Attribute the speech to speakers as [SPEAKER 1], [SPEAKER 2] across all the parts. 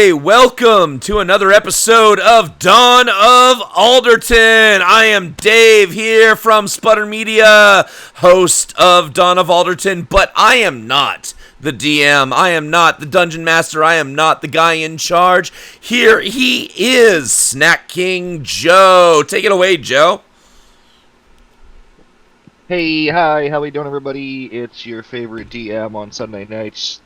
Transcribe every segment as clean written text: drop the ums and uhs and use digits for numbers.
[SPEAKER 1] Hey, welcome to another episode of Dawn of Alderton. I am Dave here from Sputter Media, host of Dawn of Alderton, but I am not the DM. I am not the Dungeon Master. I am not the guy in charge. Here he is, Snack King Joe. Take it away, Joe.
[SPEAKER 2] Hey, hi, how we doing, everybody? It's your favorite DM on Sunday nights,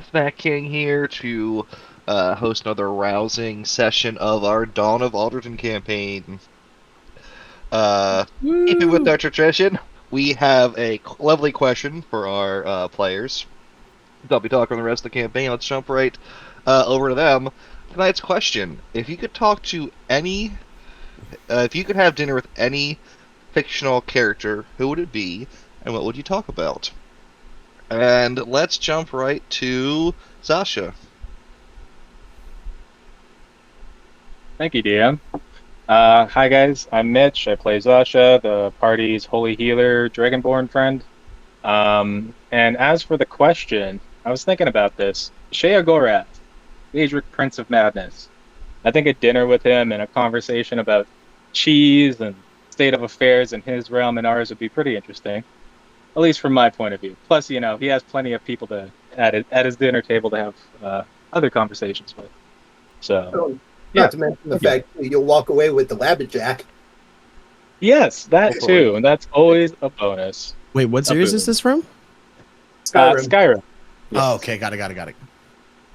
[SPEAKER 2] Snack King here to host another rousing session of our Dawn of Alderton campaign. Keeping with our tradition, we have a lovely question for our players. They'll be talking the rest of the campaign. Let's jump right over to them. Tonight's question: if you could talk to if you could have dinner with any fictional character, who would it be, and what would you talk about? And let's jump right to Sasha.
[SPEAKER 3] Thank you, DM. Hi guys, I'm Mitch. I play Zasha, the party's holy healer, Dragonborn friend. And as for the question, I was thinking about this. Shea Gorath, the Adric Prince of Madness. I think a dinner with him and a conversation about cheese and state of affairs in his realm and ours would be pretty interesting, at least from my point of view. Plus, you know, he has plenty of people at his dinner table to have other conversations with. So,
[SPEAKER 4] Not to mention the fact that you'll walk away with the Labberjack.
[SPEAKER 3] yes, that too, and that's always a bonus.
[SPEAKER 5] Wait, what series is this from?
[SPEAKER 3] Skyrim. Yes.
[SPEAKER 5] Oh, okay, got it.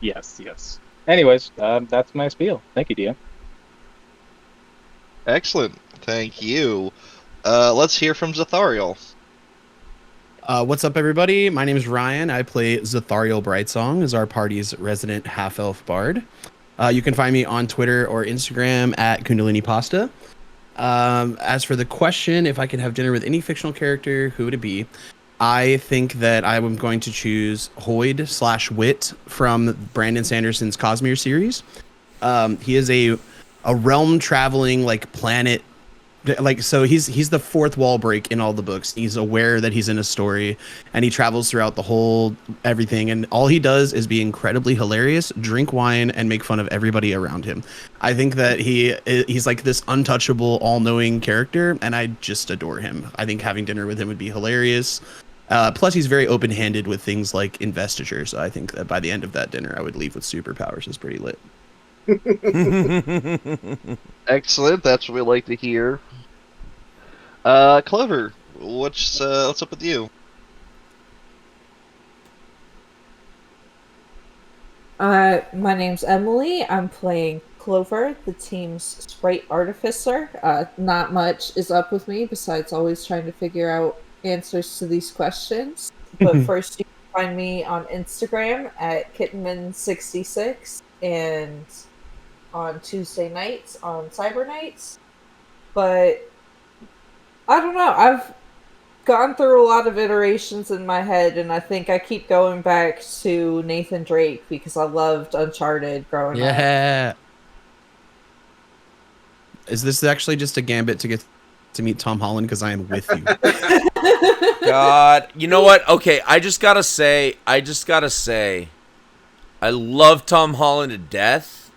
[SPEAKER 3] Yes. Anyways, that's my spiel. Thank you, DM.
[SPEAKER 2] Excellent, thank you. Let's hear from Zathariel.
[SPEAKER 5] What's up, everybody? My name is Ryan. I play Zathariel Brightsong as our party's resident half-elf bard. You can find me on Twitter or Instagram at Kundalini Pasta. As for the question, if I could have dinner with any fictional character, who would it be? I think that I am going to choose Hoyd/Wit from Brandon Sanderson's Cosmere series. He is a realm-traveling, planet. So he's the fourth wall break in all the books. He's aware that he's in a story, and he travels throughout the whole everything, and all he does is be incredibly hilarious, drink wine, and make fun of everybody around him. I think that he's like this untouchable, all-knowing character, and I just adore him. I think having dinner with him would be hilarious. Plus, he's very open-handed with things like investiture, so I think that by the end of that dinner, I would leave with superpowers. It's pretty lit.
[SPEAKER 2] Excellent, that's what we like to hear. Clover, what's up with you?
[SPEAKER 6] My name's Emily. I'm playing Clover, the team's sprite artificer. Not much is up with me besides always trying to figure out answers to these questions. But first, you can find me on Instagram at Kittenman66 and on Tuesday nights on Cyber Nights. But I don't know, I've gone through a lot of iterations in my head, and I think I keep going back to Nathan Drake because I loved Uncharted growing up.
[SPEAKER 5] Yeah. Is this actually just a gambit to get to meet Tom Holland? Because I am with you.
[SPEAKER 1] God, you know what? Okay, I just gotta say, I love Tom Holland to death,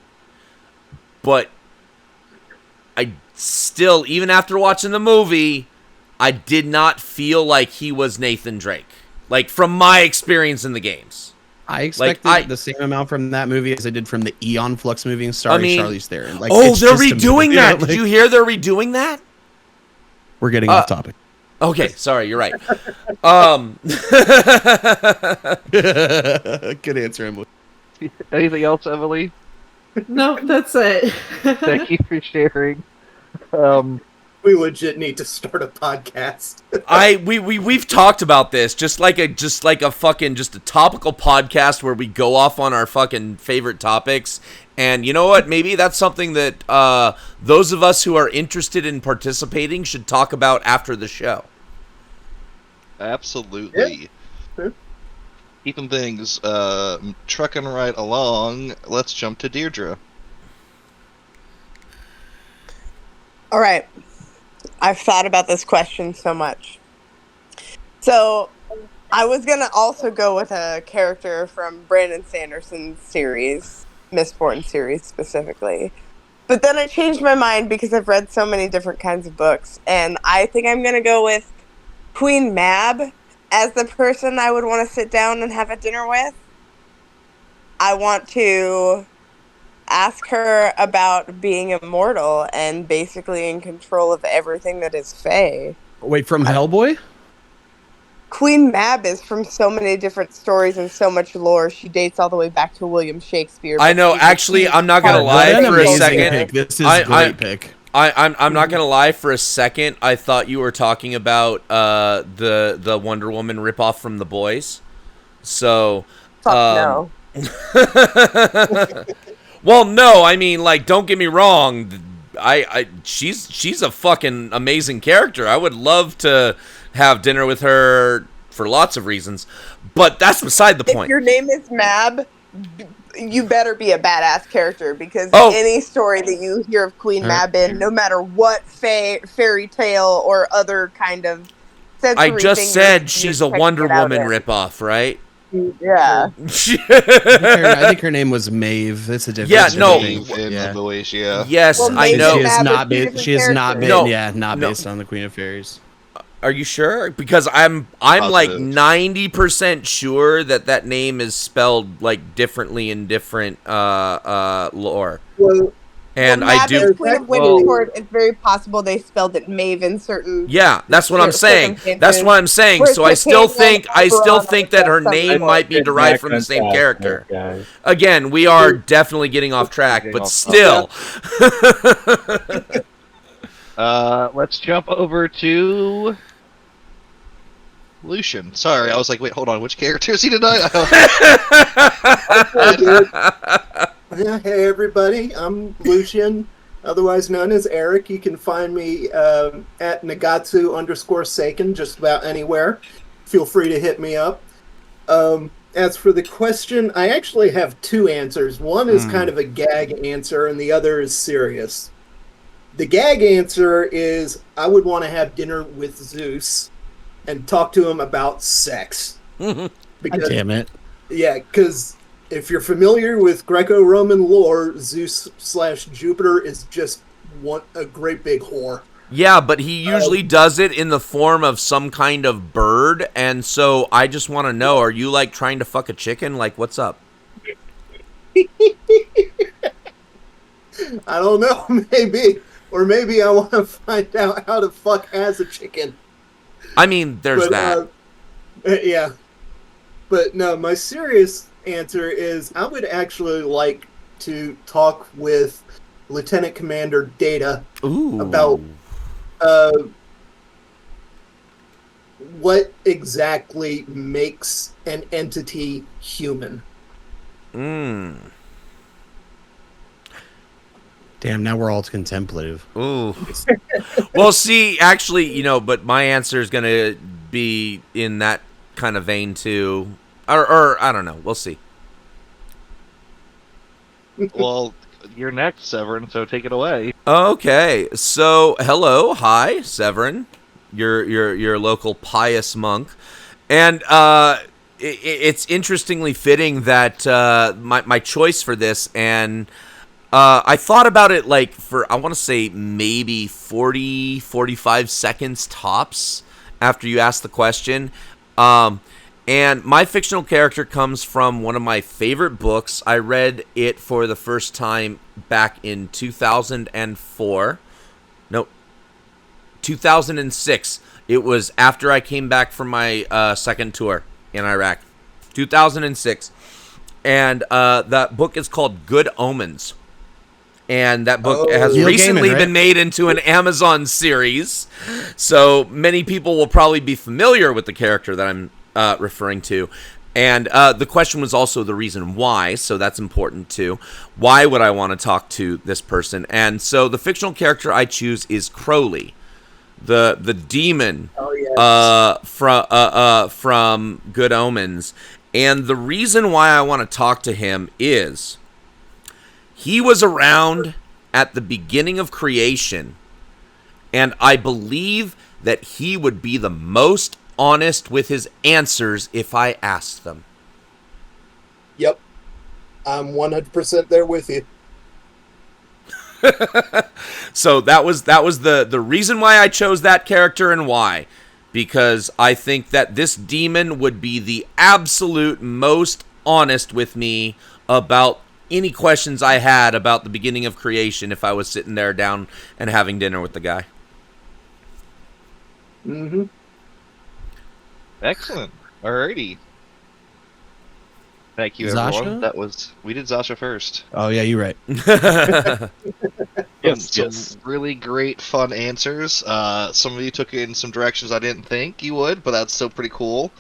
[SPEAKER 1] but I still, even after watching the movie, I did not feel like he was Nathan Drake. Like, from my experience in the games.
[SPEAKER 5] I expected the same amount from that movie as I did from the Eon Flux movie starring Charlize Theron.
[SPEAKER 1] They're redoing that. Did you hear they're redoing that?
[SPEAKER 5] We're getting off topic.
[SPEAKER 1] Okay, sorry, you're right.
[SPEAKER 5] Good answer, Emily.
[SPEAKER 2] Anything else, Emily?
[SPEAKER 6] No, that's it.
[SPEAKER 2] Thank you for sharing.
[SPEAKER 4] We legit need to start a podcast.
[SPEAKER 1] We've talked about this, just like a topical podcast where we go off on our fucking favorite topics. And you know what? Maybe that's something that those of us who are interested in participating should talk about after the show.
[SPEAKER 2] Absolutely.
[SPEAKER 4] Yeah.
[SPEAKER 2] Keeping things trucking right along, let's jump to Deirdre.
[SPEAKER 7] All right. I've thought about this question so much. So I was going to also go with a character from Brandon Sanderson's series. Mistborn series specifically. But then I changed my mind because I've read so many different kinds of books, and I think I'm going to go with Queen Mab as the person I would want to sit down and have a dinner with. I want to ask her about being immortal and basically in control of everything that is Fae.
[SPEAKER 5] Wait, from Hellboy?
[SPEAKER 7] Queen Mab is from so many different stories and so much lore. She dates all the way back to William Shakespeare.
[SPEAKER 1] I know. Actually, I'm not gonna lie
[SPEAKER 5] What an
[SPEAKER 1] for a
[SPEAKER 5] amazing
[SPEAKER 1] second.
[SPEAKER 5] pick. This is a great pick.
[SPEAKER 1] I'm not gonna lie for a second. I thought you were talking about the Wonder Woman ripoff from The Boys. So,
[SPEAKER 7] no.
[SPEAKER 1] well, no. I mean, like, don't get me wrong. She's a fucking amazing character. I would love to have dinner with her for lots of reasons, but that's beside the point.
[SPEAKER 7] If your name is Mab, you better be a badass character, because any story that you hear of Queen Mab in, no matter what fairy tale or other kind of sensory
[SPEAKER 1] I just
[SPEAKER 7] thing
[SPEAKER 1] said she's a Wonder Woman ripoff, right?
[SPEAKER 7] Yeah.
[SPEAKER 5] I think her name was Maeve. That's a different.
[SPEAKER 1] Yeah, no.
[SPEAKER 2] Maeve in The Boys, yeah.
[SPEAKER 1] Yes,
[SPEAKER 7] Well,
[SPEAKER 1] I know.
[SPEAKER 5] She has not been.
[SPEAKER 1] No,
[SPEAKER 5] not
[SPEAKER 1] no.
[SPEAKER 5] based on the Queen of Fairies.
[SPEAKER 1] Are you sure? Because I'm like 90% sure that name is spelled like differently in different lore.
[SPEAKER 4] Well,
[SPEAKER 1] and
[SPEAKER 7] Mab
[SPEAKER 1] I do.
[SPEAKER 7] is Queen of Winterport. It's very possible they spelled it Maeve in certain.
[SPEAKER 1] Yeah, that's what I'm saying. That's what I'm saying.
[SPEAKER 7] Whereas
[SPEAKER 1] So I still think
[SPEAKER 7] Oberon
[SPEAKER 1] that her
[SPEAKER 7] or
[SPEAKER 1] name
[SPEAKER 7] something.
[SPEAKER 1] might be derived from the same character. Again, we are definitely getting off track, but still.
[SPEAKER 2] Let's jump over to Lucian. Sorry, I was like, wait, hold on, which character is he tonight?
[SPEAKER 4] Yeah, hey everybody, I'm Lucian, otherwise known as Eric. You can find me at Nagatsu_Seiken just about anywhere. Feel free to hit me up. As for the question, I actually have two answers. One is kind of a gag answer, and the other is serious. The gag answer is I would want to have dinner with Zeus and talk to him about sex.
[SPEAKER 5] Because, damn it.
[SPEAKER 4] Yeah, because if you're familiar with Greco-Roman lore, Zeus/Jupiter is just a great big whore.
[SPEAKER 1] Yeah, but he usually does it in the form of some kind of bird, and so I just want to know, are you like trying to fuck a chicken? Like, what's up?
[SPEAKER 4] I don't know, maybe. Or maybe I want to find out how to fuck as a chicken.
[SPEAKER 1] I mean, there's that.
[SPEAKER 4] Yeah. But no, my serious answer is I would actually like to talk with Lieutenant Commander Data about what exactly makes an entity human.
[SPEAKER 5] Damn, now we're all contemplative.
[SPEAKER 1] Ooh. Well, see, actually, but my answer is going to be in that kind of vein, too. Or I don't know. We'll see.
[SPEAKER 2] Well, you're next, Severin, so take it away.
[SPEAKER 1] Okay. So, hello. Hi, Severin. Your local pious monk. And it's interestingly fitting that my choice for this, and I thought about it like for, I want to say maybe 40, 45 seconds tops after you asked the question. And my fictional character comes from one of my favorite books. I read it for the first time back in 2004. No, 2006. It was after I came back from my second tour in Iraq. 2006. And that book is called Good Omens. And that book has recently been made into an Amazon series. So many people will probably be familiar with the character that I'm referring to. And the question was also the reason why, so that's important too. Why would I want to talk to this person? And so the fictional character I choose is Crowley, the demon from Good Omens. And the reason why I want to talk to him is he was around at the beginning of creation, and I believe that he would be the most honest with his answers if I asked them.
[SPEAKER 4] Yep. I'm 100% there with you.
[SPEAKER 1] So that was the reason why I chose that character and why. Because I think that this demon would be the absolute most honest with me about any questions I had about the beginning of creation if I was sitting there down and having dinner with the guy.
[SPEAKER 4] Mm-hmm.
[SPEAKER 2] Excellent. Alrighty. Thank you,
[SPEAKER 5] Zasha?
[SPEAKER 2] everyone. We did Zasha first.
[SPEAKER 5] Oh yeah, you're right.
[SPEAKER 2] Some really great, fun answers. Some of you took it in some directions I didn't think you would, but that's still pretty cool.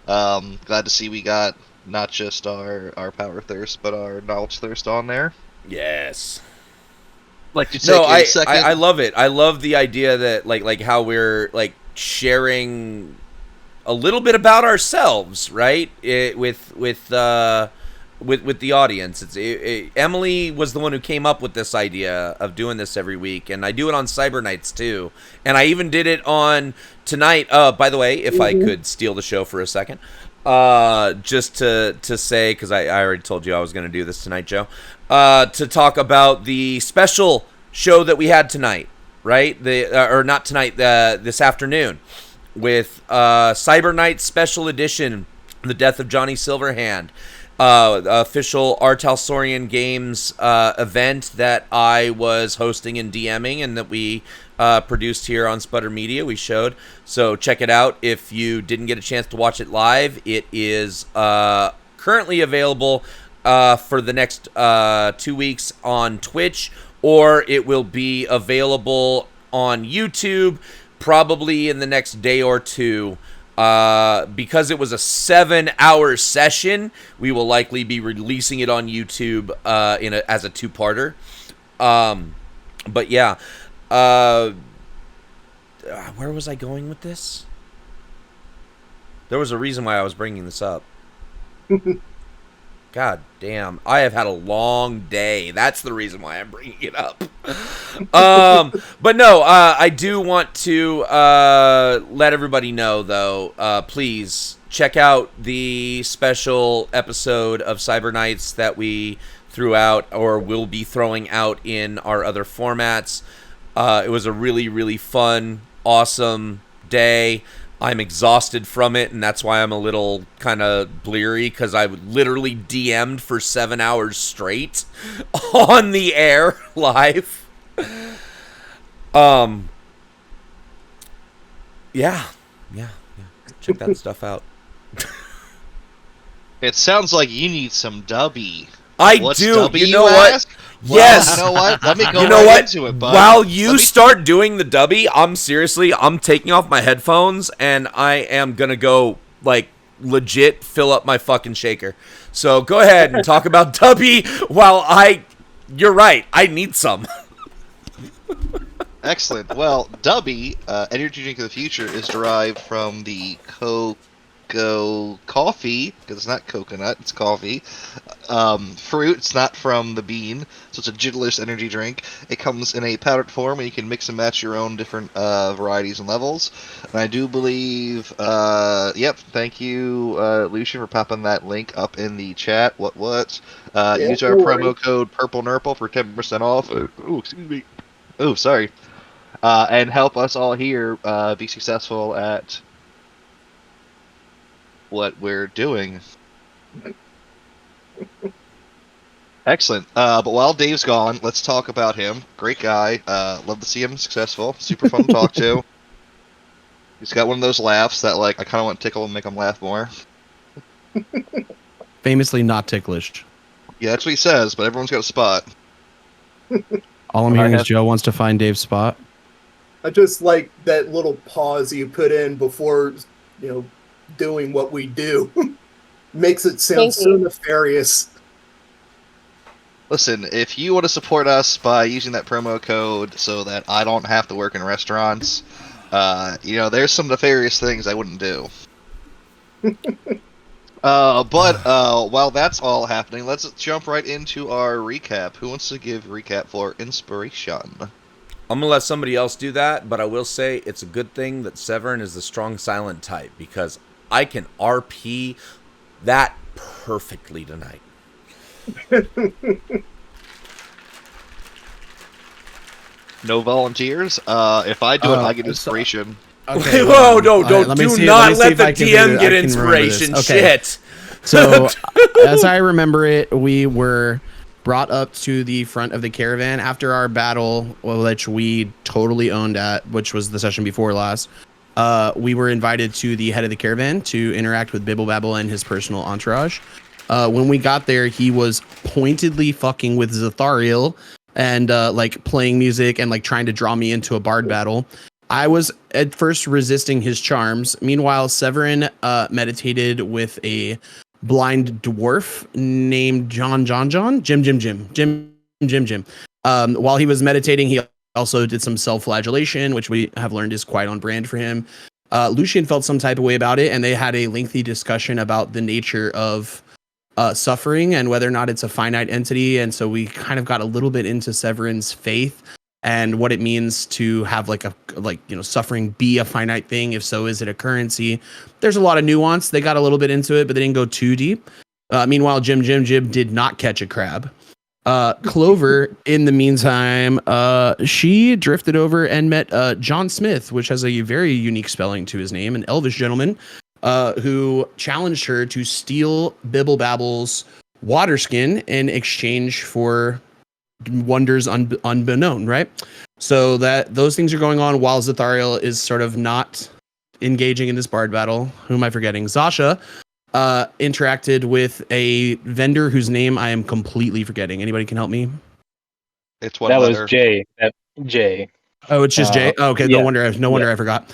[SPEAKER 2] Glad to see we got not just our power thirst, but our knowledge thirst on there.
[SPEAKER 1] Yes.
[SPEAKER 2] Like to take
[SPEAKER 1] No,
[SPEAKER 2] a second.
[SPEAKER 1] I love it. I love the idea that like how we're like sharing a little bit about ourselves, right? With the audience. Emily was the one who came up with this idea of doing this every week, and I do it on Cyber Nights too. And I even did it on tonight. By the way, if I could steal the show for a second, just to say, because I already told you I was going to do this tonight, Joe, to talk about the special show that we had tonight, right? Or not tonight, this afternoon, with Cyber Night Special Edition, The Death of Johnny Silverhand, official R. Talsorian Games event that I was hosting and DMing, and that we produced here on Sputter Media. We showed, so check it out if you didn't get a chance to watch it live. It is currently available for the next 2 weeks on Twitch, or it will be available on YouTube probably in the next day or two. Because it was a 7-hour session, we will likely be releasing it on YouTube as a two-parter. But yeah, where was I going with this? There was a reason why I was bringing this up. God damn, I have had a long day. That's the reason why I'm bringing it up. But no, I do want to let everybody know, though, please check out the special episode of Cyber Nights that we threw out, or will be throwing out in our other formats. It was a really, really fun, awesome day. I'm exhausted from it, and that's why I'm a little kind of bleary, because I literally DM'd for 7 hours straight on the air live. Yeah. Check that stuff out.
[SPEAKER 2] It sounds like you need some dubby.
[SPEAKER 1] What's do.
[SPEAKER 2] Dubby,
[SPEAKER 1] you know what?
[SPEAKER 2] Ask?
[SPEAKER 1] Yes.
[SPEAKER 2] Well, you know what? Let me go into it, bud.
[SPEAKER 1] While you start doing the dubby, I'm taking off my headphones, and I am going to go, like, legit fill up my fucking shaker. So go ahead and talk about dubby while you're right, I need some.
[SPEAKER 2] Excellent. Well, dubby, energy drink of the future, is derived from the coffee, because it's not coconut, it's coffee. Fruit, it's not from the bean, so it's a jitless energy drink. It comes in a powdered form, and you can mix and match your own different varieties and levels. And I do believe, thank you, Lucian, for popping that link up in the chat. Use our promo code PurpleNurple for 10% off. Oh, excuse me. Oh, sorry. And help us all here be successful at what we're doing. Excellent. But while Dave's gone, let's talk about him. Great guy. Love to see him successful. Super fun to talk to. He's got one of those laughs that, like, I kind of want to tickle and make him laugh more.
[SPEAKER 5] Famously not ticklish.
[SPEAKER 2] Yeah, that's what he says, but everyone's got a spot.
[SPEAKER 5] All I'm hearing is Joe wants to find Dave's spot.
[SPEAKER 4] I just like that little pause you put in before, doing what we do. Makes it sound so nefarious.
[SPEAKER 2] Listen, if you want to support us by using that promo code so that I don't have to work in restaurants, there's some nefarious things I wouldn't do. But while that's all happening, let's jump right into our recap. Who wants to give recap for inspiration?
[SPEAKER 1] I'm going to let somebody else do that, but I will say it's a good thing that Severin is the strong silent type, because I can RP that perfectly tonight.
[SPEAKER 2] No volunteers. If I do it, I get inspiration.
[SPEAKER 5] Okay.
[SPEAKER 1] Whoa, no,
[SPEAKER 5] All right, let me
[SPEAKER 1] do
[SPEAKER 5] see-
[SPEAKER 1] not
[SPEAKER 5] me see
[SPEAKER 1] let
[SPEAKER 5] if
[SPEAKER 1] the
[SPEAKER 5] I can
[SPEAKER 1] DM
[SPEAKER 5] figure-
[SPEAKER 1] get
[SPEAKER 5] I can remember this.
[SPEAKER 1] inspiration.
[SPEAKER 5] Okay.
[SPEAKER 1] Shit.
[SPEAKER 5] So, as I remember it, we were brought up to the front of the caravan after our battle, which we totally owned at, which was the session before last. We were invited to the head of the caravan to interact with Bibble Babble and his personal entourage. When we got there, he was pointedly fucking with Zathariel and like playing music and like trying to draw me into a bard battle. I was at first resisting his charms. Meanwhile, Severin meditated with a blind dwarf named Jim. While he was meditating, he also did some self-flagellation, which we have learned is quite on brand for him. Lucian felt some type of way about it, and they had a lengthy discussion about the nature of suffering and whether or not it's a finite entity. And so we kind of got a little bit into Severin's faith and what it means to have suffering be a finite thing. If so, is it a currency? There's a lot of nuance. They got a little bit into it, but they didn't go too deep. Meanwhile, Jim did not catch a crab. Clover, in the meantime, she drifted over and met John Smith, which has a very unique spelling to his name, an elvish gentleman who challenged her to steal Bibble Babble's water skin in exchange for wonders unbeknown, right? So that those things are going on while Zathariel is sort of not engaging in this bard battle. Who am I forgetting? Zasha interacted with a vendor whose name I am completely forgetting. Anybody can help me?
[SPEAKER 2] It's one
[SPEAKER 3] That
[SPEAKER 2] letter.
[SPEAKER 3] was Jay. Jay.
[SPEAKER 5] Oh, it's just Jay. Oh, okay,
[SPEAKER 3] yeah.
[SPEAKER 5] No wonder I forgot.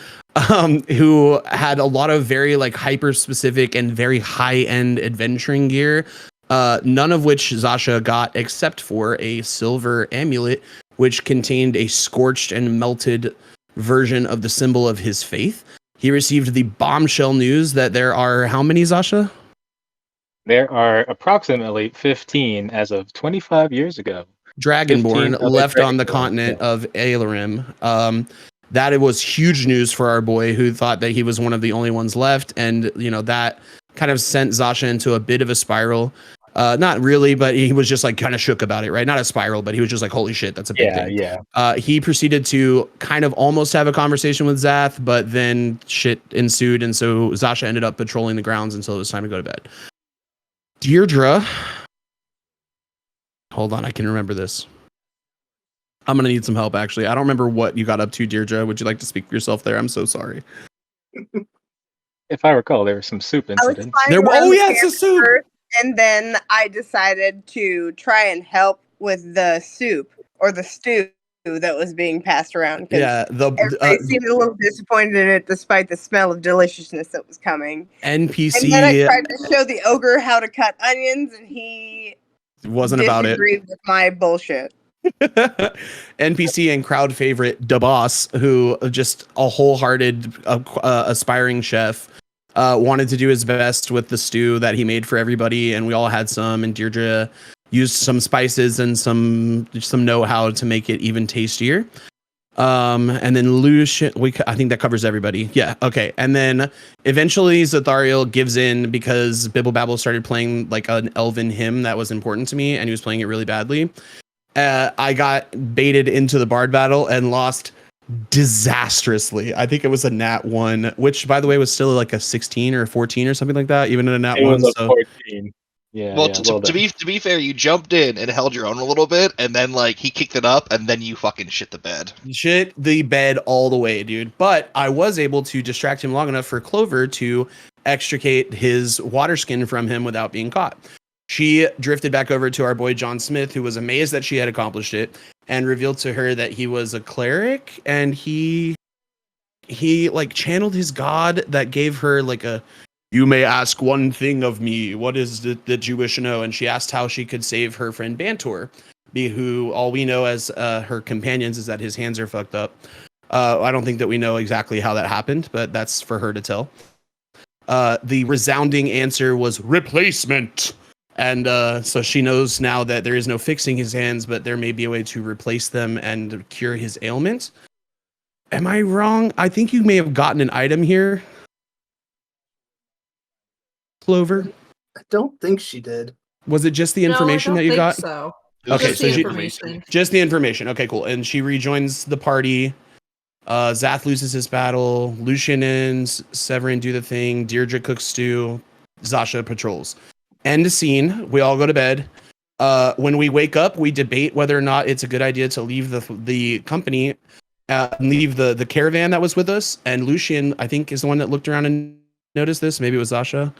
[SPEAKER 5] Who had a lot of very like hyper specific and very high end adventuring gear. None of which Zasha got except for a silver amulet, which contained a scorched and melted version of the symbol of his faith. He received the bombshell news that there are how many, Zasha?
[SPEAKER 3] There are approximately 15 as of 25 years ago.
[SPEAKER 5] Dragonborn left on the continent
[SPEAKER 3] yeah.
[SPEAKER 5] of Aelorim. That it was huge news for our boy who thought that he was one of the only ones left. And, you know, that kind of sent Zasha into a bit of a spiral. Not really, but he was just like kind of shook about it, right? Not a spiral, but he was just like, holy shit, that's a big thing.
[SPEAKER 3] Yeah.
[SPEAKER 5] He proceeded to kind of almost have a conversation with Zath, but then shit ensued. And so Zasha ended up patrolling the grounds until it was time to go to bed. Deirdre. Hold on, I can remember this. I'm going to need some help, actually. I don't remember what you got up to, Deirdre. Would you like to speak for yourself there? I'm so sorry.
[SPEAKER 3] If I recall, there was some soup incident.
[SPEAKER 5] It's a soup.
[SPEAKER 7] First, and then I decided to try and help with the soup or the stew that was being passed around.
[SPEAKER 5] Yeah,
[SPEAKER 7] everybody seemed a little disappointed in it, despite the smell of deliciousness that was coming.
[SPEAKER 5] NPC.
[SPEAKER 7] And then I tried to show the ogre how to cut onions, and he
[SPEAKER 5] wasn't about it.
[SPEAKER 7] Disagreed with my bullshit.
[SPEAKER 5] NPC and crowd favorite DeBoss, who just a wholehearted aspiring chef, wanted to do his best with the stew that he made for everybody, and we all had some. And Deirdre used some spices and some know-how to make it even tastier. And then Lucian, I think that covers everybody. Yeah, okay. And then eventually Zathariel gives in because Bibble Babble started playing like an elven hymn that was important to me, and he was playing it really badly. I got baited into the bard battle and lost disastrously. I think it was a nat 1, which by the way was still like a 16 or a 14 or something like that, even in a nat 1.
[SPEAKER 3] It was a 14. Yeah.
[SPEAKER 2] Well,
[SPEAKER 3] yeah,
[SPEAKER 2] to be fair, you jumped in and held your own a little bit, and then like he kicked it up, and then you fucking shit the bed.
[SPEAKER 5] Shit the bed all the way, dude. But I was able to distract him long enough for Clover to extricate his water skin from him without being caught. She drifted back over to our boy John Smith, who was amazed that she had accomplished it, and revealed to her that he was a cleric, and he like channeled his god that gave her like a, you may ask one thing of me, what is it that you wish to know? And she asked how she could save her friend Bantor, who all we know as her companions is that his hands are fucked up. I don't think that we know exactly how that happened, but that's for her to tell. The resounding answer was replacement. And so she knows now that there is no fixing his hands, but there may be a way to replace them and cure his ailment. Am I wrong? I think you may have gotten an item here, Clover.
[SPEAKER 4] I don't think she did.
[SPEAKER 5] Was it just the information
[SPEAKER 6] no, I
[SPEAKER 5] that you
[SPEAKER 6] don't
[SPEAKER 5] got?
[SPEAKER 6] think so.
[SPEAKER 5] Okay,
[SPEAKER 6] Just
[SPEAKER 5] so
[SPEAKER 6] the
[SPEAKER 5] she-
[SPEAKER 6] information.
[SPEAKER 5] Just the information. Okay, cool. And she rejoins the party. Zath loses his battle. Lucian ends. Severin do the thing. Deirdre cooks stew. Zasha patrols. End scene. We all go to bed. When we wake up, we debate whether or not it's a good idea to leave the company, leave the caravan that was with us. And Lucian, I think, is the one that looked around and noticed this. Maybe it was Zasha.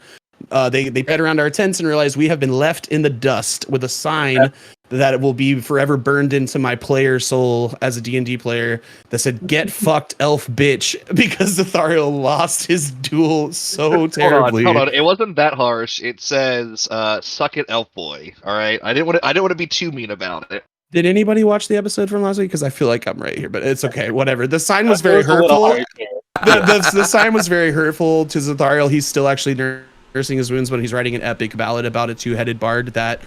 [SPEAKER 5] They pet around our tents and realized we have been left in the dust with a sign that it will be forever burned into my player soul as a D&D player that said "Get fucked, elf bitch," because Zathariel lost his duel so terribly.
[SPEAKER 2] Hold on. It wasn't that harsh. It says, "Suck it, elf boy." All right. I didn't want to be too mean about it.
[SPEAKER 5] Did anybody watch the episode from last week? Because I feel like I'm right here, but it's okay. Whatever. The sign was
[SPEAKER 3] It
[SPEAKER 5] very
[SPEAKER 3] was a little
[SPEAKER 5] hurtful.
[SPEAKER 3] harsh.
[SPEAKER 5] The sign was very hurtful to Zathariel. He's still actually nursing his wounds, but he's writing an epic ballad about a two-headed bard that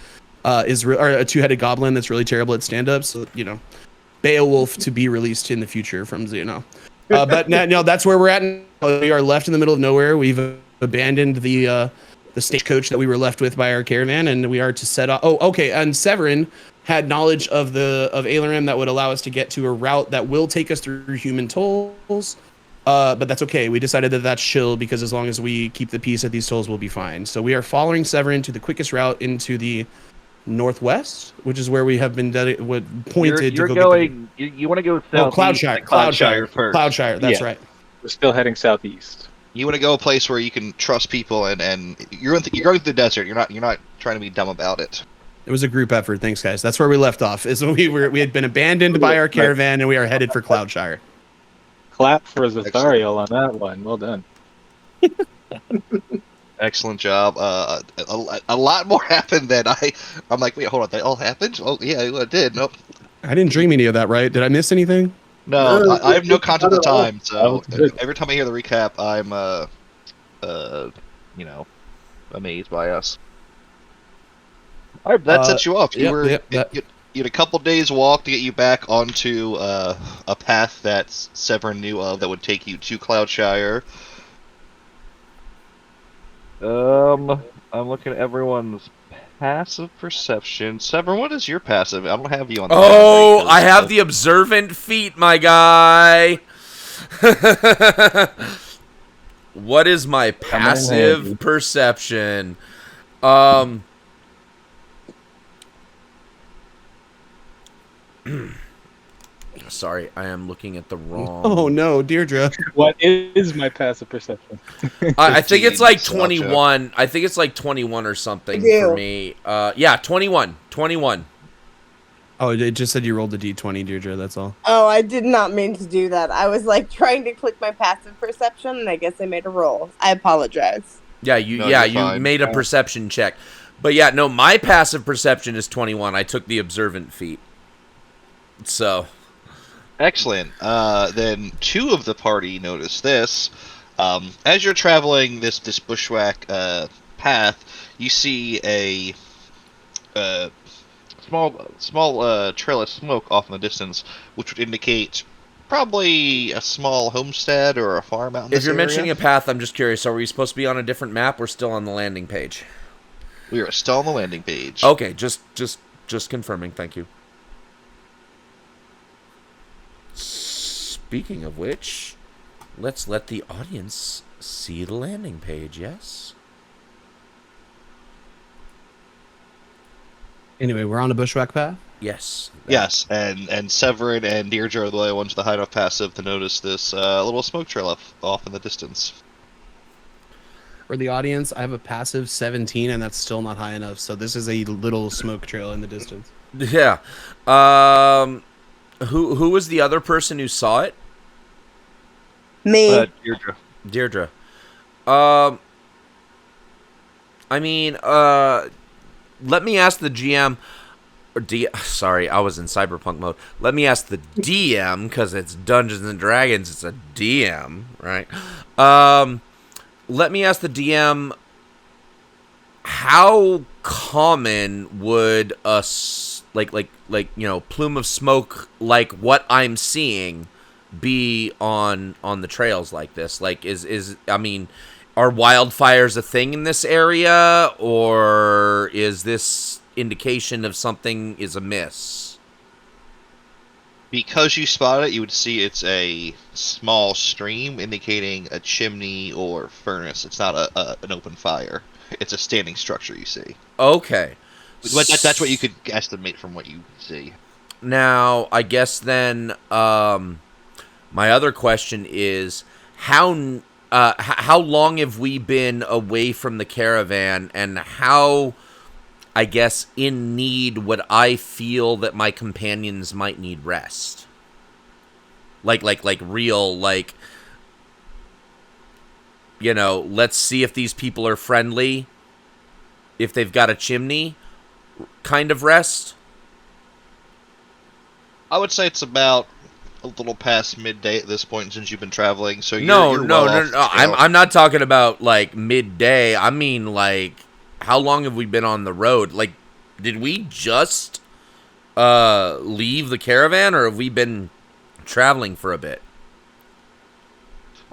[SPEAKER 5] or a two-headed goblin that's really terrible at stand-up. So, Beowulf to be released in the future from Xeno. But no, that's where we're at. We are left in the middle of nowhere. We've abandoned the stagecoach that we were left with by our caravan, and we are to set off. Oh, okay. And Severin had knowledge of Alarim that would allow us to get to a route that will take us through human tolls. But that's okay. We decided that that's chill because as long as we keep the peace at these tolls, we'll be fine. So we are following Severin to the quickest route into the northwest, which is where we have been pointed
[SPEAKER 2] You're
[SPEAKER 5] to go
[SPEAKER 2] going. You want to go south.
[SPEAKER 5] Cloudshire
[SPEAKER 2] first.
[SPEAKER 5] Cloudshire. That's
[SPEAKER 3] Yeah.
[SPEAKER 5] right.
[SPEAKER 3] We're still heading southeast.
[SPEAKER 2] You want to go a place where you can trust people, and you're going through the desert. You're not trying to be dumb about it.
[SPEAKER 5] It was a group effort. Thanks, guys. That's where we left off. Is when we had been abandoned by our caravan, and we are headed for Cloudshire.
[SPEAKER 3] Clap for Zathariel on that one. Well done.
[SPEAKER 2] Excellent job. A lot more happened than I'm like, wait, hold on, that all happened? Oh yeah, it did. Nope.
[SPEAKER 5] I didn't dream any of that, right? Did I miss anything?
[SPEAKER 2] No,
[SPEAKER 4] No,
[SPEAKER 2] I have no concept of
[SPEAKER 4] not at all.
[SPEAKER 2] time, so
[SPEAKER 3] That was good.
[SPEAKER 2] every time I hear the recap, I'm amazed by us. All right, that sets you off. You had a couple days walk to get you back onto a path that Severin knew of that would take you to Cloudshire. I'm looking at everyone's passive perception. Severin, what is your passive? I don't have you on the
[SPEAKER 1] Oh, I have the observant feat, my guy. What is my passive perception? Sorry, I am looking at the wrong.
[SPEAKER 5] Oh no, Deirdre.
[SPEAKER 3] What is my passive perception?
[SPEAKER 1] I think it's like
[SPEAKER 2] 15,
[SPEAKER 1] 21. I think it's like 21 or something
[SPEAKER 7] I do.
[SPEAKER 1] for me. Yeah, 21. 21.
[SPEAKER 5] Oh, it just said you rolled a d20, Deirdre. That's all.
[SPEAKER 7] Oh, I did not mean to do that. I was like trying to click my passive perception, and I guess I made a roll. I apologize.
[SPEAKER 1] Yeah, you
[SPEAKER 2] No, you're
[SPEAKER 1] you
[SPEAKER 2] fine.
[SPEAKER 1] made a perception check. But yeah, no, my passive perception is 21. I took the observant feat. So,
[SPEAKER 2] Excellent. Then two of the party notice this. As you're traveling this bushwhack path, you see a small trail of smoke off in the distance, which would indicate probably a small homestead or a farm out in this
[SPEAKER 1] if you're
[SPEAKER 2] area.
[SPEAKER 1] mentioning a path, I'm just curious, are we supposed to be on a different map or still on the landing page?
[SPEAKER 2] We are still on the landing page.
[SPEAKER 1] Okay, just confirming. Thank you. Speaking of which, let's let the audience see the landing page, yes?
[SPEAKER 5] Anyway, we're on a bushwhack path.
[SPEAKER 1] Yes.
[SPEAKER 2] Yes, and Severin and Deirdre are the only ones with the high enough passive to notice this little smoke trail off in the distance.
[SPEAKER 5] For the audience, I have a passive 17, and that's still not high enough. So this is a little smoke trail in the distance.
[SPEAKER 1] Yeah. Who was the other person who saw it?
[SPEAKER 7] Me.
[SPEAKER 2] Deirdre.
[SPEAKER 1] Deirdre. I mean, let me ask the GM. Sorry, I was in cyberpunk mode. Let me ask the DM, because it's Dungeons and Dragons. It's a DM, right? Let me ask the DM. How common would a plume of smoke like what I'm seeing be on the trails like this? Like, I mean, are wildfires a thing in this area, or is this indication of something is amiss?
[SPEAKER 2] Because you spot it, you would see it's a small stream indicating a chimney or furnace. It's not an open fire. It's a standing structure you see.
[SPEAKER 1] Okay.
[SPEAKER 2] But that's what you could estimate from what you see.
[SPEAKER 1] Now, I guess then my other question is how long have we been away from the caravan, and how, I guess, in need would I feel that my companions might need rest? Like real, like, you know, let's see if these people are friendly, if they've got a chimney kind of rest?
[SPEAKER 2] I would say it's about a little past midday at this point since you've been traveling. So
[SPEAKER 1] No.
[SPEAKER 2] you're well off the scale.
[SPEAKER 1] I'm not talking about like midday. I mean, like, how long have we been on the road? Like, did we just leave the caravan, or have we been traveling for a bit?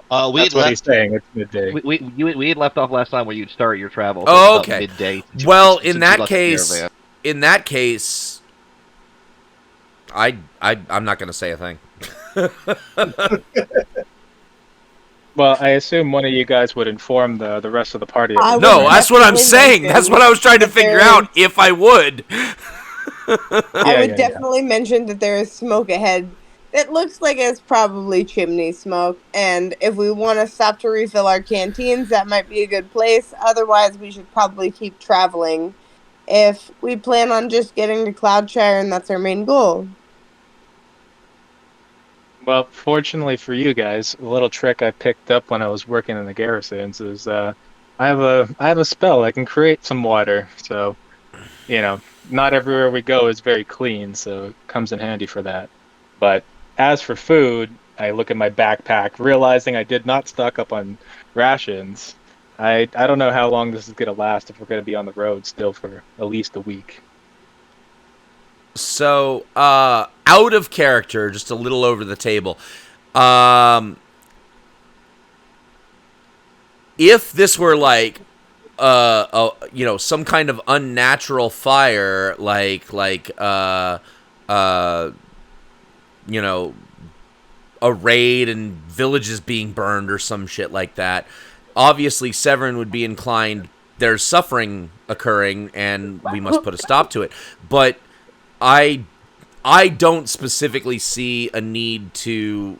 [SPEAKER 3] That's what he's saying. It's midday.
[SPEAKER 2] We had left off last time where you'd start your travel. So
[SPEAKER 1] Oh,
[SPEAKER 2] it's about
[SPEAKER 1] okay.
[SPEAKER 2] Midday.
[SPEAKER 1] Well,
[SPEAKER 2] since
[SPEAKER 1] in
[SPEAKER 2] you
[SPEAKER 1] that
[SPEAKER 2] left the
[SPEAKER 1] case,
[SPEAKER 2] caravan.
[SPEAKER 1] I'm not going to say a thing.
[SPEAKER 3] Well, I assume one of you guys would inform the rest of the party.
[SPEAKER 7] I would
[SPEAKER 1] No, that's what I'm
[SPEAKER 7] definitely
[SPEAKER 1] saying.
[SPEAKER 7] mention
[SPEAKER 1] That's what I was trying to
[SPEAKER 7] that there
[SPEAKER 1] figure out,
[SPEAKER 7] is-
[SPEAKER 1] if I would.
[SPEAKER 7] I would definitely mention that there is smoke ahead. It looks like it's probably chimney smoke, and if we want to stop to refill our canteens, that might be a good place. Otherwise, we should probably keep traveling if we plan on just getting to Cloudshire and that's our main goal.
[SPEAKER 3] Well, fortunately for you guys, a little trick I picked up when I was working in the garrisons is I have a spell. I can create some water. So, you know, not everywhere we go is very clean, so it comes in handy for that. But as for food, I look at my backpack, realizing I did not stock up on rations. I don't know how long this is going to last, if we're going to be on the road still for at least a week.
[SPEAKER 1] So, out of character, just a little over the table. If this were like, you know, some kind of unnatural fire, like, you know, a raid and villages being burned or some shit like that, obviously Severin would be inclined. There's suffering occurring, and we must put a stop to it. But I don't specifically see a need to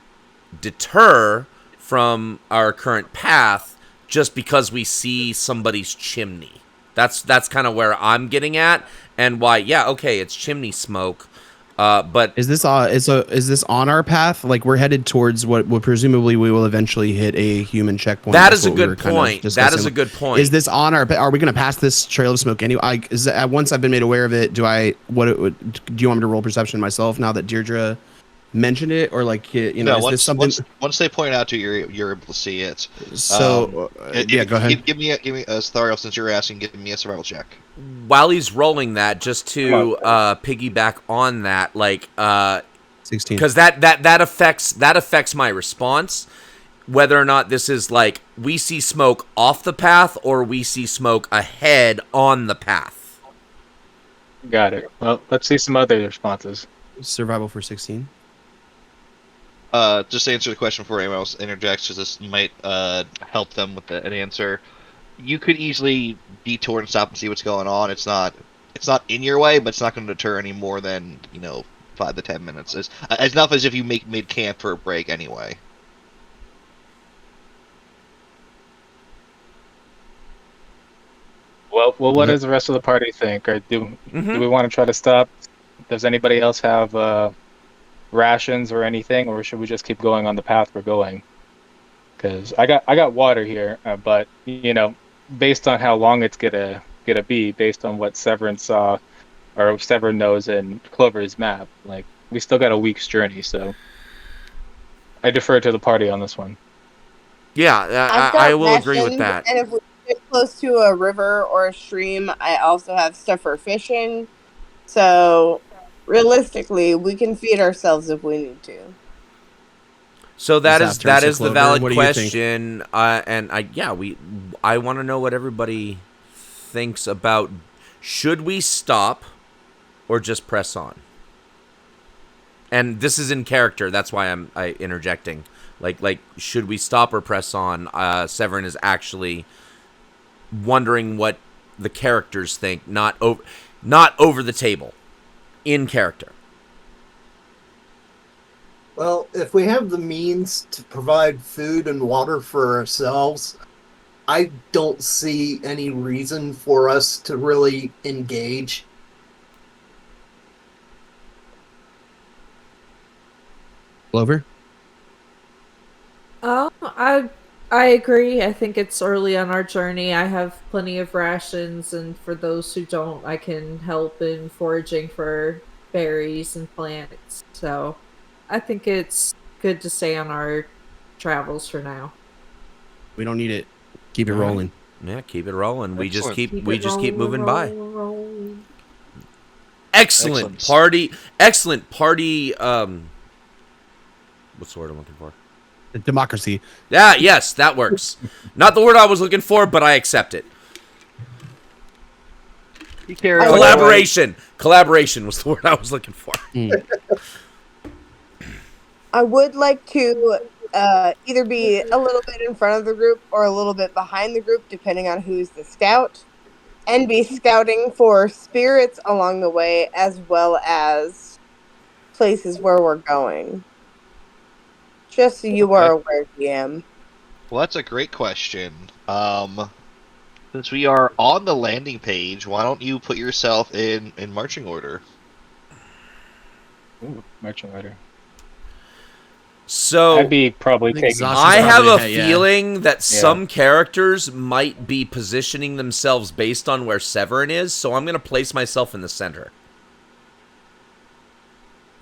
[SPEAKER 1] deter from our current path just because we see somebody's chimney. That's kind of where I'm getting at, and why. Yeah, okay, it's chimney smoke, but
[SPEAKER 5] Is this on our path? Like, we're headed towards what presumably we will eventually hit a human checkpoint.
[SPEAKER 1] that
[SPEAKER 5] That's
[SPEAKER 1] is a
[SPEAKER 5] what we were
[SPEAKER 1] good
[SPEAKER 5] kind of
[SPEAKER 1] point. That
[SPEAKER 5] discussing.
[SPEAKER 1] is a good point.
[SPEAKER 5] Is this on our? Are we going to pass this trail of smoke anyway? Once I've been made aware of it, do you want me to roll perception myself now that Deirdre mentioned it, or like, you know, is this something?
[SPEAKER 2] Once they point it out to you, you're able to see it.
[SPEAKER 5] So yeah, go ahead.
[SPEAKER 2] Give me a Thariel, since you're asking. Give me a survival check.
[SPEAKER 1] While he's rolling that, just to piggyback on that, like,
[SPEAKER 5] 16.
[SPEAKER 1] because that affects my response, whether or not this is like we see smoke off the path or we see smoke ahead on the path.
[SPEAKER 3] Got it. Well, let's see some other responses.
[SPEAKER 5] Survival for 16.
[SPEAKER 2] Just to answer the question before anyone else interjects, because this might help them with an answer. You could easily detour and stop and see what's going on. It's not in your way, but it's not going to deter any more than 5 to 10 minutes. As enough as if you make mid camp for a break anyway.
[SPEAKER 3] Well, what does the rest of the party think? Or do we want to try to stop? Does anybody else have rations or anything, or should we just keep going on the path we're going? Because I got water here, but based on how long it's gonna be, based on what Severin saw, or Severin knows in Clover's map, like, we still got a week's journey, so I defer to the party on this one.
[SPEAKER 1] Yeah, I will agree with that.
[SPEAKER 7] And if we get close to a river or a stream, I also have stuff for fishing. So realistically, we can feed ourselves if we need to.
[SPEAKER 1] So that is
[SPEAKER 5] Zap turns to
[SPEAKER 1] the
[SPEAKER 5] Clover.
[SPEAKER 1] valid
[SPEAKER 5] What do you think?
[SPEAKER 1] question, and I want to know what everybody thinks about. Should we stop or just press on? And this is in character. That's why I'm interjecting. Like, should we stop or press on? Severin is actually wondering what the characters think, not over the table, in character.
[SPEAKER 4] Well, if we have the means to provide food and water for ourselves, I don't see any reason for us to really engage.
[SPEAKER 5] Clover?
[SPEAKER 6] I agree. I think it's early on our journey. I have plenty of rations, and for those who don't, I can help in foraging for berries and plants. So, I think it's good to stay on our travels for now.
[SPEAKER 5] We don't need it. Keep it
[SPEAKER 1] All right.
[SPEAKER 5] rolling.
[SPEAKER 1] Yeah, keep it rolling. We just
[SPEAKER 2] Excellent.
[SPEAKER 1] keep moving by.
[SPEAKER 6] Rolling.
[SPEAKER 1] Excellent party. What's the word I'm looking for?
[SPEAKER 5] Democracy.
[SPEAKER 1] Yeah, yes, that works. Not the word I was looking for, but I accept it.
[SPEAKER 2] You carry on.
[SPEAKER 1] Collaboration was the word I was looking for.
[SPEAKER 7] I would like to either be a little bit in front of the group or a little bit behind the group, depending on who's the scout, and be scouting for spirits along the way as well as places where we're going. Just so you are aware, DM.
[SPEAKER 2] Well, that's a great question. Since we are on the landing page, why don't you put yourself in marching order?
[SPEAKER 3] Ooh, marching order.
[SPEAKER 1] So
[SPEAKER 3] I'd be probably
[SPEAKER 5] think
[SPEAKER 3] taking.
[SPEAKER 5] Zasha's
[SPEAKER 1] I have a
[SPEAKER 5] probably- yeah.
[SPEAKER 1] feeling that some characters might be positioning themselves based on where Severin is, so I'm going to place myself in the center.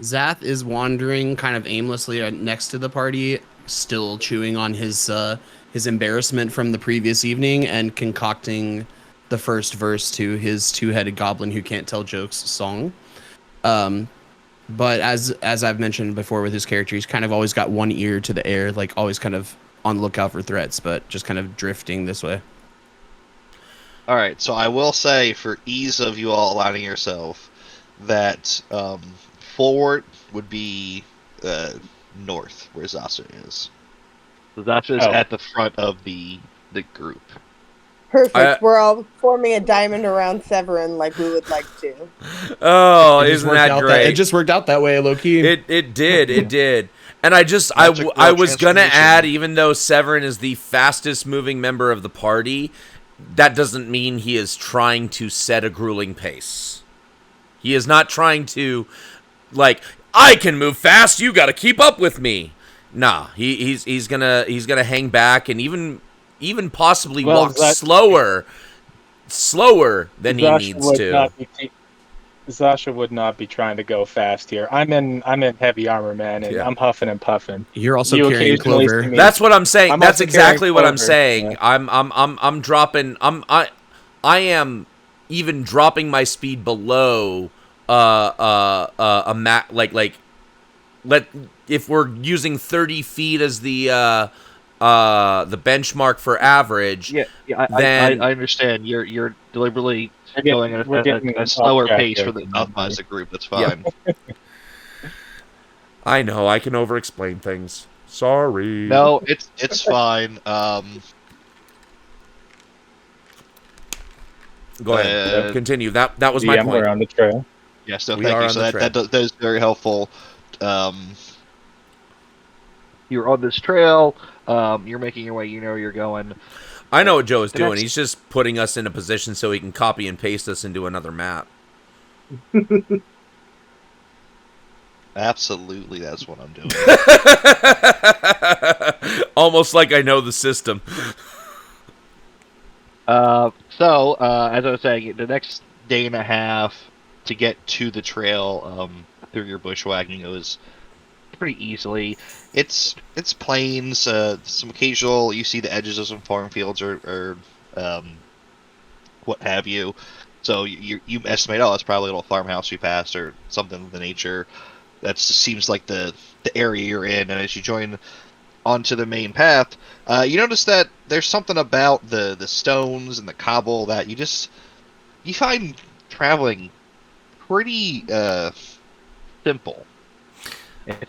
[SPEAKER 5] Zath is wandering kind of aimlessly next to the party, still chewing on his embarrassment from the previous evening and concocting the first verse to his two-headed goblin who can't tell jokes song. But as I've mentioned before with his character, he's kind of always got one ear to the air, like always kind of on the lookout for threats, but just kind of drifting this way.
[SPEAKER 2] All right, so I will say, for ease of you all aligning yourself, that forward would be north, where Zasha is. So Zasha is at the front of the group.
[SPEAKER 7] Perfect. We're all forming a diamond around Severin like we would like to.
[SPEAKER 1] Oh,
[SPEAKER 5] It just
[SPEAKER 1] isn't
[SPEAKER 5] worked
[SPEAKER 1] that
[SPEAKER 5] out
[SPEAKER 1] great?
[SPEAKER 5] It just worked out that way, low key.
[SPEAKER 1] It did. And I
[SPEAKER 2] That's a
[SPEAKER 1] was gonna
[SPEAKER 2] transformation.
[SPEAKER 1] add, even though Severin is the fastest moving member of the party, that doesn't mean he is trying to set a grueling pace. He is not trying to, like, I can move fast, you gotta keep up with me. Nah, he's gonna hang back and even possibly walk slower than he needs to.
[SPEAKER 3] Zasha would not be trying to go fast here. I'm in heavy armor, man, and
[SPEAKER 1] Yeah.
[SPEAKER 3] I'm huffing and puffing.
[SPEAKER 5] You're also
[SPEAKER 3] You
[SPEAKER 5] carrying
[SPEAKER 3] occasionally
[SPEAKER 5] Clover.
[SPEAKER 3] see me-
[SPEAKER 1] That's what I'm saying.
[SPEAKER 3] I'm
[SPEAKER 1] That's
[SPEAKER 3] also
[SPEAKER 1] exactly
[SPEAKER 3] carrying
[SPEAKER 1] what I'm
[SPEAKER 3] Clover.
[SPEAKER 1] saying.
[SPEAKER 3] Yeah.
[SPEAKER 1] I'm dropping. I am even dropping my speed below if we're using 30 feet as the benchmark for average.
[SPEAKER 2] Yeah,
[SPEAKER 1] then
[SPEAKER 2] I understand. You're deliberately
[SPEAKER 3] We're
[SPEAKER 2] going at
[SPEAKER 3] we're getting
[SPEAKER 2] a slower
[SPEAKER 3] off track
[SPEAKER 2] pace
[SPEAKER 3] here.
[SPEAKER 2] for the optimize the group. That's fine.
[SPEAKER 1] I know I can over-explain things. Sorry.
[SPEAKER 2] No, it's fine.
[SPEAKER 1] Go ahead. Continue. That was my
[SPEAKER 3] DM,
[SPEAKER 1] point.
[SPEAKER 3] we're on the trail.
[SPEAKER 2] Yes, no,
[SPEAKER 1] We
[SPEAKER 2] thank
[SPEAKER 1] are
[SPEAKER 2] you.
[SPEAKER 1] on
[SPEAKER 2] So
[SPEAKER 1] the
[SPEAKER 2] that is very helpful. You're on this trail. You're making your way. You know where you're going.
[SPEAKER 1] I know what Joe is
[SPEAKER 2] The
[SPEAKER 1] doing.
[SPEAKER 2] next-
[SPEAKER 1] He's just putting us in a position so he can copy and paste us into another map.
[SPEAKER 2] Absolutely, that's what I'm doing.
[SPEAKER 1] Almost like I know the system.
[SPEAKER 2] So, as I was saying, the next day and a half to get to the trail through your bushwhacking goes pretty easily. It's plains, some occasional, you see the edges of some farm fields or what have you. So you estimate, oh, it's probably a little farmhouse we passed or something of the nature. That seems like the area you're in, and as you join onto the main path, you notice that there's something about the stones and the cobble that you find traveling pretty simple.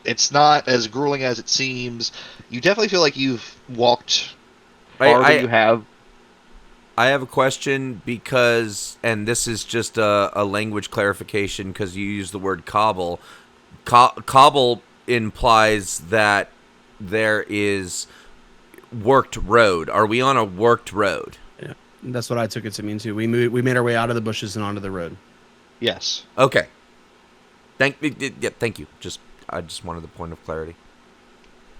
[SPEAKER 2] It's not as grueling as it seems. You definitely feel like you've walked farther than you have.
[SPEAKER 1] I have a question because, and this is just a language clarification because you use the word cobble. Cobble implies that there is worked road. Are we on a worked road?
[SPEAKER 5] Yeah, that's what I took it to mean too. We made our way out of the bushes and onto the road.
[SPEAKER 2] Yes.
[SPEAKER 1] Okay. Thank you. I just wanted the point of clarity.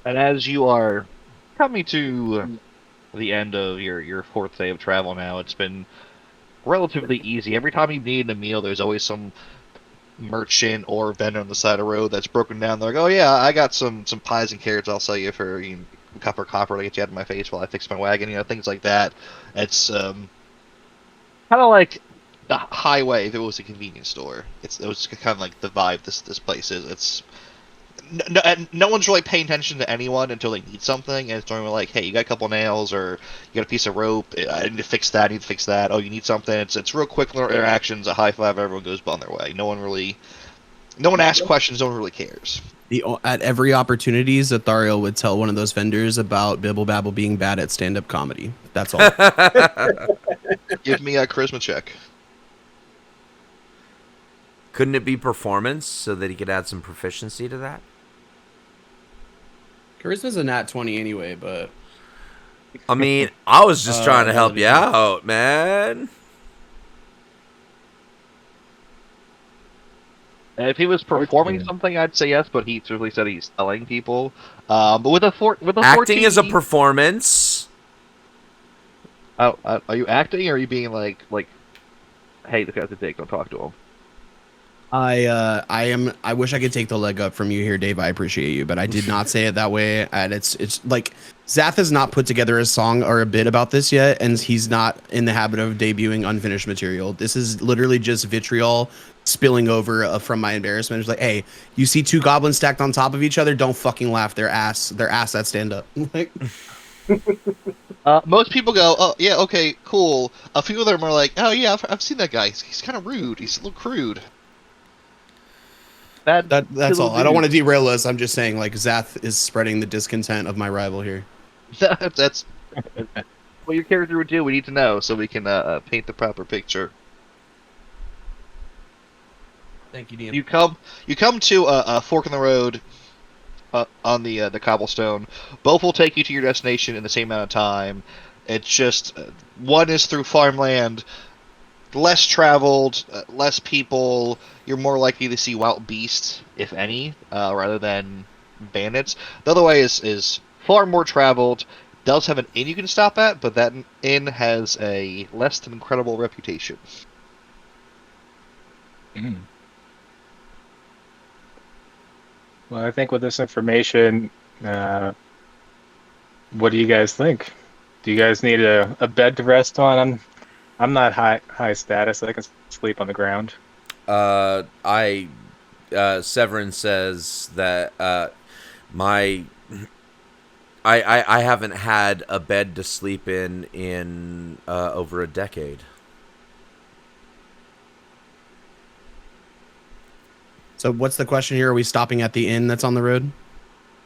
[SPEAKER 2] And as you are coming to the end of your fourth day of travel now, it's been relatively easy. Every time you need a meal, there's always some merchant or vendor on the side of the road that's broken down. They're like, oh yeah, I got some pies and carrots I'll sell you for copper to get you out of my face while I fix my wagon, things like that. It's kind of like the highway if it was a convenience store. It was kind of like the vibe this place is. It's no one's really paying attention to anyone until they need something, and it's normally like, hey, you got a couple nails, or you got a piece of rope, I need to fix that, oh, you need something. It's real quick little interactions, a high five, everyone goes on their way. No one asks questions, no one really cares.
[SPEAKER 5] At every opportunity, Zathariel would tell one of those vendors about Bibble Babble being bad at stand-up comedy. That's all.
[SPEAKER 2] Give me a charisma check.
[SPEAKER 1] Couldn't it be performance so that he could add some proficiency to that?
[SPEAKER 5] Charisma's a nat 20 anyway, but...
[SPEAKER 1] I mean, I was just trying to help you out, man.
[SPEAKER 2] And if he was performing something, I'd say yes, but he certainly said he's telling people. But with a 14...
[SPEAKER 1] Acting is a performance.
[SPEAKER 2] Oh, are you acting, or are you being like, hey, this guy's a dick, don't talk to him?
[SPEAKER 5] I wish I could take the leg up from you here, Dave. I appreciate you, but I did not say it that way. And it's like Zath has not put together a song or a bit about this yet, and he's not in the habit of debuting unfinished material. This is literally just vitriol spilling over from my embarrassment. It's like, hey, you see two goblins stacked on top of each other? Don't fucking laugh. They're ass that stand up. Like.
[SPEAKER 2] Most people go, oh yeah, okay, cool. A few of them are like, oh yeah, I've seen that guy. He's kind of rude. He's a little crude.
[SPEAKER 5] That's all. I don't want to derail us. I'm just saying, like, Zath is spreading the discontent of my rival here.
[SPEAKER 2] That's what your character would do. We need to know so we can paint the proper picture.
[SPEAKER 5] Thank you, DM.
[SPEAKER 2] You come to a fork in the road on the cobblestone. Both will take you to your destination in the same amount of time. It's just one is through farmland, less traveled, less people. You're more likely to see wild beasts, if any, rather than bandits. The other way is far more traveled. Does have an inn you can stop at, but that inn has a less than incredible reputation.
[SPEAKER 3] Mm. Well, I think with this information, what do you guys think? Do you guys need a bed to rest on? I'm not high status. I can sleep on the ground.
[SPEAKER 1] Severin says that I haven't had a bed to sleep in over a decade.
[SPEAKER 5] So what's the question here? Are we stopping at the inn that's on the road?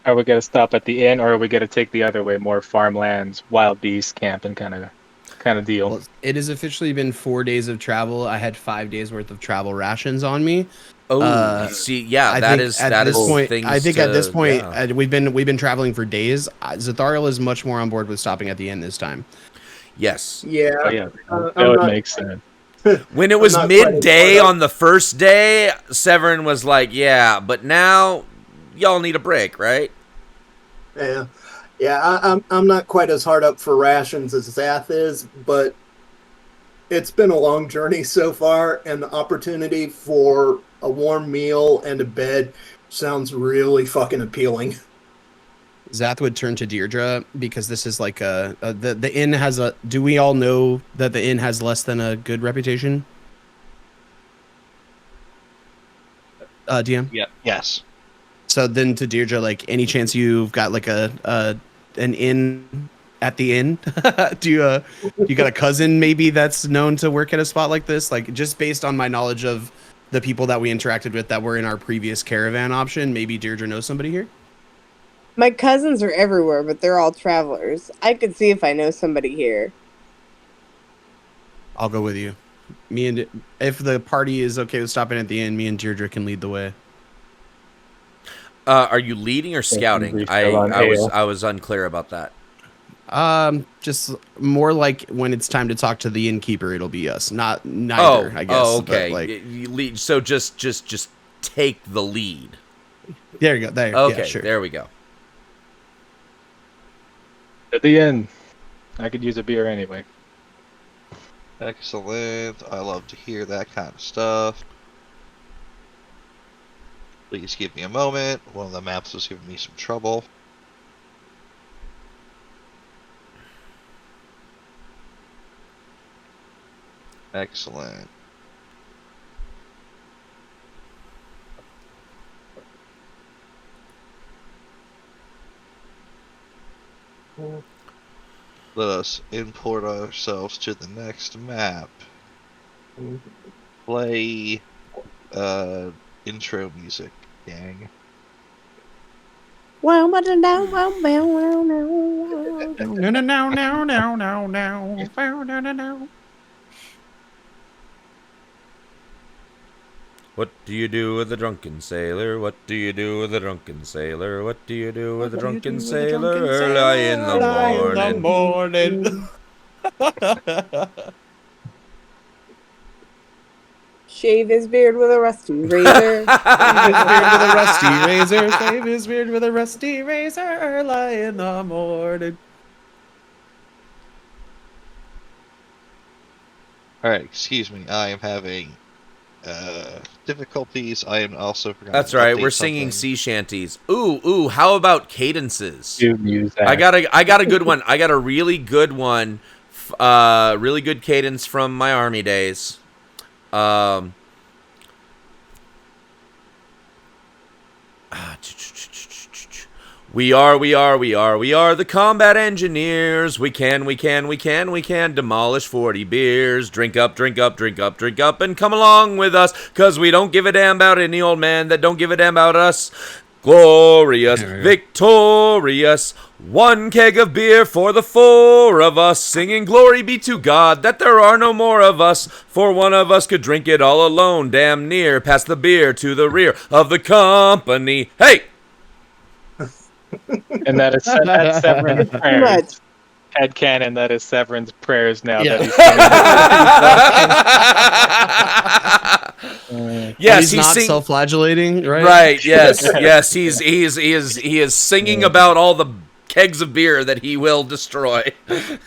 [SPEAKER 3] Are we gonna stop at the inn, or are we gonna take the other way, more farmlands, wild beast camping kind of deal?
[SPEAKER 5] Well, it has officially been 4 days of travel. I had 5 days worth of travel rations on me.
[SPEAKER 1] Oh, see, yeah,
[SPEAKER 5] I think at this point,
[SPEAKER 1] yeah.
[SPEAKER 5] we've been traveling for days. Zathariel is much more on board with stopping at the inn this time.
[SPEAKER 1] Yes.
[SPEAKER 4] Yeah.
[SPEAKER 3] Oh, yeah, that would make sense.
[SPEAKER 1] When it was
[SPEAKER 4] not quite as
[SPEAKER 1] midday
[SPEAKER 4] far up.
[SPEAKER 1] on the first day, Severin was like, yeah, but now y'all need a break, right?
[SPEAKER 4] Yeah. Yeah, I'm not quite as hard up for rations as Zath is, but it's been a long journey so far, and the opportunity for a warm meal and a bed sounds really fucking appealing.
[SPEAKER 5] Zath would turn to Deirdre because this is like the inn has a. Do we all know that the inn has less than a good reputation? DM.
[SPEAKER 2] Yeah. Yes.
[SPEAKER 5] So then to Deirdre, like, any chance you've got like an inn at the inn? Do you got a cousin maybe that's known to work at a spot like this? Like, just based on my knowledge of the people that we interacted with that were in our previous caravan option, maybe Deirdre knows somebody here.
[SPEAKER 7] My cousins are everywhere, but they're all travelers. I could see if I know somebody here.
[SPEAKER 5] I'll go with you. If the party is okay with stopping at the inn, me and Deirdre can lead the way.
[SPEAKER 1] Are you leading or scouting? I was unclear about that.
[SPEAKER 5] Just more like when it's time to talk to the innkeeper, it'll be us. Not neither, I guess.
[SPEAKER 1] Oh, okay.
[SPEAKER 5] But, like,
[SPEAKER 1] you lead, so just take the lead.
[SPEAKER 5] There you go. There.
[SPEAKER 1] Okay,
[SPEAKER 5] Yeah, sure.
[SPEAKER 1] there we go.
[SPEAKER 3] At the end, I could use a beer anyway.
[SPEAKER 2] Excellent. I love to hear that kind of stuff. Please give me a moment. One of the maps was giving me some trouble. Excellent. Let us import ourselves to the next map. Play intro music, gang.
[SPEAKER 7] Wow, but now, wow, wow, wow,
[SPEAKER 5] No.
[SPEAKER 1] What do you do with a drunken sailor? What do you do with a drunken sailor? What do you do with a drunken sailor? Early in the morning.
[SPEAKER 7] Shave his beard with a rusty razor.
[SPEAKER 5] Shave his beard with a rusty razor early in the morning.
[SPEAKER 2] Alright, excuse me. I am having difficulties. I am also forgot.
[SPEAKER 1] That's right. We're singing sea shanties. Ooh. How about cadences? I got a good one. I got a really good one. Really good cadence from my army days. We are the combat engineers. We can demolish 40 beers. Drink up, and come along with us, 'cause we don't give a damn about any old man that don't give a damn about us. Glorious, victorious, 1 keg of beer for the 4 of us, singing glory be to God that there are no more of us, for one of us could drink it all alone, damn near, pass the beer to the rear of the company. Hey!
[SPEAKER 3] And that's Severin's prayers. Headcanon, that is Severin's prayers now that he's singing.
[SPEAKER 1] Yes,
[SPEAKER 5] he's not self-flagellating, right?
[SPEAKER 1] Right. Yes. He is singing about all the kegs of beer that he will destroy.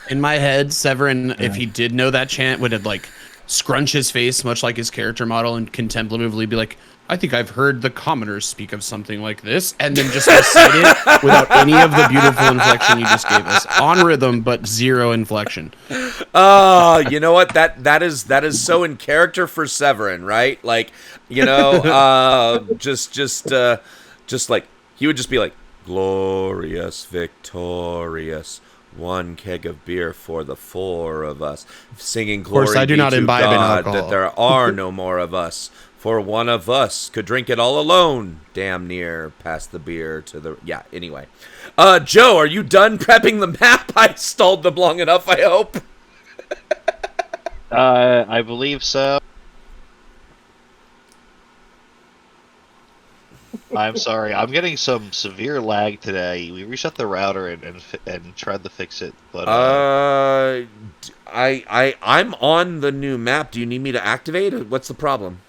[SPEAKER 5] In my head, Severin, if he did know that chant, would have like scrunch his face, much like his character model, and contemplatively be like, "I think I've heard the commoners speak of something like this," and then just recite it without any of the beautiful inflection you just gave us, on rhythm but 0 inflection.
[SPEAKER 1] You know what? That is so in character for Severin, right? Like, you know, just like he would just be like, glorious, victorious, 1 keg of beer for the 4 of us, singing glory
[SPEAKER 5] Of course, I do
[SPEAKER 1] be
[SPEAKER 5] not
[SPEAKER 1] to
[SPEAKER 5] imbibe in
[SPEAKER 1] God
[SPEAKER 5] alcohol.
[SPEAKER 1] that there are no more of us. For one of us could drink it all alone, damn near, pass the beer to the... Yeah, anyway. Joe, are you done prepping the map? I stalled them long enough, I hope.
[SPEAKER 2] I believe so. I'm sorry. I'm getting some severe lag today. We reset the router and tried to fix it, but
[SPEAKER 1] I'm on the new map. Do you need me to activate? What's the problem?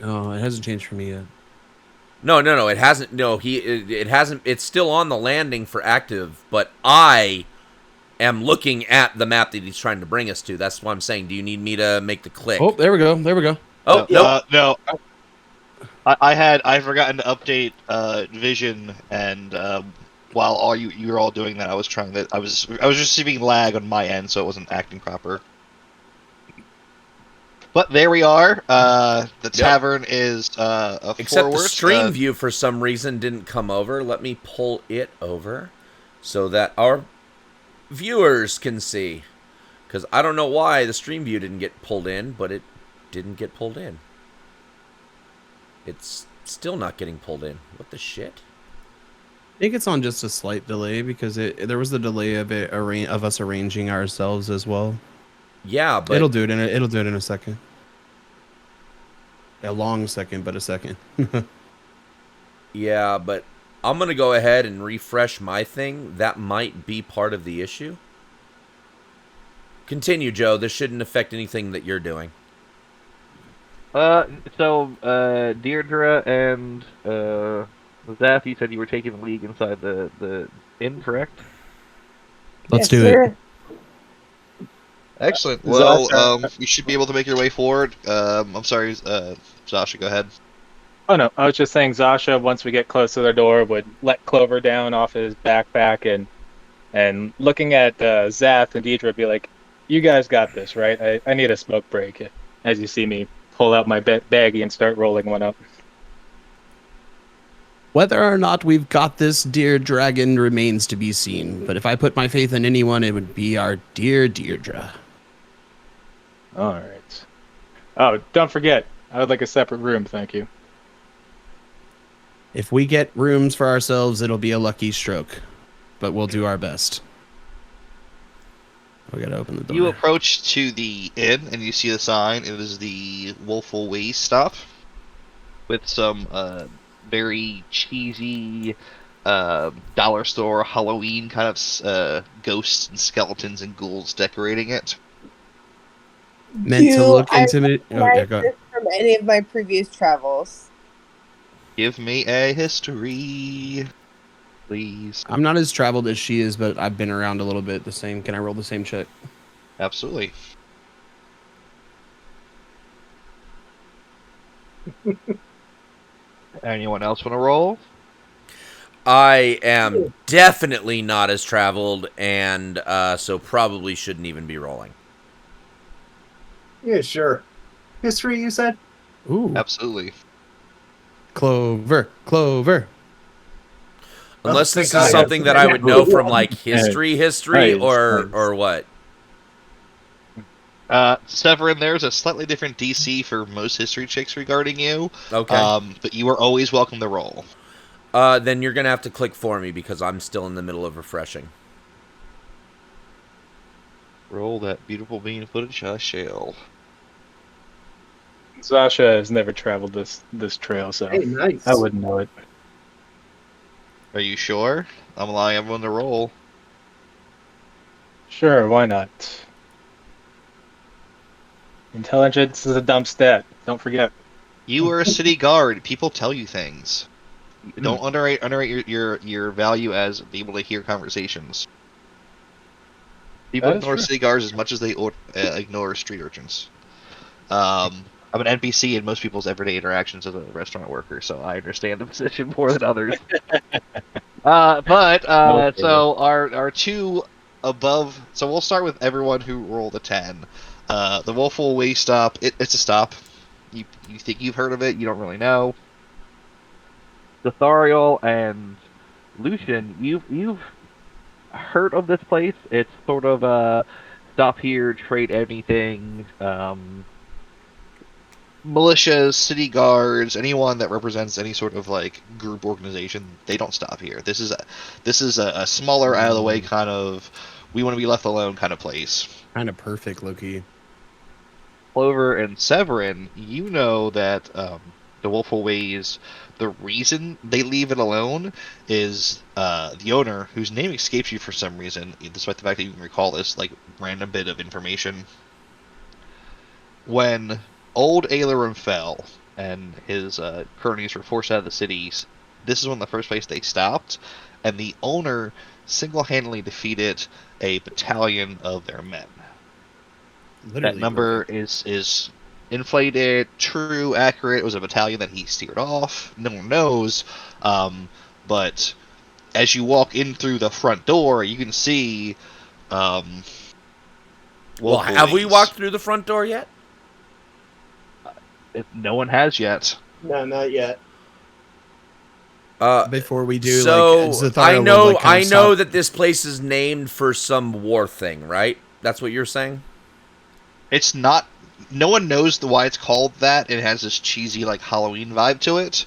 [SPEAKER 5] No, it hasn't changed for me yet.
[SPEAKER 1] No, it hasn't. No, it hasn't. It's still on the landing for active, but I am looking at the map that he's trying to bring us to. That's what I'm saying. Do you need me to make the click?
[SPEAKER 5] Oh, there we go.
[SPEAKER 1] Oh, no.
[SPEAKER 2] No. I forgotten to update Vision, and while you were all doing that, I was receiving lag on my end, so it wasn't acting proper. But there we are. The tavern is a
[SPEAKER 1] Except the
[SPEAKER 2] forward.
[SPEAKER 1] stream view for some reason didn't come over. Let me pull it over so that our viewers can see. Because I don't know why the stream view didn't get pulled in, but it didn't get pulled in. It's still not getting pulled in. What the shit?
[SPEAKER 5] I think it's on just a slight delay because there was the delay of us arranging ourselves as well.
[SPEAKER 1] Yeah, but
[SPEAKER 5] It'll do it in a second. A long second, but a second.
[SPEAKER 1] yeah, but I'm going to go ahead and refresh my thing. That might be part of the issue. Continue, Joe. This shouldn't affect anything that you're doing.
[SPEAKER 2] Deirdre and Zath, you said you were taking the league inside the inn, correct?
[SPEAKER 5] Let's do it.
[SPEAKER 2] Excellent. Well,
[SPEAKER 3] Zasha.
[SPEAKER 2] you should be able to make your way forward. I'm sorry, Sasha, go ahead.
[SPEAKER 3] Oh no, I was just saying Zasha, once we get close to the door, would let Clover down off his backpack and looking at Zath and Deidre, be like, "You guys got this, right? I need a smoke break." As you see me pull out my baggie and start rolling one up.
[SPEAKER 5] Whether or not we've got this, dear dragon, remains to be seen. But if I put my faith in anyone, it would be our dear Deirdre.
[SPEAKER 3] All right. Oh, don't forget, I would like a separate room, thank you.
[SPEAKER 5] If we get rooms for ourselves, it'll be a lucky stroke. But we'll do our best. We gotta open the door.
[SPEAKER 2] You approach to the inn and you see the sign. It is the Woeful Ways stop with some very cheesy dollar store Halloween kind of ghosts and skeletons and ghouls decorating it.
[SPEAKER 5] Meant to look intimidating. Oh, yeah, go ahead.
[SPEAKER 7] From any of my previous travels.
[SPEAKER 2] Give me a history, please.
[SPEAKER 5] I'm not as traveled as she is, but I've been around a little bit. The same. Can I roll the same check?
[SPEAKER 2] Absolutely. Anyone else want to roll?
[SPEAKER 1] I am definitely not as traveled, and so probably shouldn't even be rolling.
[SPEAKER 4] Yeah, sure. History, you said?
[SPEAKER 5] Ooh.
[SPEAKER 2] Absolutely.
[SPEAKER 5] Clover.
[SPEAKER 1] Unless
[SPEAKER 4] Oh,
[SPEAKER 1] this
[SPEAKER 4] thank
[SPEAKER 1] is
[SPEAKER 4] God.
[SPEAKER 1] something that I would know from like history,
[SPEAKER 3] Nice.
[SPEAKER 1] or what?
[SPEAKER 2] Severin, there's a slightly different DC for most history checks regarding you.
[SPEAKER 1] Okay.
[SPEAKER 2] But you are always welcome to roll.
[SPEAKER 1] Then you're gonna have to click for me because I'm still in the middle of refreshing.
[SPEAKER 2] Roll that beautiful bean footage, I shall.
[SPEAKER 3] Zasha has never traveled this trail, so
[SPEAKER 4] Hey, nice.
[SPEAKER 3] I wouldn't know it.
[SPEAKER 2] Are you sure? I'm allowing everyone to roll.
[SPEAKER 3] Sure, why not? Intelligence is a dumb stat. Don't forget.
[SPEAKER 2] You are a city guard. People tell you things. Don't underrate your value as able to hear conversations. People
[SPEAKER 3] That is
[SPEAKER 2] ignore
[SPEAKER 3] true.
[SPEAKER 2] city guards as much as they ignore street urchins. I'm an NPC in most people's everyday interactions as a restaurant worker, so I understand the position more than others. So our two above. So we'll start with everyone who rolled a 10. The Woeful Way stop. It's a stop. You think you've heard of it? You don't really know. Zathariel and Lucian, you've heard of this place? It's sort of stop here, trade anything. Militias, city guards, anyone that represents any sort of like group organization, they don't stop here. This is a smaller, out of the way kind of we want to be left alone kind of place.
[SPEAKER 5] Kind of perfect, Loki.
[SPEAKER 2] Clover and Severin, you know that the Woeful Ways, the reason they leave it alone is the owner, whose name escapes you for some reason, despite the fact that you can recall this like random bit of information. When old Ailerum fell and his cronies were forced out of the cities, this is one of the first places they stopped, and the owner single-handedly defeated a battalion of their men.
[SPEAKER 5] Literally
[SPEAKER 2] That number is inflated, true, accurate. It was a battalion that he steered off. No one knows. But as you walk in through the front door, you can see.
[SPEAKER 1] Well, have we walked through the front door yet?
[SPEAKER 2] No one has yet.
[SPEAKER 4] No, not yet.
[SPEAKER 5] Before we do,
[SPEAKER 1] So
[SPEAKER 5] like, Zathara will, like, kind
[SPEAKER 1] I
[SPEAKER 5] of
[SPEAKER 1] know
[SPEAKER 5] stop.
[SPEAKER 1] that this place is named for some war thing, right? That's what you're saying?
[SPEAKER 2] It's not. No one knows why it's called that. It has this cheesy like Halloween vibe to it.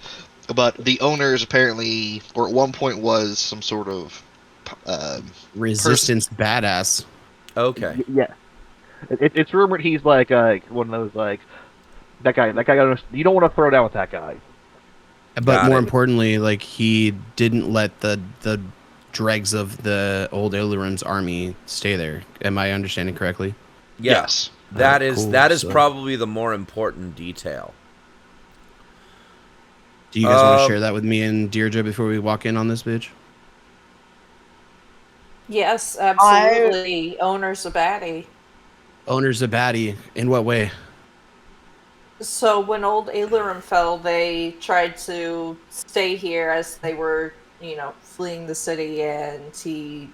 [SPEAKER 2] But the owners apparently, or at one point, was some sort of
[SPEAKER 5] Resistance badass.
[SPEAKER 1] Okay.
[SPEAKER 2] Yeah, it's rumored he's like one of those like that guy. That guy, you don't want to throw down with that guy.
[SPEAKER 5] But
[SPEAKER 1] Got
[SPEAKER 5] more
[SPEAKER 1] it.
[SPEAKER 5] importantly, like, he didn't let the dregs of the old Illirim's army stay there. Am I understanding correctly?
[SPEAKER 1] Yeah.
[SPEAKER 2] Yes.
[SPEAKER 1] That
[SPEAKER 5] Oh,
[SPEAKER 1] is
[SPEAKER 5] cool. So-
[SPEAKER 1] probably the more important detail.
[SPEAKER 5] Do you guys want to
[SPEAKER 1] Um,
[SPEAKER 5] share that with me and Deirdre before we walk in on this bitch?
[SPEAKER 6] Yes, absolutely. Owner's a baddie.
[SPEAKER 5] Owner's a baddie. In what way?
[SPEAKER 6] So when old Ailerum fell, they tried to stay here as they were, fleeing the city, and he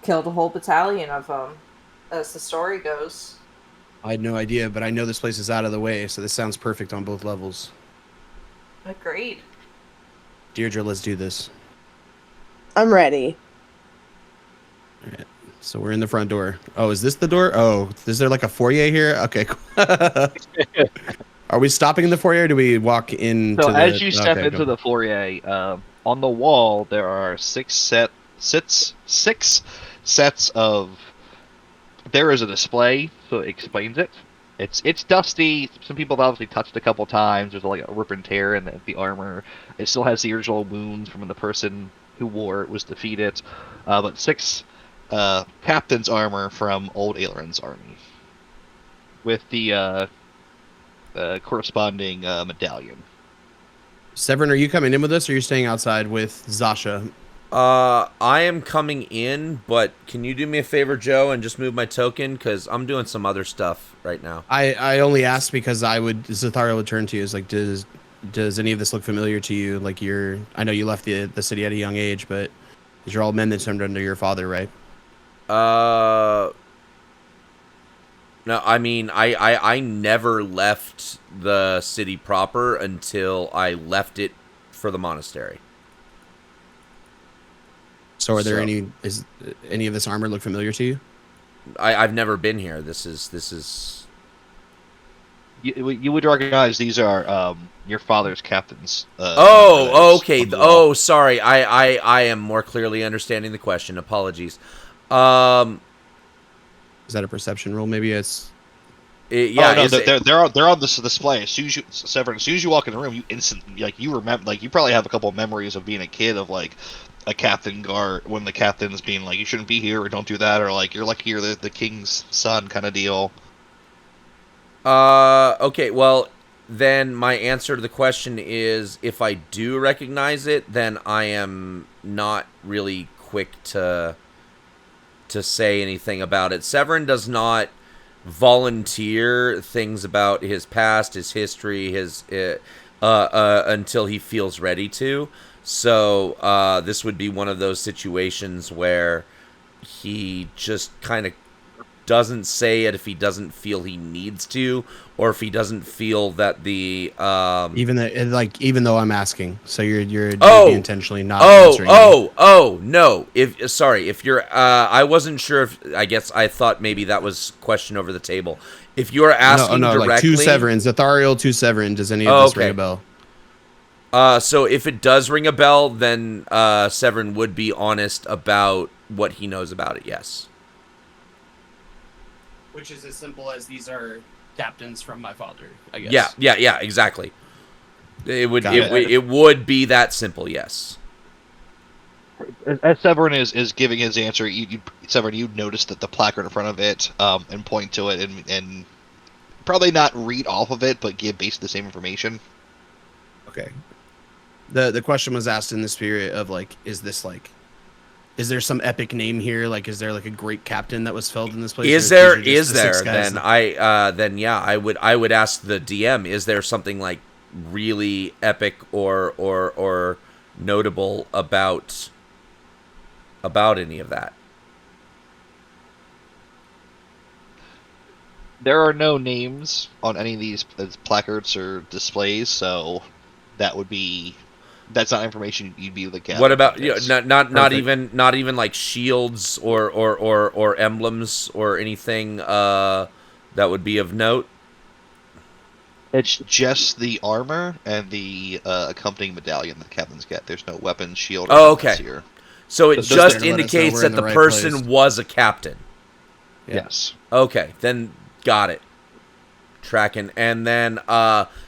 [SPEAKER 6] killed a whole battalion of them, as the story goes.
[SPEAKER 5] I had no idea, but I know this place is out of the way, so this sounds perfect on both levels.
[SPEAKER 6] Agreed.
[SPEAKER 5] Deirdre, let's do this.
[SPEAKER 7] I'm ready.
[SPEAKER 5] So we're in the front door. Oh, is this the door? Oh, is there like a foyer here? Okay, cool. Are we stopping in the foyer, or do we walk into
[SPEAKER 2] So
[SPEAKER 5] the...
[SPEAKER 2] as you step
[SPEAKER 5] Okay,
[SPEAKER 2] into
[SPEAKER 5] go.
[SPEAKER 2] the foyer, on the wall there are six sets of. There is a display, so it explains it. It's dusty. Some people have obviously touched it a couple times. There's like a rip and tear in the armor. It still has the original wounds from when the person who wore it was defeated. But six captain's armor from old Aelin's army, with the corresponding medallion.
[SPEAKER 5] Severin, are you coming in with us, or are you staying outside with Zasha?
[SPEAKER 1] I am coming in, but can you do me a favor, Joe, and just move my token? Because I'm doing some other stuff right now.
[SPEAKER 5] I only asked because Zathara would turn to you. Is like, does any of this look familiar to you? Like, I know you left the city at a young age, but these are all men that turned under your father, right?
[SPEAKER 1] No, I mean, I never left the city proper until I left it for the monastery.
[SPEAKER 5] So are there any of this armor look familiar to you?
[SPEAKER 1] I've never been here. This is.
[SPEAKER 2] You would recognize these are your father's captains.
[SPEAKER 1] Okay.
[SPEAKER 2] On the wall.
[SPEAKER 1] Oh, sorry. I am more clearly understanding the question. Apologies.
[SPEAKER 5] Is that a perception roll? Maybe it's...
[SPEAKER 1] Yeah.
[SPEAKER 2] Oh, no, they're on this display. As soon as you walk in the room, you instantly you remember, like, you probably have a couple of memories of being a kid, of like a captain guard, when the captain's being like, you shouldn't be here, or don't do that, or like, you're lucky you're the king's son kind of deal.
[SPEAKER 1] Okay, well, then my answer to the question is, if I do recognize it, then I am not really quick to say anything about it. Severin does not volunteer things about his past, his history, until he feels ready to. So this would be one of those situations where he just kind of doesn't say it if he doesn't feel he needs to, or if he doesn't feel that the
[SPEAKER 5] even though I'm asking, so you're intentionally not answering.
[SPEAKER 1] No. If you're I wasn't sure if, I guess I thought maybe that was question over the table. If you're asking directly,
[SPEAKER 5] like two Severins, Athariel, two Severin. Does any of this ring a bell?
[SPEAKER 1] So if it does ring a bell, then Severin would be honest about what he knows about it. Yes.
[SPEAKER 5] Which is as simple as these are captains from my father, I guess.
[SPEAKER 1] Yeah, exactly. It would be that simple, yes.
[SPEAKER 2] As Severin is giving his answer, Severin, you notice that the placard in front of it, and point to it, and probably not read off of it, but give basically the same information.
[SPEAKER 5] Okay. The question was asked in the spirit of, like, is there some epic name here? Like, is there like a great captain that was felled in this place?
[SPEAKER 1] Is there? Then I would ask the DM, is there something like really epic or notable about any of that?
[SPEAKER 2] There are no names on any of these placards or displays, so that's not information you'd be able to gather.
[SPEAKER 1] What about
[SPEAKER 2] from this.
[SPEAKER 1] not even like shields or emblems or anything that would be of note?
[SPEAKER 2] It's just the armor and the accompanying medallion that captains get. There's no weapon, shield, or
[SPEAKER 1] Oh,
[SPEAKER 2] anything else
[SPEAKER 1] okay.
[SPEAKER 2] here.
[SPEAKER 1] So it
[SPEAKER 2] Just
[SPEAKER 1] just
[SPEAKER 5] there to let us know
[SPEAKER 1] indicates
[SPEAKER 5] we're
[SPEAKER 1] that
[SPEAKER 5] in
[SPEAKER 1] the
[SPEAKER 5] the right
[SPEAKER 1] person
[SPEAKER 5] place.
[SPEAKER 1] was a captain.
[SPEAKER 5] Yeah.
[SPEAKER 2] Yes.
[SPEAKER 1] Okay, then got it. Tracking. And then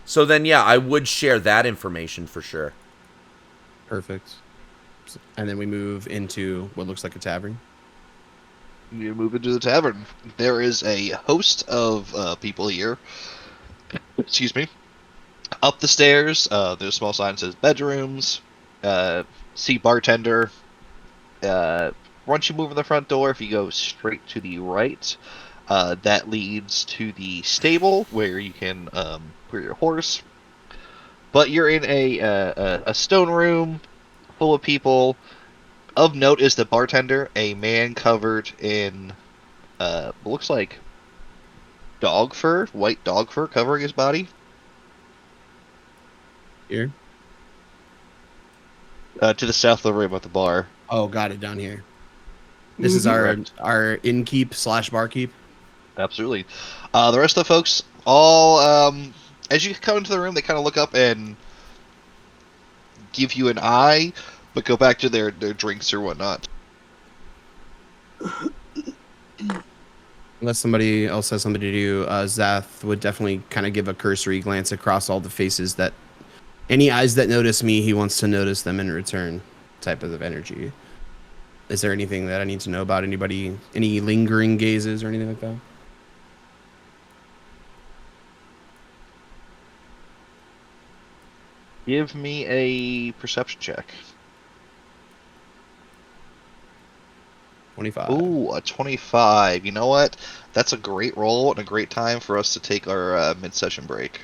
[SPEAKER 1] so then yeah, I would share that information for sure.
[SPEAKER 5] Perfect. And then we move into what looks like a tavern.
[SPEAKER 2] You move into the tavern. There is a host of people here. Excuse me. Up the stairs, there's a small sign that says bedrooms. See bartender. Once you move in the front door, if you go straight to the right, that leads to the stable where you can put your horse. But you're in a stone room full of people. Of note is the bartender, a man covered in looks like dog fur, white dog fur covering his body.
[SPEAKER 5] Here.
[SPEAKER 2] To the south of the room at the bar.
[SPEAKER 5] Oh, got it down here. This is our innkeep / barkeep.
[SPEAKER 2] Absolutely. The rest of the folks, all as you come into the room, they kind of look up and give you an eye, but go back to their drinks or whatnot.
[SPEAKER 5] Unless somebody else has something to do, Zath would definitely kind of give a cursory glance across all the faces that any eyes that notice me, he wants to notice them in return type of energy. Is there anything that I need to know about anybody, any lingering gazes or anything like that?
[SPEAKER 2] Give me a perception check.
[SPEAKER 5] 25.
[SPEAKER 2] Ooh, a 25. You know what? That's a great roll and a great time for us to take our mid-session break.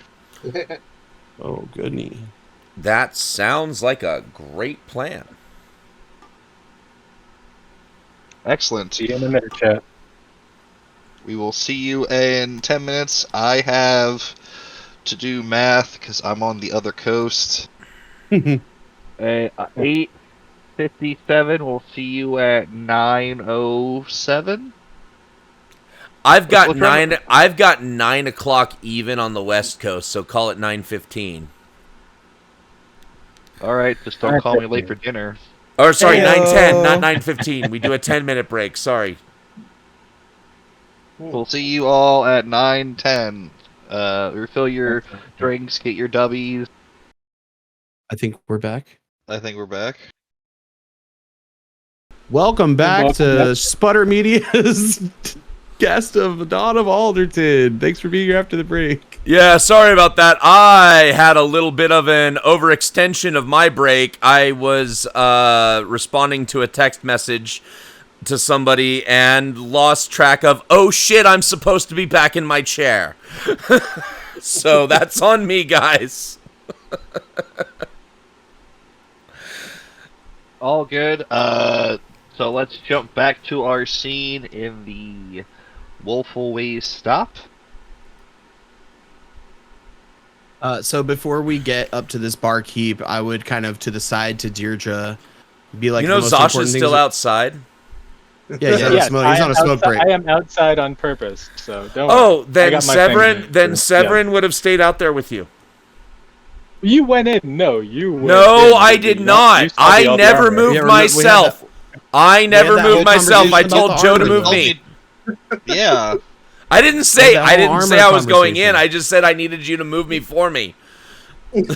[SPEAKER 5] Oh, goodness.
[SPEAKER 1] That sounds like a great plan.
[SPEAKER 2] Excellent.
[SPEAKER 3] See you in a minute, chat.
[SPEAKER 2] We will see you in 10 minutes. I have to do math because I'm on the other coast. 8:57. We'll see you at 9:07.
[SPEAKER 1] I've got
[SPEAKER 2] What's wrong?
[SPEAKER 1] I've got 9 o'clock even on the West Coast, so call it 9:15.
[SPEAKER 2] All right, just don't call me late for dinner.
[SPEAKER 1] Or sorry,
[SPEAKER 5] Heyo.
[SPEAKER 1] 9:10, not 9:15. We do a 10-minute break. Sorry.
[SPEAKER 2] We'll see you all at 9:10. Refill your drinks, get your dubbies.
[SPEAKER 5] I think we're back.
[SPEAKER 2] I think we're back.
[SPEAKER 5] Welcome back
[SPEAKER 3] Welcome
[SPEAKER 5] to
[SPEAKER 3] back.
[SPEAKER 5] Sputter Media's guest of Dawn of Alderton. Thanks for being here after the break.
[SPEAKER 1] Yeah, sorry about that. I had a little bit of an overextension of my break. I was responding to a text message to somebody and lost track of, oh shit, I'm supposed to be back in my chair. So that's on me, guys.
[SPEAKER 2] All good. So let's jump back to our scene in the Woeful Ways stop.
[SPEAKER 5] So before we get up to this barkeep, I would kind of to the side to Deirdre be like,
[SPEAKER 1] You know
[SPEAKER 5] the most
[SPEAKER 1] Zasha's
[SPEAKER 5] important
[SPEAKER 1] still
[SPEAKER 5] things-
[SPEAKER 1] outside?
[SPEAKER 5] Yeah, he's on a smoke, he's on a smoke break.
[SPEAKER 3] I am outside on purpose, so don't
[SPEAKER 1] Oh,
[SPEAKER 3] worry. I
[SPEAKER 1] then
[SPEAKER 3] got my
[SPEAKER 1] Severin
[SPEAKER 3] finger.
[SPEAKER 1] then
[SPEAKER 3] Yeah.
[SPEAKER 1] Severin would have stayed out there with you.
[SPEAKER 3] You went in. No, you went
[SPEAKER 1] No,
[SPEAKER 3] in.
[SPEAKER 1] I
[SPEAKER 3] You
[SPEAKER 1] did
[SPEAKER 3] you
[SPEAKER 1] not.
[SPEAKER 3] saw the
[SPEAKER 1] I never
[SPEAKER 3] armor.
[SPEAKER 1] moved
[SPEAKER 5] Yeah, remember, we had
[SPEAKER 1] myself. I never
[SPEAKER 5] that whole
[SPEAKER 1] moved myself. I
[SPEAKER 5] conversation about
[SPEAKER 1] told
[SPEAKER 5] the
[SPEAKER 1] Joe to
[SPEAKER 5] armor,
[SPEAKER 1] move
[SPEAKER 5] though.
[SPEAKER 1] me.
[SPEAKER 2] Yeah.
[SPEAKER 1] I didn't say
[SPEAKER 5] that
[SPEAKER 1] I
[SPEAKER 5] whole
[SPEAKER 1] didn't
[SPEAKER 5] armor
[SPEAKER 1] say I was going in.
[SPEAKER 5] conversation.
[SPEAKER 1] I just said I needed you to move me for me.
[SPEAKER 2] You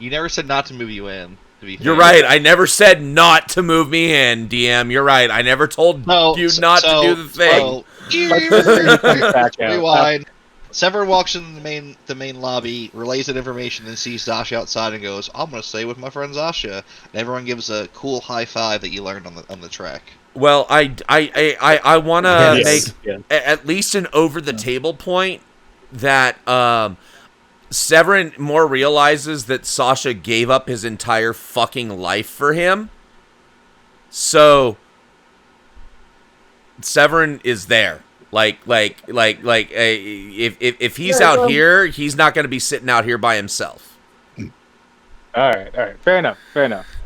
[SPEAKER 2] never said not to move you in. To be
[SPEAKER 1] You're
[SPEAKER 2] fair.
[SPEAKER 1] right. I never said not to move me in, DM. You're right. I never told
[SPEAKER 2] No,
[SPEAKER 1] you not to do the thing.
[SPEAKER 3] Back out.
[SPEAKER 2] Rewind. Severin walks in the main lobby, relays that information, and sees Zasha outside and goes, "I'm gonna stay with my friend Zasha." And everyone gives a cool high five that you learned on the track.
[SPEAKER 1] Well, I want to
[SPEAKER 5] Yes.
[SPEAKER 1] make at least an over the table point that Severin more realizes that Sasha gave up his entire fucking life for him. So Severin is there. If he's
[SPEAKER 6] Yeah,
[SPEAKER 1] out
[SPEAKER 6] well-
[SPEAKER 1] here, he's not going to be sitting out here by himself.
[SPEAKER 3] All right. Fair enough.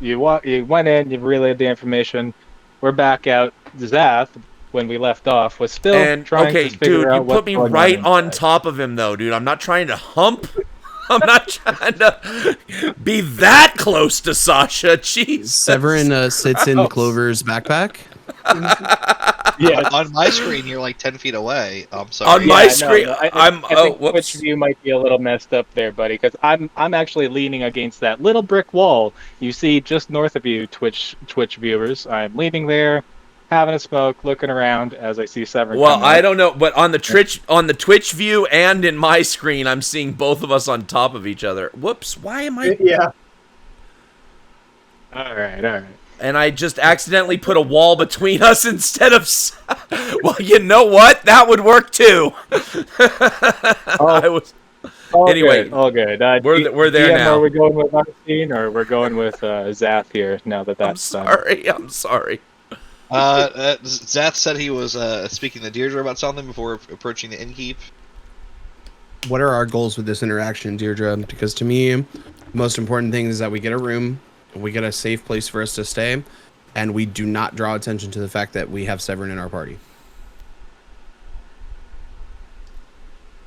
[SPEAKER 3] You went in, you relayed the information. We're back out. Zath, when we left off, was still
[SPEAKER 1] And
[SPEAKER 3] trying
[SPEAKER 1] okay,
[SPEAKER 3] to figure
[SPEAKER 1] dude, you
[SPEAKER 3] out what's
[SPEAKER 1] put me
[SPEAKER 3] going
[SPEAKER 1] right on
[SPEAKER 3] inside.
[SPEAKER 1] top of him, though, dude. I'm not trying to hump. I'm not trying to be that close to Sasha. Jeez.
[SPEAKER 5] Severin sits in Clover's backpack.
[SPEAKER 3] Yeah.
[SPEAKER 2] On my screen, you're like 10 feet away. I'm sorry.
[SPEAKER 1] On my screen, I'm.
[SPEAKER 3] I think
[SPEAKER 1] whoops.
[SPEAKER 3] Twitch view might be a little messed up there, buddy, because I'm actually leaning against that little brick wall you see just north of you, Twitch viewers. I'm leaning there, having a smoke, looking around as I see Severin.
[SPEAKER 1] Well,
[SPEAKER 3] coming
[SPEAKER 1] I
[SPEAKER 3] up.
[SPEAKER 1] don't know, but on the Twitch view and in my screen, I'm seeing both of us on top of each other. Whoops! Why am I?
[SPEAKER 4] Yeah.
[SPEAKER 3] All right.
[SPEAKER 1] And I just accidentally put a wall between us instead of. Well, you know what? That would work too. I was. Anyway,
[SPEAKER 3] all good.
[SPEAKER 1] we're there
[SPEAKER 3] DM,
[SPEAKER 1] now.
[SPEAKER 3] Are we going with Augustine or we're going with Zath here now that that's done?
[SPEAKER 1] I'm sorry.
[SPEAKER 2] Zath said he was speaking to Deirdre about something before approaching the innkeep.
[SPEAKER 5] What are our goals with this interaction, Deirdre? Because to me, the most important thing is that we get a room, we get a safe place for us to stay, and we do not draw attention to the fact that we have Severin in our party.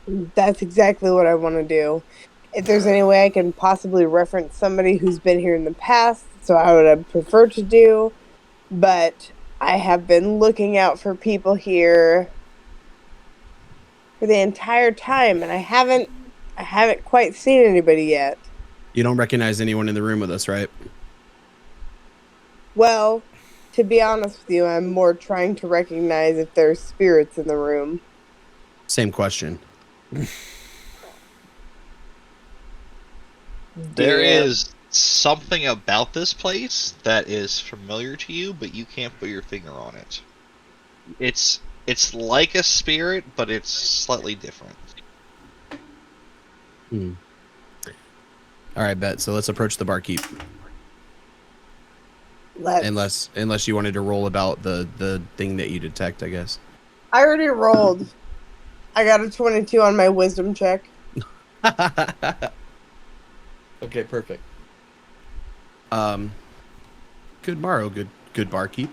[SPEAKER 7] That's exactly what I want to do. If there's any way I can possibly reference somebody who's been here in the past, so I would have preferred to do, but I have been looking out for people here for the entire time, and I haven't quite seen anybody yet.
[SPEAKER 5] You don't recognize anyone in the room with us, right?
[SPEAKER 7] Well, to be honest with you, I'm more trying to recognize if there's spirits in the room.
[SPEAKER 5] Same question.
[SPEAKER 2] There
[SPEAKER 7] Yeah.
[SPEAKER 2] is something about this place that is familiar to you, but you can't put your finger on it. It's like a spirit, but it's slightly different.
[SPEAKER 5] All right, bet. So let's approach the barkeep. Unless you wanted to roll about the thing that you detect, I guess.
[SPEAKER 7] I already rolled. I got a 22 on my wisdom check.
[SPEAKER 5] Okay, perfect. Good morrow, good barkeep.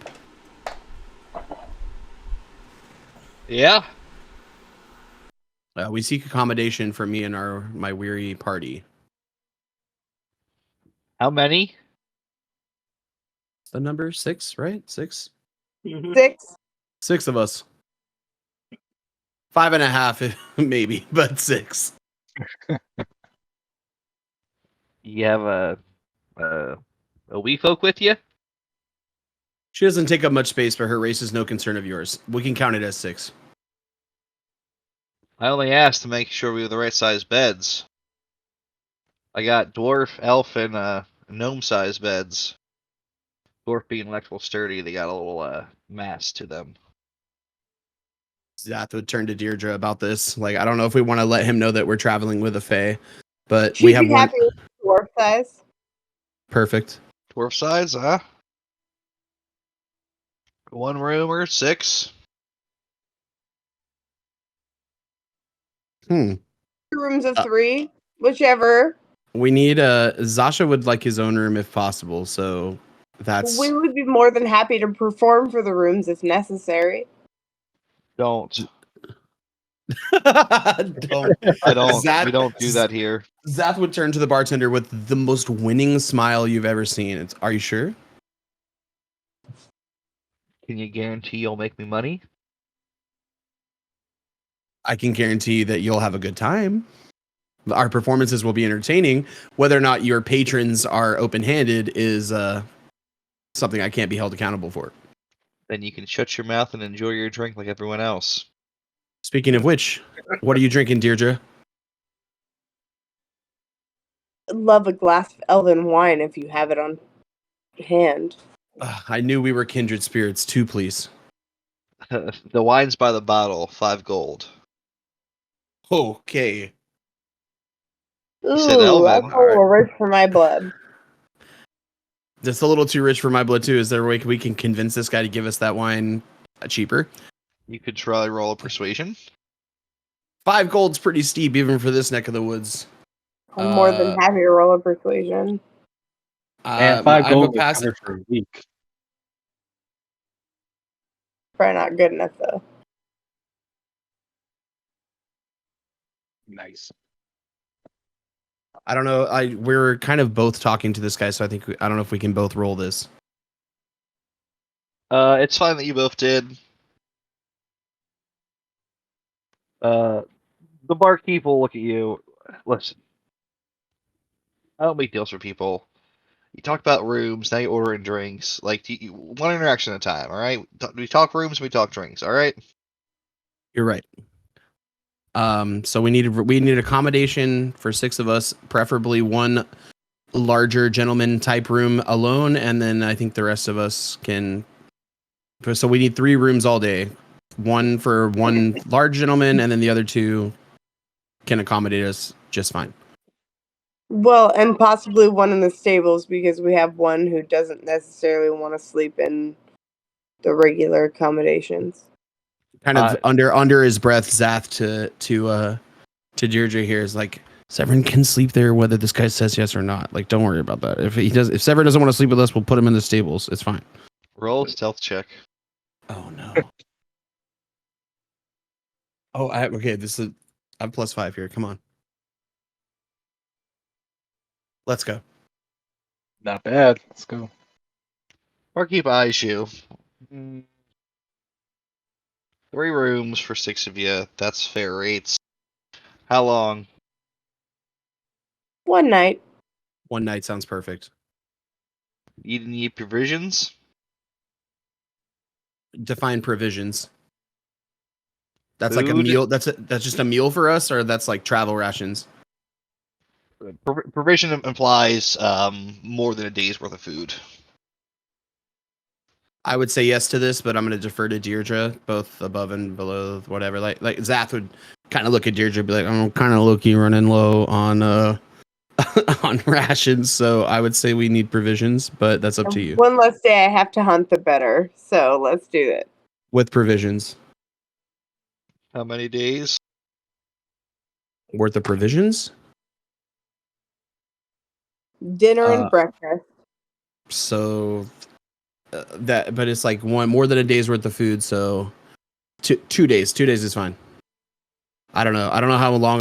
[SPEAKER 2] Yeah.
[SPEAKER 5] We seek accommodation for me and my weary party.
[SPEAKER 2] How many?
[SPEAKER 5] The number 6, right? 6?
[SPEAKER 7] 6.
[SPEAKER 5] 6 of us. 5.5, maybe, but 6.
[SPEAKER 2] You have a wee folk with you?
[SPEAKER 5] She doesn't take up much space, but her race is no concern of yours. We can count it as 6.
[SPEAKER 2] I only asked to make sure we have the right size beds. I got dwarf, elf, and gnome size beds. Dwarf being electrical sturdy, they got a little mass to them.
[SPEAKER 5] Zath would turn to Deirdre about this. Like, I don't know if we want to let him know that we're traveling with a fae, but
[SPEAKER 7] She'd
[SPEAKER 5] we have
[SPEAKER 7] be
[SPEAKER 5] one.
[SPEAKER 7] happy with dwarf size.
[SPEAKER 5] Perfect.
[SPEAKER 2] Dwarf size, huh? One room or 6?
[SPEAKER 7] Two rooms of 3, whichever.
[SPEAKER 5] We need Zasha would like his own room if possible, so that's
[SPEAKER 7] We would be more than happy to perform for the rooms if necessary.
[SPEAKER 2] Don't.
[SPEAKER 5] don't.
[SPEAKER 2] I don't.
[SPEAKER 5] Zath-
[SPEAKER 2] We don't do that here.
[SPEAKER 5] Zath would turn to the bartender with the most winning smile you've ever seen. Are you sure?
[SPEAKER 2] Can you guarantee you'll make me money?
[SPEAKER 5] I can guarantee that you'll have a good time. Our performances will be entertaining. Whether or not your patrons are open-handed is something I can't be held accountable for.
[SPEAKER 2] Then you can shut your mouth and enjoy your drink like everyone else.
[SPEAKER 5] Speaking of which, what are you drinking, Deirdre?
[SPEAKER 7] Love a glass of elven wine if you have it on hand.
[SPEAKER 5] I knew we were kindred spirits. 2, please.
[SPEAKER 2] The wine's by the bottle, 5 gold.
[SPEAKER 5] Okay.
[SPEAKER 7] Ooh,
[SPEAKER 2] said elven.
[SPEAKER 7] that's a little rich for my blood.
[SPEAKER 5] That's a little too rich for my blood, too. Is there a way we can convince this guy to give us that wine cheaper?
[SPEAKER 2] You could try roll a persuasion.
[SPEAKER 5] 5 gold's pretty steep even for this neck of the woods.
[SPEAKER 7] I'm more than happy to roll a persuasion.
[SPEAKER 3] And 5
[SPEAKER 5] I have a
[SPEAKER 3] gold would
[SPEAKER 5] pass.
[SPEAKER 3] cover for a week.
[SPEAKER 7] Probably not good enough though.
[SPEAKER 3] Nice.
[SPEAKER 5] I don't know. We're kind of both talking to this guy, so I think I don't know if we can both roll this.
[SPEAKER 2] It's fine that you both did. The barkeep will look at you. Listen, I don't make deals for people. You talk about rooms, now you're ordering drinks. Like, one interaction at a time, all right? We talk rooms, we talk drinks, all right?
[SPEAKER 5] You're right. So we need accommodation for 6 of us, preferably one larger gentleman type room alone, and then I think the rest of us can. So we need 3 rooms all day, one for one large gentleman, and then the other 2 can accommodate us just fine.
[SPEAKER 7] Well, and possibly one in the stables because we have one who doesn't necessarily want to sleep in the regular accommodations.
[SPEAKER 5] Kind of under his breath, Zath to Deirdre here is like, Severin can sleep there whether this guy says yes or not. Like, don't worry about that. If Severin doesn't want to sleep with us, we'll put him in the stables. It's fine.
[SPEAKER 2] Roll a stealth check.
[SPEAKER 5] Oh no. Okay. I'm +5 here. Come on. Let's go.
[SPEAKER 3] Not bad. Let's go.
[SPEAKER 2] Barkeep eyes you. 3 rooms for 6 of you. That's fair rates. How long?
[SPEAKER 7] One night.
[SPEAKER 5] One night sounds perfect.
[SPEAKER 2] You need provisions?
[SPEAKER 5] Define provisions. That's like a
[SPEAKER 2] Food?
[SPEAKER 5] meal. That's just a meal for us, or that's like travel rations.
[SPEAKER 2] Provision implies more than a day's worth of food.
[SPEAKER 5] I would say yes to this, but I'm going to defer to Deirdre, both above and below, whatever. Like Zath would kind of look at Deirdre and be like, I'm kind of low-key running low on on rations, so I would say we need provisions, but that's up to you.
[SPEAKER 7] One less day I have to hunt, the better. So let's do it.
[SPEAKER 5] With provisions.
[SPEAKER 2] How many days?
[SPEAKER 5] Worth of provisions?
[SPEAKER 7] Dinner and breakfast.
[SPEAKER 5] So but it's like more than a day's worth of food, so 2 days. 2 days is fine. I don't know how long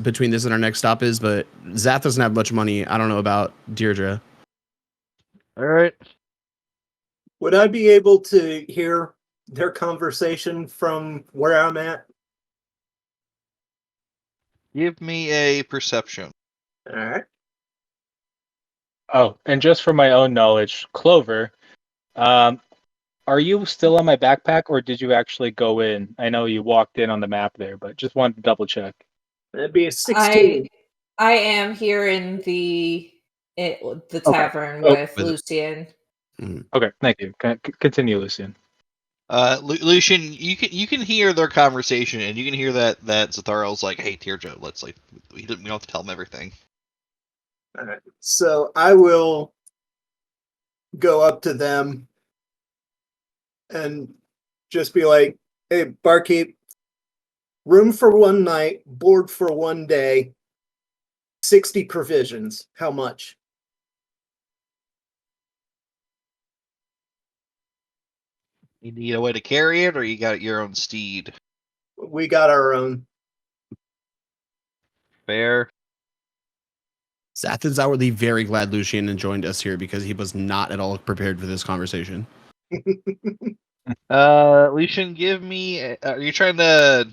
[SPEAKER 5] between this and our next stop is, but Zath doesn't have much money. I don't know about Deirdre.
[SPEAKER 2] All right.
[SPEAKER 4] Would I be able to hear their conversation from where I'm at?
[SPEAKER 2] Give me a perception.
[SPEAKER 4] All right.
[SPEAKER 3] Oh, and just for my own knowledge, Clover, are you still on my backpack, or did you actually go in? I know you walked in on the map there, but just wanted to double check.
[SPEAKER 4] That'd be a 16.
[SPEAKER 6] I am here in the tavern with Lucian.
[SPEAKER 3] Okay, thank you. Continue, Lucian.
[SPEAKER 2] Lucian, you can hear their conversation, and you can hear that Zatharel's like, "Hey, Deirdre, we don't have to tell them everything."
[SPEAKER 4] All right. So I will go up to them and just be like, "Hey, barkeep, room for one night, board for one day, 60 provisions. How much?"
[SPEAKER 2] You need a way to carry it, or you got your own steed?
[SPEAKER 4] We got our own.
[SPEAKER 2] Fair.
[SPEAKER 5] Zath is outwardly very glad Lucian joined us here because he was not at all prepared for this conversation.
[SPEAKER 2] Lucian, give me. Are you trying to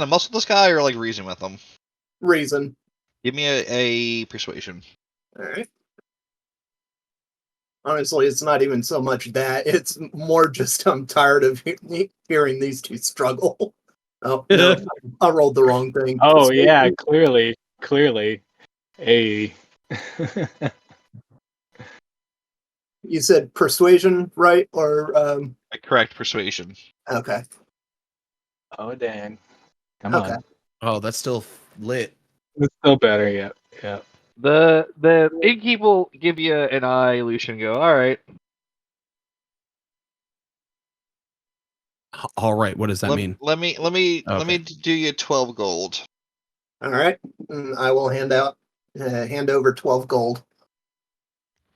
[SPEAKER 2] muscle this guy or like reason with him?
[SPEAKER 4] Reason.
[SPEAKER 2] Give me a persuasion.
[SPEAKER 4] All right. Honestly, it's not even so much that. It's more just I'm tired of hearing these two struggle. Oh, no. I rolled the wrong thing.
[SPEAKER 3] Oh, yeah, clearly.
[SPEAKER 4] You said persuasion, right? Or
[SPEAKER 2] Correct, persuasion.
[SPEAKER 4] Okay.
[SPEAKER 3] Oh, dang. Come
[SPEAKER 4] Okay.
[SPEAKER 3] on.
[SPEAKER 5] Oh, that's still lit.
[SPEAKER 3] It's still better, yeah. Yeah.
[SPEAKER 2] The innkeep will give you an eye, Lucian. Go, all right.
[SPEAKER 5] All right. What does that mean?
[SPEAKER 2] Let me
[SPEAKER 5] Okay.
[SPEAKER 2] do you 12 gold.
[SPEAKER 4] All right. I will hand over 12 gold.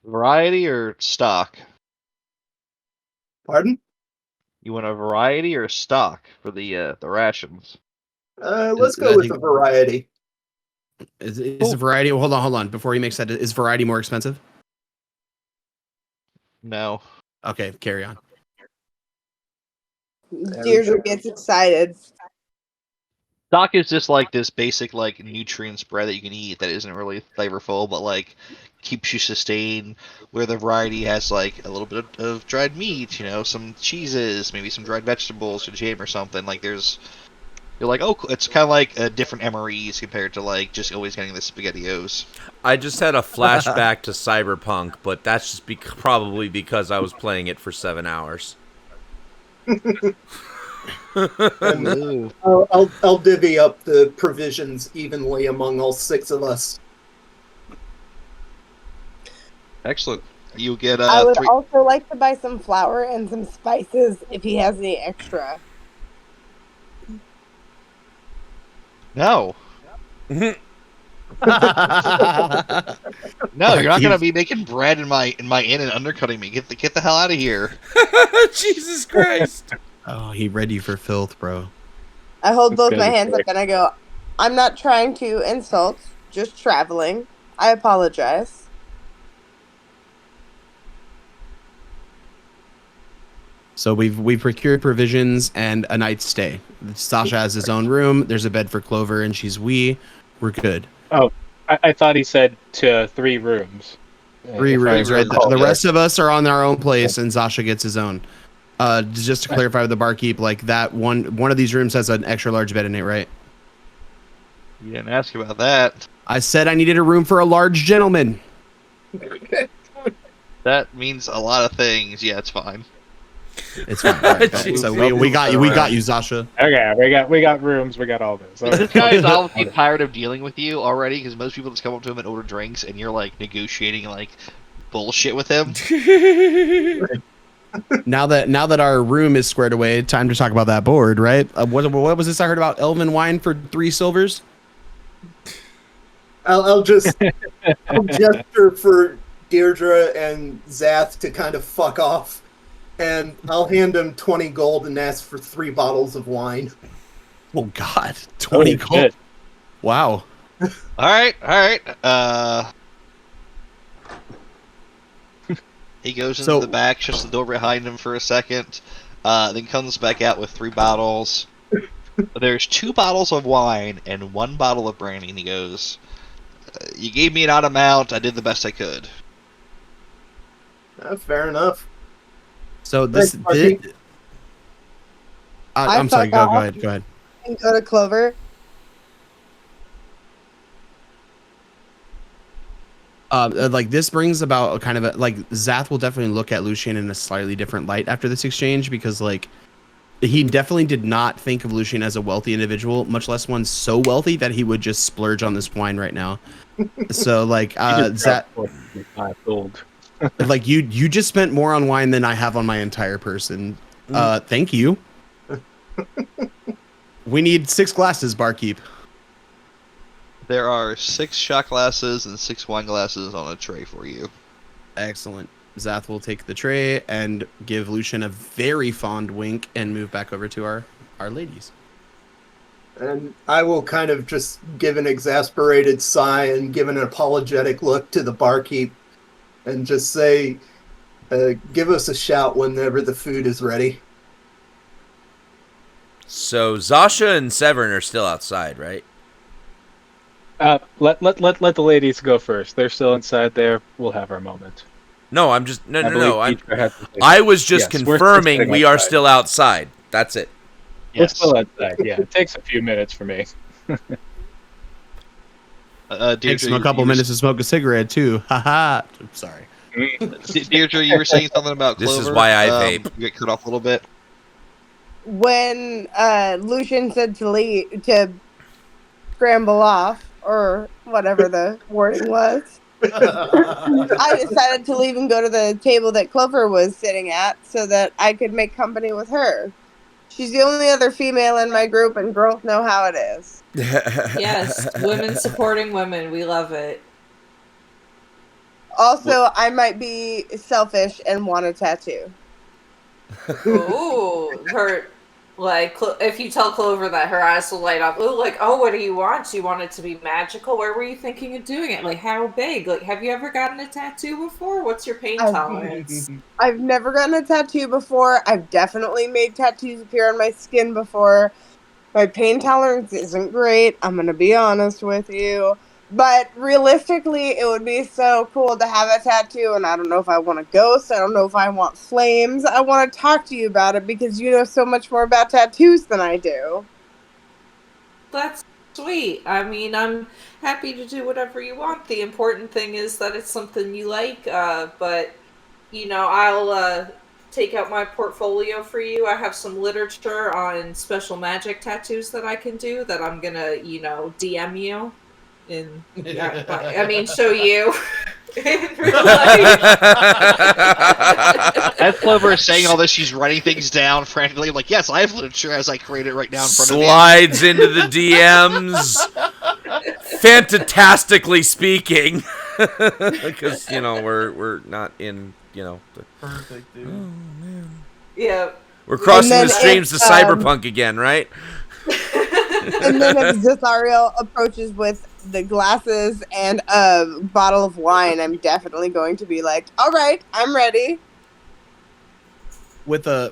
[SPEAKER 2] Variety or stock?
[SPEAKER 4] Pardon?
[SPEAKER 2] You want a variety or stock for the rations?
[SPEAKER 4] Let's go
[SPEAKER 5] I
[SPEAKER 4] with
[SPEAKER 5] think-
[SPEAKER 4] a variety.
[SPEAKER 5] Is variety? Hold on. Before he makes that, is variety more expensive?
[SPEAKER 2] No.
[SPEAKER 5] Okay, carry on.
[SPEAKER 7] Deirdre gets excited.
[SPEAKER 2] Stock is just like this basic like nutrient spread that you can eat that isn't really flavorful, but like keeps you sustained. Where the variety has like a little bit of dried meat, some cheeses, maybe some dried vegetables, or jam or something. Like you're like, oh, it's kind of like different MREs compared to like just always getting the SpaghettiOs.
[SPEAKER 1] I just had a flashback to Cyberpunk, but that's just probably because I was playing it for 7 hours.
[SPEAKER 4] And I'll divvy up the provisions evenly among all 6 of us.
[SPEAKER 2] Excellent. You get
[SPEAKER 7] I would
[SPEAKER 2] 3.
[SPEAKER 7] also like to buy some flour and some spices if he has any extra.
[SPEAKER 2] No. No, you're not gonna be making bread in my inn and undercutting me. Get the hell out of here.
[SPEAKER 1] Jesus Christ.
[SPEAKER 5] Oh, he read you for filth, bro.
[SPEAKER 7] I hold both
[SPEAKER 3] That's
[SPEAKER 7] my
[SPEAKER 3] good.
[SPEAKER 7] hands up and I go, I'm not trying to insult, just traveling. I apologize.
[SPEAKER 5] So we've procured provisions and a night's stay. Sasha has his own room. There's a bed for Clover, and she's wee. We're good.
[SPEAKER 3] Oh, I thought he said to 3 rooms.
[SPEAKER 5] 3
[SPEAKER 3] If I
[SPEAKER 5] rooms, right?
[SPEAKER 3] recall.
[SPEAKER 5] The rest of us are on our own place, and Sasha gets his own. Just to clarify with the barkeep, like that one of these rooms has an extra large bed in it, right?
[SPEAKER 2] You didn't ask about that.
[SPEAKER 5] I said I needed a room for a large gentleman.
[SPEAKER 2] That means a lot of things. Yeah, it's fine.
[SPEAKER 5] It's fine. All right,
[SPEAKER 1] Jesus.
[SPEAKER 5] so we got you, Sasha.
[SPEAKER 3] Okay, we got rooms, we got all this.
[SPEAKER 2] This guy is obviously tired of dealing with you already, because most people just come up to him and order drinks, and you're like negotiating like bullshit with him.
[SPEAKER 5] Now that our room is squared away, time to talk about that board, right? What was this I heard about? Elven wine for 3 silvers?
[SPEAKER 4] I'll gesture for Deirdre and Zath to kind of fuck off, and I'll hand him 20 gold and ask for 3 bottles of wine.
[SPEAKER 5] Oh God, 20 gold.
[SPEAKER 3] Shit.
[SPEAKER 5] Wow.
[SPEAKER 2] All right. He goes into the back, shuts the door behind him for a second, then comes back out with 3 bottles. There's 2 bottles of wine and 1 bottle of brandy, and he goes, "You gave me an odd amount. I did the best I could."
[SPEAKER 4] Fair enough.
[SPEAKER 5] So this,
[SPEAKER 4] Thanks, Marky.
[SPEAKER 5] I'm sorry. Go ahead.
[SPEAKER 7] And go to Clover.
[SPEAKER 5] Like this brings about a kind of like Zath will definitely look at Lucian in a slightly different light after this exchange, because like he definitely did not think of Lucian as a wealthy individual, much less one so wealthy that he would just splurge on this wine right now. So like Zath,
[SPEAKER 3] Gold.
[SPEAKER 5] like you just spent more on wine than I have on my entire person. Thank you. We need 6 glasses, barkeep.
[SPEAKER 2] There are 6 shot glasses and 6 wine glasses on a tray for you.
[SPEAKER 5] Excellent. Zath will take the tray and give Lucian a very fond wink and move back over to our ladies.
[SPEAKER 4] And I will kind of just give an exasperated sigh and give an apologetic look to the barkeep and just say, give us a shout whenever the food is ready.
[SPEAKER 1] So Zasha and Severn are still outside, right?
[SPEAKER 3] Let the ladies go first. They're still inside there. We'll have our moment.
[SPEAKER 1] No, I'm just no.
[SPEAKER 3] Deidre has to say-
[SPEAKER 1] I was just
[SPEAKER 3] Yes, we're still
[SPEAKER 1] confirming
[SPEAKER 3] sitting
[SPEAKER 1] we are
[SPEAKER 3] outside.
[SPEAKER 1] still outside. That's it.
[SPEAKER 3] We're still outside. Yeah, it takes a few minutes for me.
[SPEAKER 5] Takes him a couple minutes to smoke a cigarette too. Haha. I'm sorry.
[SPEAKER 2] Deirdre, you were saying something about Clover.
[SPEAKER 1] This is why I vape.
[SPEAKER 2] You get cut off a little bit.
[SPEAKER 7] When Lucian said to scramble off, or whatever the wording was, I decided to leave and go to the table that Clover was sitting at so that I could make company with her. She's the only other female in my group, and girls know how it is.
[SPEAKER 6] Yes, women supporting women. We love it.
[SPEAKER 7] Also, I might be selfish and want a tattoo.
[SPEAKER 6] Ooh, her if you tell Clover that, her eyes will light up. Ooh, like, oh, what do you want? Do you want it to be magical? Where were you thinking of doing it? Like, how big? Like, have you ever gotten a tattoo before? What's your pain tolerance?
[SPEAKER 7] I've never gotten a tattoo before. I've definitely made tattoos appear on my skin before. My pain tolerance isn't great. I'm gonna be honest with you. But realistically, it would be so cool to have a tattoo, and I don't know if I want a ghost. I don't know if I want flames. I want to talk to you about it because you know so much more about tattoos than I do.
[SPEAKER 6] That's sweet. I mean, I'm happy to do whatever you want. The important thing is that it's something you like. But I'll take out my portfolio for you. I have some literature on special magic tattoos that I can do that I'm gonna, DM you. Show you in real life.
[SPEAKER 2] As Clover is saying all this, she's writing things down frantically. Like, yes, I have literature as I create it right now in front of me.
[SPEAKER 1] Slides into the DMs. Fantastically speaking. Because, we're not in,
[SPEAKER 8] Perfect, dude.
[SPEAKER 1] Oh, man.
[SPEAKER 6] Yeah.
[SPEAKER 1] We're crossing the streams to cyberpunk again, right?
[SPEAKER 7] And then if Zithariel approaches with the glasses and a bottle of wine, I'm definitely going to be like, all right, I'm ready.
[SPEAKER 5] With an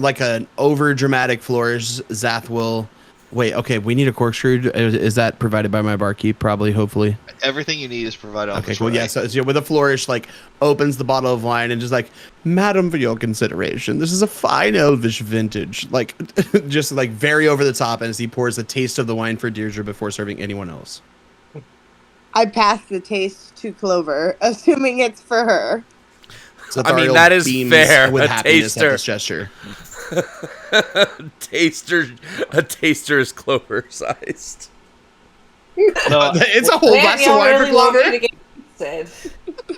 [SPEAKER 5] like an over dramatic flourish, Zath will wait. Okay, we need a corkscrew. Is that provided by my barkeep? Probably, hopefully.
[SPEAKER 2] Everything you need is provided.
[SPEAKER 5] Okay, cool. Yeah, so with a flourish, like opens the bottle of wine and just like, Madam, for your consideration, this is a fine elvish vintage. Like, just like very over the top, as he pours a taste of the wine for Deirdre before serving anyone else.
[SPEAKER 7] I pass the taste to Clover, assuming it's for her.
[SPEAKER 5] So
[SPEAKER 1] I mean, that is fair.
[SPEAKER 5] With
[SPEAKER 1] a
[SPEAKER 5] happiness
[SPEAKER 1] taster.
[SPEAKER 5] at this gesture.
[SPEAKER 1] A taster is Clover sized.
[SPEAKER 5] It's a whole glass of wine for Clover.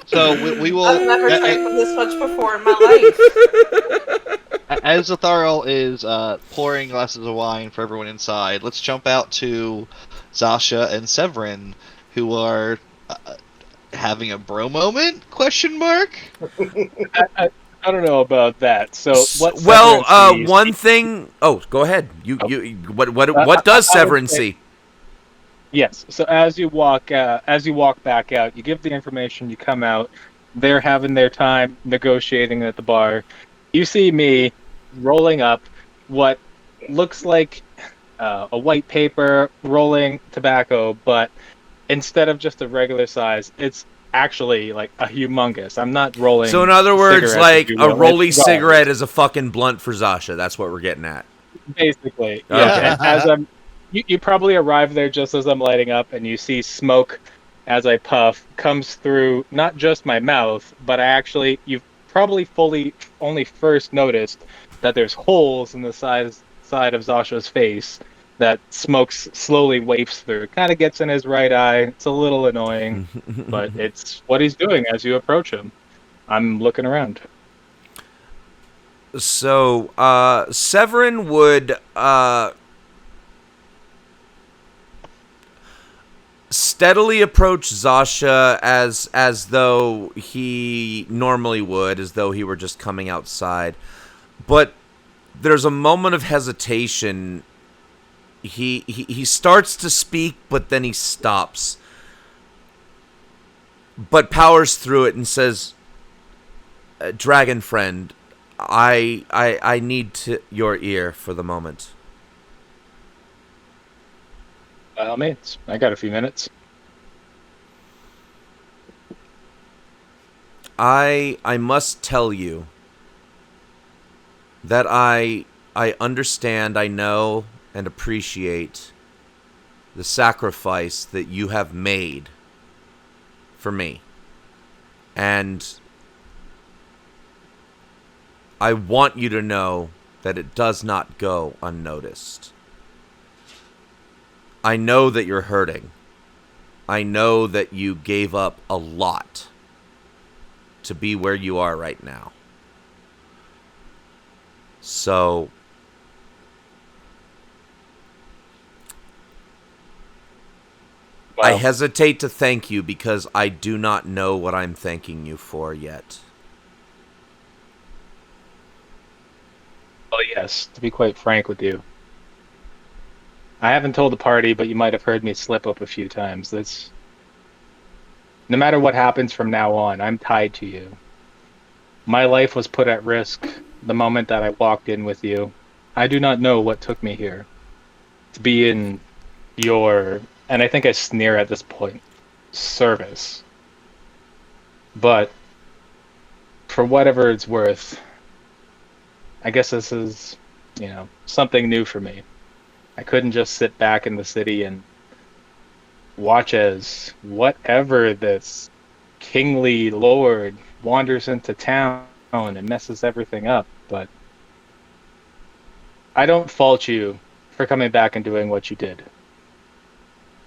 [SPEAKER 2] So we will.
[SPEAKER 6] I've never drank this much before in my life.
[SPEAKER 2] As Zithariel is pouring glasses of wine for everyone inside, let's jump out to Zasha and Severin, who are having a bro moment? Question mark.
[SPEAKER 3] I don't know about that. So what?
[SPEAKER 1] Well, one thing. Oh, go ahead. What does Severin see?
[SPEAKER 3] Yes. So as you walk back out, you give the information. You come out. They're having their time negotiating at the bar. You see me rolling up what looks like a white paper rolling tobacco, but instead of just a regular size, it's actually like a humongous. I'm not rolling.
[SPEAKER 1] So in other words, like a rolly
[SPEAKER 3] It's
[SPEAKER 1] cigarette is a fucking blunt for Zasha. That's what we're getting at.
[SPEAKER 3] basically.
[SPEAKER 1] Okay.
[SPEAKER 3] Yeah. And as you probably arrive there just as I'm lighting up, and you see smoke as I puff comes through not just my mouth, but you've probably only first noticed that there's holes in the side of Zasha's face that smoke slowly wafts through. Kind of gets in his right eye. It's a little annoying, but it's what he's doing as you approach him. I'm looking around.
[SPEAKER 1] So, Severin would steadily approach Zasha as though he normally would, as though he were just coming outside. But there's a moment of hesitation. He starts to speak, but then he stops. But powers through it and says, "Dragon friend, I need your ear for the moment."
[SPEAKER 3] By all means, I got a few minutes.
[SPEAKER 1] I must tell you that I understand, I know, and appreciate the sacrifice that you have made for me. And I want you to know that it does not go unnoticed. I know that you're hurting. I know that you gave up a lot to be where you are right now. So I
[SPEAKER 3] Well,
[SPEAKER 1] hesitate to thank you because I do not know what I'm thanking you for yet.
[SPEAKER 3] well, yes, to be quite frank with you. I haven't told the party, but you might have heard me slip up a few times. No matter what happens from now on, I'm tied to you. My life was put at risk the moment that I walked in with you. I do not know what took me here to be in your, and I think I sneer at this point, service. But for whatever it's worth, I guess this is, something new for me. I couldn't just sit back in the city and watch as whatever this kingly lord wanders into town and messes everything up. But I don't fault you for coming back and doing what you did.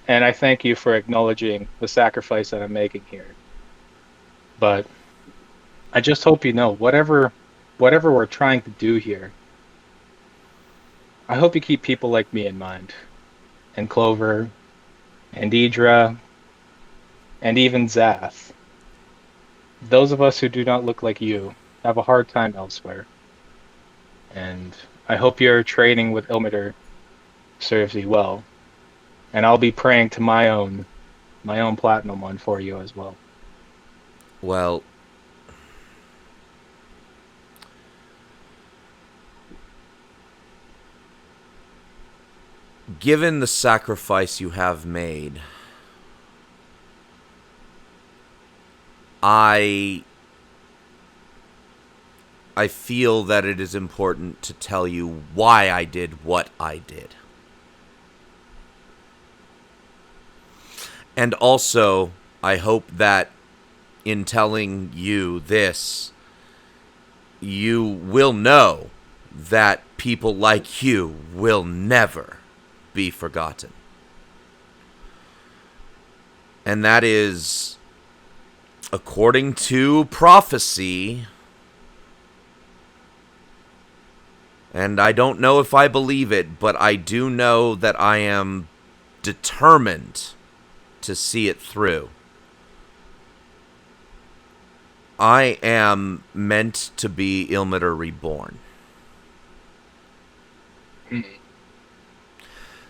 [SPEAKER 3] And I thank you for acknowledging the sacrifice that I'm making here. But I just hope you know, whatever we're trying to do here, I hope you keep people like me in mind. And Clover, and Idra, and even Zath. Those of us who do not look like you have a hard time elsewhere. And I hope your training with Ilmater serves you well. And I'll be praying to my own platinum one for you as well.
[SPEAKER 1] Well, given the sacrifice you have made, I feel that it is important to tell you why I did what I did. And also, I hope that in telling you this, you will know that people like you will never be forgotten. And that is, according to prophecy, and I don't know if I believe it, but I do know that I am determined to see it through. I am meant to be Ilmater reborn.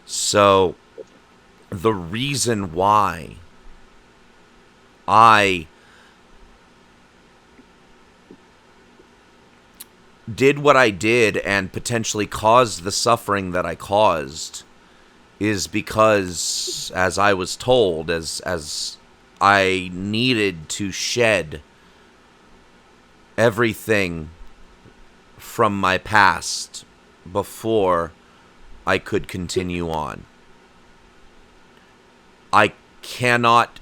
[SPEAKER 1] So, the reason why I did what I did and potentially caused the suffering that I caused is because, as I was told, as I needed to shed everything from my past before I could continue on. I cannot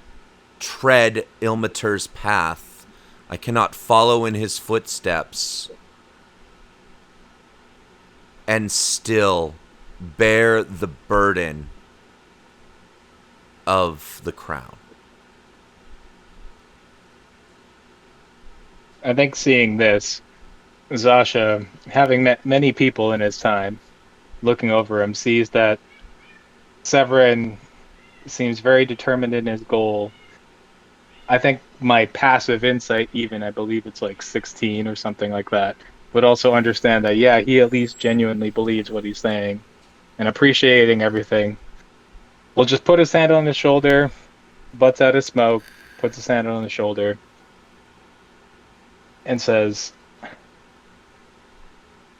[SPEAKER 1] tread Ilmater's path. I cannot follow in his footsteps and still bear the burden of the crown.
[SPEAKER 3] I think seeing this, Zasha, having met many people in his time, looking over him, sees that Severin seems very determined in his goal. I think my passive insight, even, I believe it's like 16 or something like that, would also understand that, yeah, he at least genuinely believes what he's saying and appreciating everything. Will just put his hand on his shoulder, butts out his smoke, puts his hand on his shoulder, and says,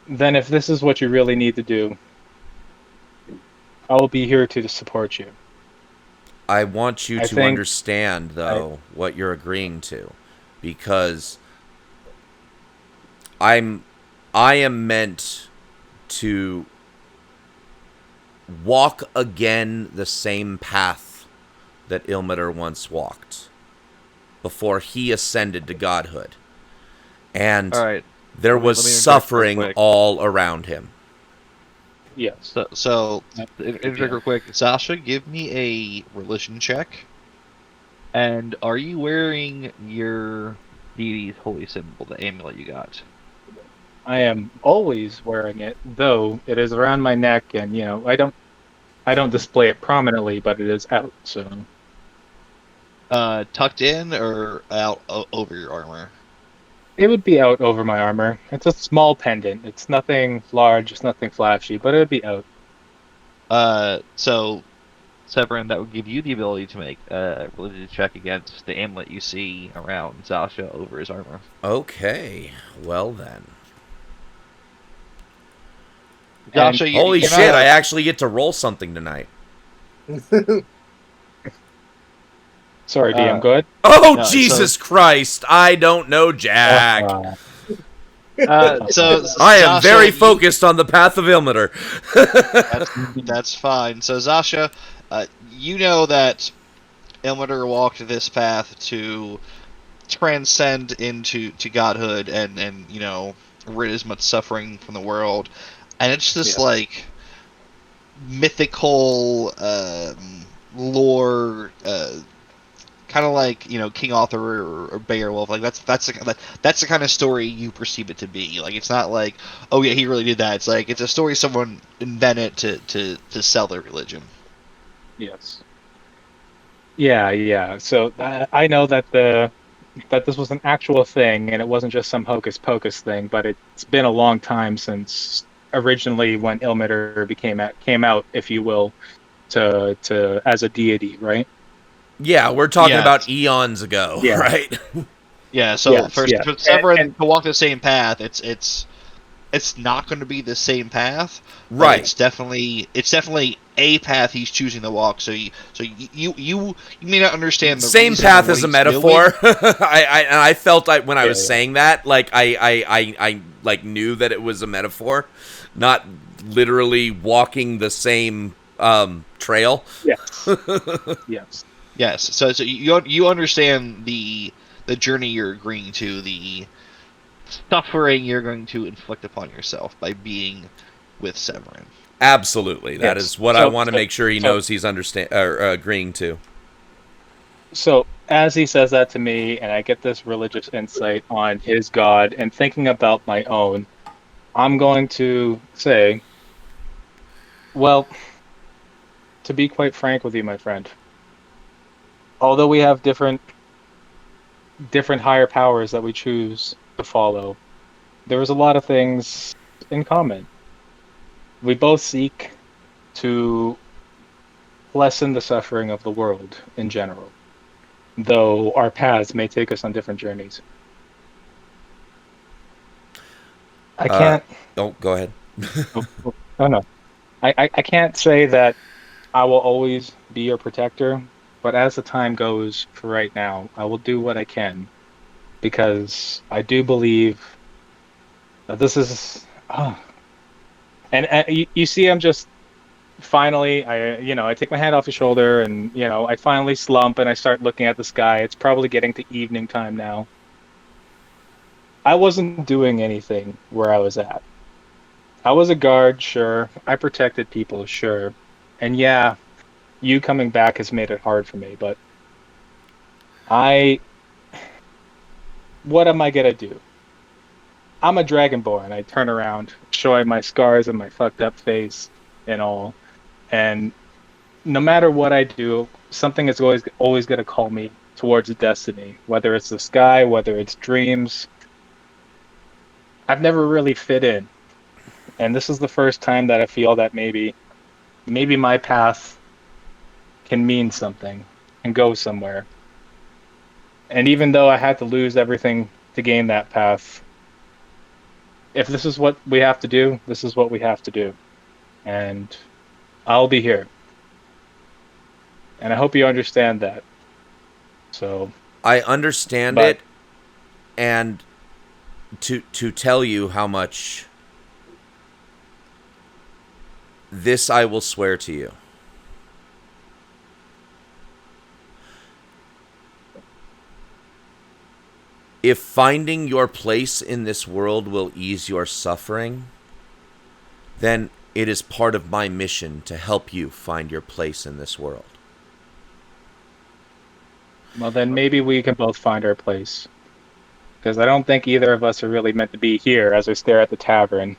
[SPEAKER 3] then if this is what you really need to do, I will be here to support you.
[SPEAKER 1] I want you
[SPEAKER 3] I
[SPEAKER 1] to
[SPEAKER 3] think-
[SPEAKER 1] understand, though, what you're agreeing to, because I am meant to walk again the same path that Ilmater once walked before he ascended to godhood. And
[SPEAKER 2] All right.
[SPEAKER 1] there
[SPEAKER 2] Let me
[SPEAKER 1] was
[SPEAKER 2] interject real
[SPEAKER 1] suffering
[SPEAKER 2] quick.
[SPEAKER 1] all around him.
[SPEAKER 3] Yes.
[SPEAKER 2] So interject real quick. Sasha, give me a religion check. And are you wearing your deity's holy symbol, the amulet you got?
[SPEAKER 3] I am always wearing it, though it is around my neck, and I don't display it prominently, but it is out. So
[SPEAKER 2] Tucked in or out over your armor?
[SPEAKER 3] It would be out over my armor. It's a small pendant. It's nothing large, it's nothing flashy, but it would be out.
[SPEAKER 2] So Severin, that would give you the ability to make a religion check against the amulet you see around Zasha over his armor.
[SPEAKER 1] Okay, well then.
[SPEAKER 3] And
[SPEAKER 2] Zasha,
[SPEAKER 1] Holy
[SPEAKER 2] you're
[SPEAKER 1] shit,
[SPEAKER 2] not-
[SPEAKER 1] I actually get to roll something tonight.
[SPEAKER 3] sorry, DM, go ahead.
[SPEAKER 1] Oh,
[SPEAKER 2] No,
[SPEAKER 1] Jesus Christ, I don't know Jack.
[SPEAKER 2] So
[SPEAKER 1] I am
[SPEAKER 2] Zasha,
[SPEAKER 1] very
[SPEAKER 2] you-
[SPEAKER 1] focused on the path of Ilmater.
[SPEAKER 2] That's fine. So Zasha, you know that Ilmater walked this path to transcend into godhood and rid as much suffering from the world, and it's this
[SPEAKER 3] Yeah.
[SPEAKER 2] like mythical lore, kind of like King Arthur or Beowulf. Like that's the kind of story you perceive it to be. Like it's not like, oh yeah, he really did that. It's like it's a story someone invented to sell their religion.
[SPEAKER 3] Yes. Yeah. So I know that this was an actual thing, and it wasn't just some hocus pocus thing. But it's been a long time since originally when Ilmater came out, if you will, to as a deity, right?
[SPEAKER 1] Yeah, we're talking
[SPEAKER 2] Yeah.
[SPEAKER 1] about eons ago,
[SPEAKER 3] Yeah.
[SPEAKER 1] right?
[SPEAKER 2] Yeah. So
[SPEAKER 3] Yes,
[SPEAKER 2] for
[SPEAKER 3] yeah.
[SPEAKER 2] Severin
[SPEAKER 3] And-
[SPEAKER 2] to walk the same path, it's not going to be the same path. But
[SPEAKER 1] Right.
[SPEAKER 2] It's definitely a path he's choosing to walk. So you may not understand the
[SPEAKER 1] Same
[SPEAKER 2] reason
[SPEAKER 1] path
[SPEAKER 2] for what
[SPEAKER 1] as a
[SPEAKER 2] he's
[SPEAKER 1] metaphor.
[SPEAKER 2] doing.
[SPEAKER 1] I felt when I was
[SPEAKER 3] Yeah.
[SPEAKER 1] saying that, like I like knew that it was a metaphor, not literally walking the same trail.
[SPEAKER 3] Yes. Yes.
[SPEAKER 2] Yes. So you understand the journey you're agreeing to, the suffering you're going to inflict upon yourself by being with Severin.
[SPEAKER 1] Absolutely, that
[SPEAKER 3] Yes.
[SPEAKER 1] is what I
[SPEAKER 3] So-
[SPEAKER 1] want to
[SPEAKER 3] so-
[SPEAKER 1] make sure he
[SPEAKER 3] so-
[SPEAKER 1] knows he's agreeing to.
[SPEAKER 3] So as he says that to me, and I get this religious insight on his God, and thinking about my own, I'm going to say, well, to be quite frank with you, my friend, although we have different higher powers that we choose to follow, there is a lot of things in common. We both seek to lessen the suffering of the world in general, though our paths may take us on different journeys. I can't.
[SPEAKER 1] Oh, go ahead.
[SPEAKER 3] Oh no, I can't say that I will always be your protector, but as the time goes, for right now, I will do what I can, because I do believe that this is. And you see, I'm just finally, I take my hand off his shoulder, and I finally slump and I start looking at the sky. It's probably getting to evening time now. I wasn't doing anything where I was at. I was a guard, sure. I protected people, sure. And yeah, you coming back has made it hard for me, but what am I gonna do? I'm a dragonborn. I turn around, showing my scars and my fucked up face and all. And no matter what I do, something is always gonna call me towards destiny. Whether it's the sky, whether it's dreams. I've never really fit in. And this is the first time that I feel that maybe my path can mean something and go somewhere. And even though I had to lose everything to gain that path, if this is what we have to do, this is what we have to do. And I'll be here. And I hope you understand that. So
[SPEAKER 1] I understand
[SPEAKER 3] But-
[SPEAKER 1] it, and to tell you how much this I will swear to you. If finding your place in this world will ease your suffering, then it is part of my mission to help you find your place in this world.
[SPEAKER 3] well, then maybe we can both find our place. Because I don't think either of us are really meant to be here as we stare at the tavern.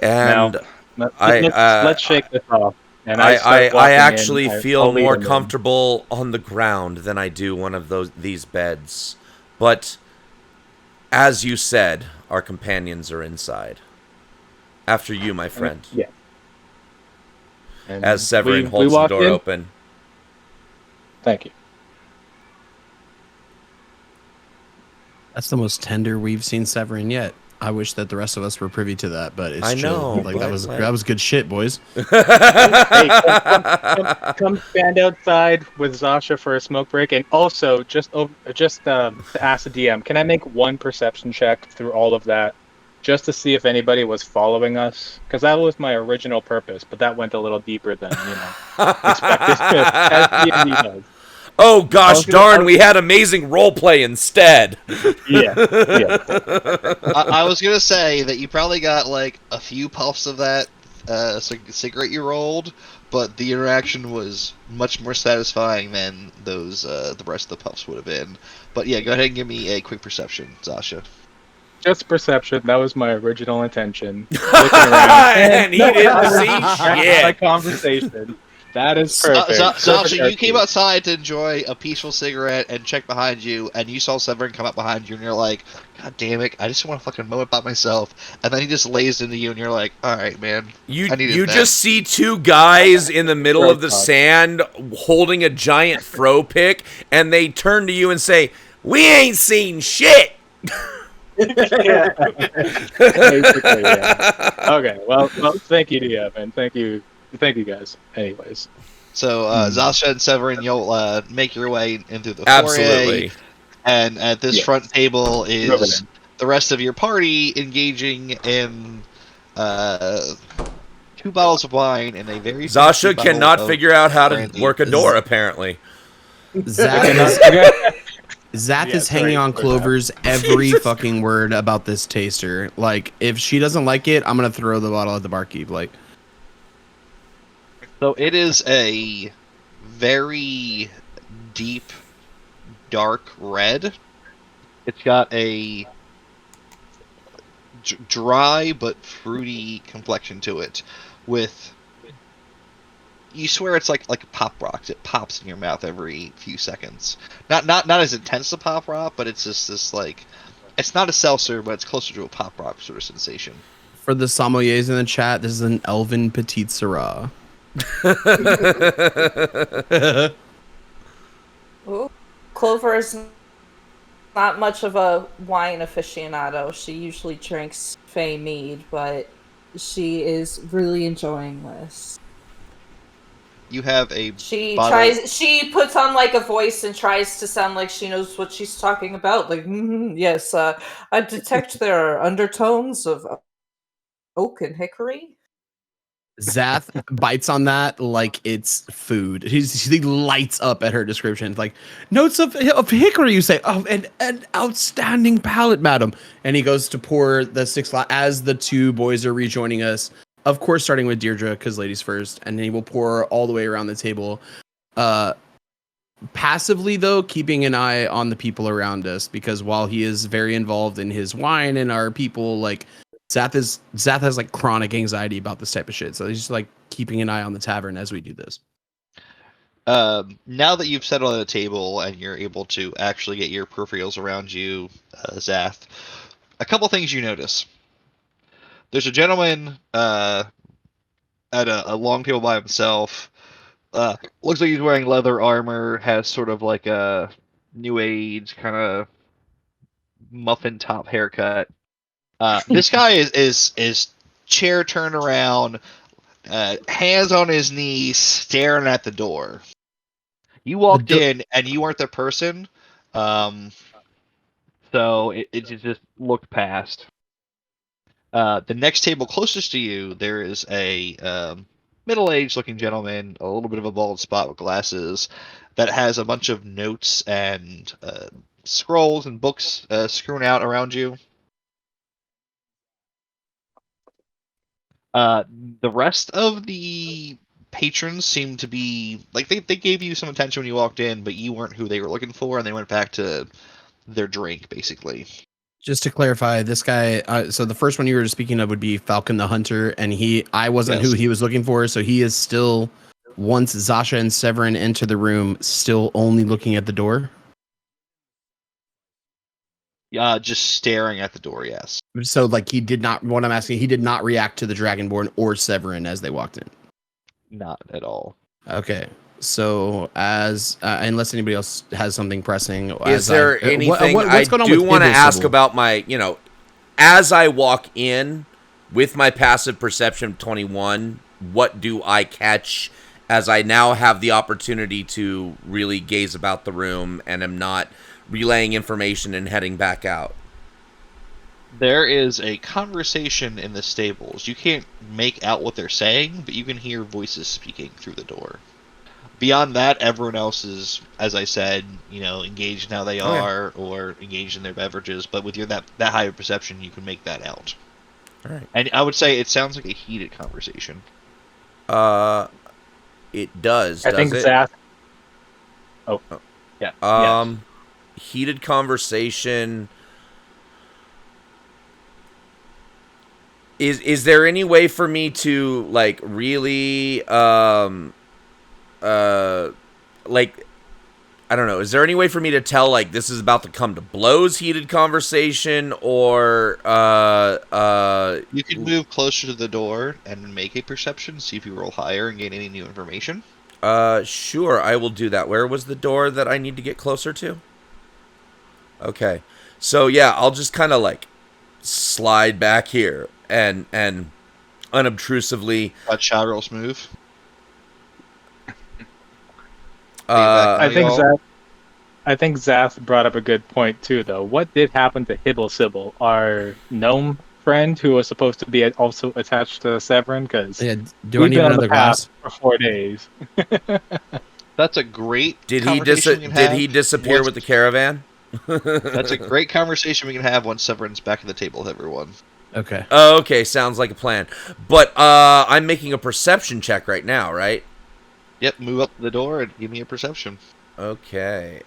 [SPEAKER 1] And
[SPEAKER 3] Let's shake this off. and I start
[SPEAKER 1] I
[SPEAKER 3] walking
[SPEAKER 1] actually
[SPEAKER 3] in,
[SPEAKER 1] feel
[SPEAKER 3] I'll lead
[SPEAKER 1] more
[SPEAKER 3] him in.
[SPEAKER 1] comfortable on the ground than I do one of these beds. But as you said, our companions are inside. After you, my friend.
[SPEAKER 3] Yeah. And
[SPEAKER 1] As Severin
[SPEAKER 3] we
[SPEAKER 1] holds the
[SPEAKER 3] walk
[SPEAKER 1] door
[SPEAKER 3] in.
[SPEAKER 1] open.
[SPEAKER 3] Thank you.
[SPEAKER 5] That's the most tender we've seen Severin yet. I wish that the rest of us were privy to that, but it's
[SPEAKER 1] I
[SPEAKER 5] chill.
[SPEAKER 1] know,
[SPEAKER 5] Like that
[SPEAKER 1] but,
[SPEAKER 5] was good shit, boys.
[SPEAKER 3] Hey, come stand outside with Zasha for a smoke break, and also to ask the DM, can I make one perception check through all of that, just to see if anybody was following us? Because that was my original purpose, but that went a little deeper than expected, as D&D does.
[SPEAKER 1] Oh
[SPEAKER 3] I
[SPEAKER 1] gosh
[SPEAKER 3] was gonna,
[SPEAKER 1] darn, we had amazing roleplay instead.
[SPEAKER 3] yeah.
[SPEAKER 2] I was gonna say that you probably got like a few puffs of that cigarette you rolled, but the interaction was much more satisfying than those the rest of the puffs would have been. But yeah, go ahead and give me a quick perception, Zasha.
[SPEAKER 3] Just perception. That was my original intention. Looking around,
[SPEAKER 1] And he didn't see
[SPEAKER 3] my
[SPEAKER 1] shit.
[SPEAKER 3] conversation. That is perfect.
[SPEAKER 2] Zasha, you
[SPEAKER 3] Perfect
[SPEAKER 2] came
[SPEAKER 3] RP.
[SPEAKER 2] outside to enjoy a peaceful cigarette and check behind you, and you saw Severin come up behind you, and you're like, God damn it, I just want to fucking mow it by myself. And then he just lays into you, and you're like, all right, man, I needed
[SPEAKER 1] You
[SPEAKER 2] that.
[SPEAKER 1] just see two guys in the middle of the
[SPEAKER 3] Throw
[SPEAKER 1] sand holding a giant throw pick, and they turn to you and say, "We ain't seen shit."
[SPEAKER 3] Basically, yeah. Okay, well, thank you, DM, and thank you guys. Anyways,
[SPEAKER 2] So, Zasha and Severin, you'll make your way into the foyer,
[SPEAKER 1] Absolutely.
[SPEAKER 2] and at this
[SPEAKER 3] Yes.
[SPEAKER 2] front table
[SPEAKER 3] Moving
[SPEAKER 2] is
[SPEAKER 3] in.
[SPEAKER 2] the rest of your party engaging in 2 bottles of wine and a very fancy
[SPEAKER 1] Zasha
[SPEAKER 2] bottle
[SPEAKER 1] cannot
[SPEAKER 2] of
[SPEAKER 1] figure out how to
[SPEAKER 2] brandy.
[SPEAKER 1] work a door, apparently.
[SPEAKER 5] Zath is
[SPEAKER 3] Yeah,
[SPEAKER 5] hanging
[SPEAKER 3] sorry,
[SPEAKER 5] on
[SPEAKER 3] for
[SPEAKER 5] Clover's every fucking word about this taster. Like, if she doesn't like it, I'm gonna throw the bottle at the barkeep. Like,
[SPEAKER 2] So it is a very deep, dark red. It's got a dry but fruity complexion to it, with, you swear it's like pop rocks. It pops in your mouth every few seconds. Not as intense as a pop rock, but it's just this like, it's not a seltzer, but it's closer to a pop rock sort of sensation.
[SPEAKER 5] for the sommeliers in the chat, this is an Elven Petite Syrah.
[SPEAKER 6] Ooh. Clover is not much of a wine aficionado. She usually drinks Fey mead, but she is really enjoying this.
[SPEAKER 2] You have a
[SPEAKER 6] She
[SPEAKER 2] bottle.
[SPEAKER 6] she puts on like a voice and tries to sound like she knows what she's talking about. Like, yes, I detect there are undertones of oak and hickory.
[SPEAKER 5] Zath bites on that like it's food. He lights up at her description. Like, notes of hickory, you say. Oh, an outstanding palate, madam. And he goes to pour the 6 as the two boys are rejoining us. Of course, starting with Deirdre, because ladies first. And then he will pour all the way around the table. Passively, though, keeping an eye on the people around us, because while he is very involved in his wine and our people, like, Zath has like chronic anxiety about this type of shit. So he's just like keeping an eye on the tavern as we do this.
[SPEAKER 2] Now that you've settled at a table and you're able to actually get your peripherals around you, Zath, a couple things you notice. There's a gentleman at a long table by himself. Looks like he's wearing leather armor, has sort of like a new age kind of muffin top haircut. This guy is chair turned around, hands on his knees, staring at the door. You walked in and you weren't the person, so it just looked past. The next table closest to you, there is a middle-aged looking gentleman, a little bit of a bald spot with glasses, that has a bunch of notes and scrolls and books strewn out around you. The rest of the patrons seem to be like they gave you some attention when you walked in, but you weren't who they were looking for, and they went back to their drink basically.
[SPEAKER 5] Just to clarify, this guy. So the first one you were speaking of would be Falcon the Hunter, and I wasn't
[SPEAKER 2] Yes.
[SPEAKER 5] who he was looking for, so he is still. Once Zasha and Severin enter the room, still only looking at the door.
[SPEAKER 2] Just staring at the door. Yes.
[SPEAKER 5] So, like, he did not. What I'm asking, he did not react to the Dragonborn or Severin as they walked in.
[SPEAKER 2] Not at all.
[SPEAKER 5] Okay. So, as unless anybody else has something pressing,
[SPEAKER 1] Is there anything
[SPEAKER 5] what's going on
[SPEAKER 1] I do
[SPEAKER 5] with
[SPEAKER 1] want to
[SPEAKER 5] Hibble
[SPEAKER 1] ask
[SPEAKER 5] Sybil?
[SPEAKER 1] about my, as I walk in with my passive perception 21, what do I catch as I now have the opportunity to really gaze about the room and am not relaying information and heading back out?
[SPEAKER 2] There is a conversation in the stables. You can't make out what they're saying, but you can hear voices speaking through the door. Beyond that, everyone else is, as I said, engaged in how they are or engaged in their beverages. But with that high of perception, you can make that out.
[SPEAKER 1] All right.
[SPEAKER 2] And I would say it sounds like a heated conversation.
[SPEAKER 1] It does.
[SPEAKER 3] I think
[SPEAKER 1] it?
[SPEAKER 3] Zath. Oh,
[SPEAKER 2] Yeah.
[SPEAKER 1] Yes. Heated conversation. Is there any way for me to really I don't know, is there any way for me to tell this is about to come to blows heated conversation or
[SPEAKER 2] You can move closer to the door and make a perception, see if you roll higher and gain any new information.
[SPEAKER 1] Sure, I will do that. Where was the door that I need to get closer to? Okay. So yeah, I'll just kind of slide back here and unobtrusively
[SPEAKER 2] Shot roll smooth.
[SPEAKER 3] I think Zath brought up a good point too, though. What did happen to Hibble Sybil, our gnome friend who was supposed to be also attached to Severin? Because
[SPEAKER 5] do I need another glass
[SPEAKER 3] for 4 days?
[SPEAKER 2] That's a great.
[SPEAKER 1] Did he disappear with the caravan?
[SPEAKER 2] That's a great conversation we can have once Severin's back at the table with everyone.
[SPEAKER 5] Okay.
[SPEAKER 1] Oh, okay, sounds like a plan. But I'm making a perception check right now, right?
[SPEAKER 2] Yep, move up to the door and give me a perception.
[SPEAKER 1] Okay.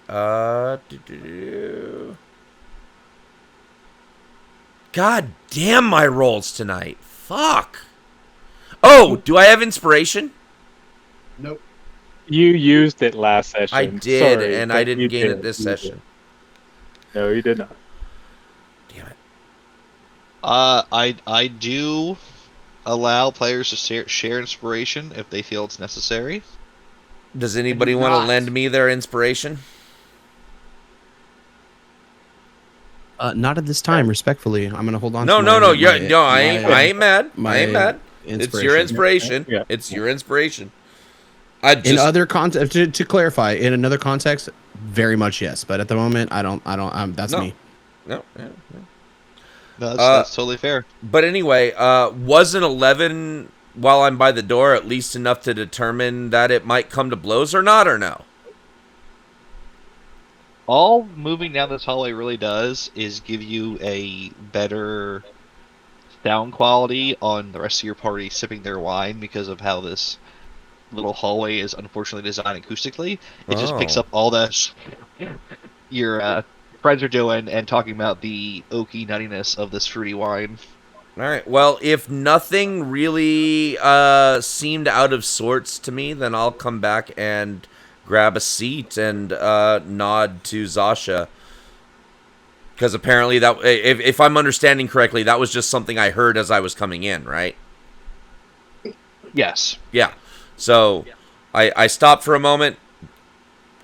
[SPEAKER 1] God damn my rolls tonight. Fuck. Oh, do I have inspiration?
[SPEAKER 4] Nope.
[SPEAKER 3] You used it last session.
[SPEAKER 1] I did,
[SPEAKER 3] Sorry,
[SPEAKER 1] and
[SPEAKER 3] but
[SPEAKER 1] I didn't
[SPEAKER 3] you
[SPEAKER 1] gain
[SPEAKER 3] did.
[SPEAKER 1] it this
[SPEAKER 3] You
[SPEAKER 1] session.
[SPEAKER 3] did. No, you did not.
[SPEAKER 1] Damn it.
[SPEAKER 2] I do allow players to share inspiration if they feel it's necessary.
[SPEAKER 1] Does anybody want to lend me their inspiration?
[SPEAKER 5] Not at this time, respectfully. I'm gonna hold on.
[SPEAKER 1] No,
[SPEAKER 5] to
[SPEAKER 1] no,
[SPEAKER 5] my,
[SPEAKER 1] no.
[SPEAKER 5] my-
[SPEAKER 1] I ain't mad. I ain't mad. It's your
[SPEAKER 5] inspiration.
[SPEAKER 1] inspiration.
[SPEAKER 3] Yeah.
[SPEAKER 1] It's your inspiration.
[SPEAKER 5] In other context, to clarify, in another context, very much yes. But at the moment, I don't. That's
[SPEAKER 1] No.
[SPEAKER 5] me.
[SPEAKER 1] No.
[SPEAKER 2] No, that's totally fair.
[SPEAKER 1] But anyway, was an 11 while I'm by the door at least enough to determine that it might come to blows or not, or no?
[SPEAKER 2] All moving down this hallway really does is give you a better sound quality on the rest of your party sipping their wine because of how this little hallway is unfortunately designed acoustically. It just picks up all the your friends are doing and talking about the oaky nuttiness of this fruity wine.
[SPEAKER 1] All right. Well, if nothing really seemed out of sorts to me, then I'll come back and grab a seat and nod to Zasha. Because apparently that, if I'm understanding correctly, that was just something I heard as I was coming in, right?
[SPEAKER 2] Yes.
[SPEAKER 1] Yeah. So I stopped for a moment,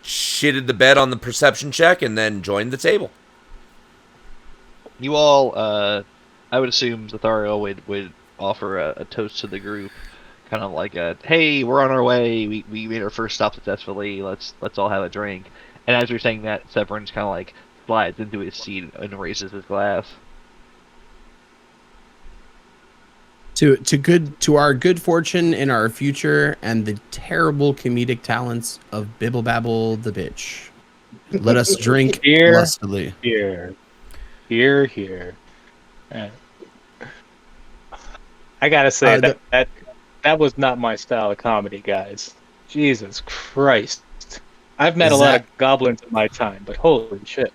[SPEAKER 1] shitted the bed on the perception check, and then joined the table.
[SPEAKER 2] You all, I would assume Zathario would offer a toast to the group, kind of like a, hey, we're on our way, we made our first stop successfully, let's all have a drink. And as you're saying that, Severin's kind of like slides into his seat and raises his glass.
[SPEAKER 5] To our good fortune in our future and the terrible comedic talents of Bibble Babble the bitch. Let us drink
[SPEAKER 3] Here.
[SPEAKER 5] lustily.
[SPEAKER 3] Here. I gotta say that was not my style of comedy, guys. Jesus Christ. I've met a lot of goblins in my time, but holy shit.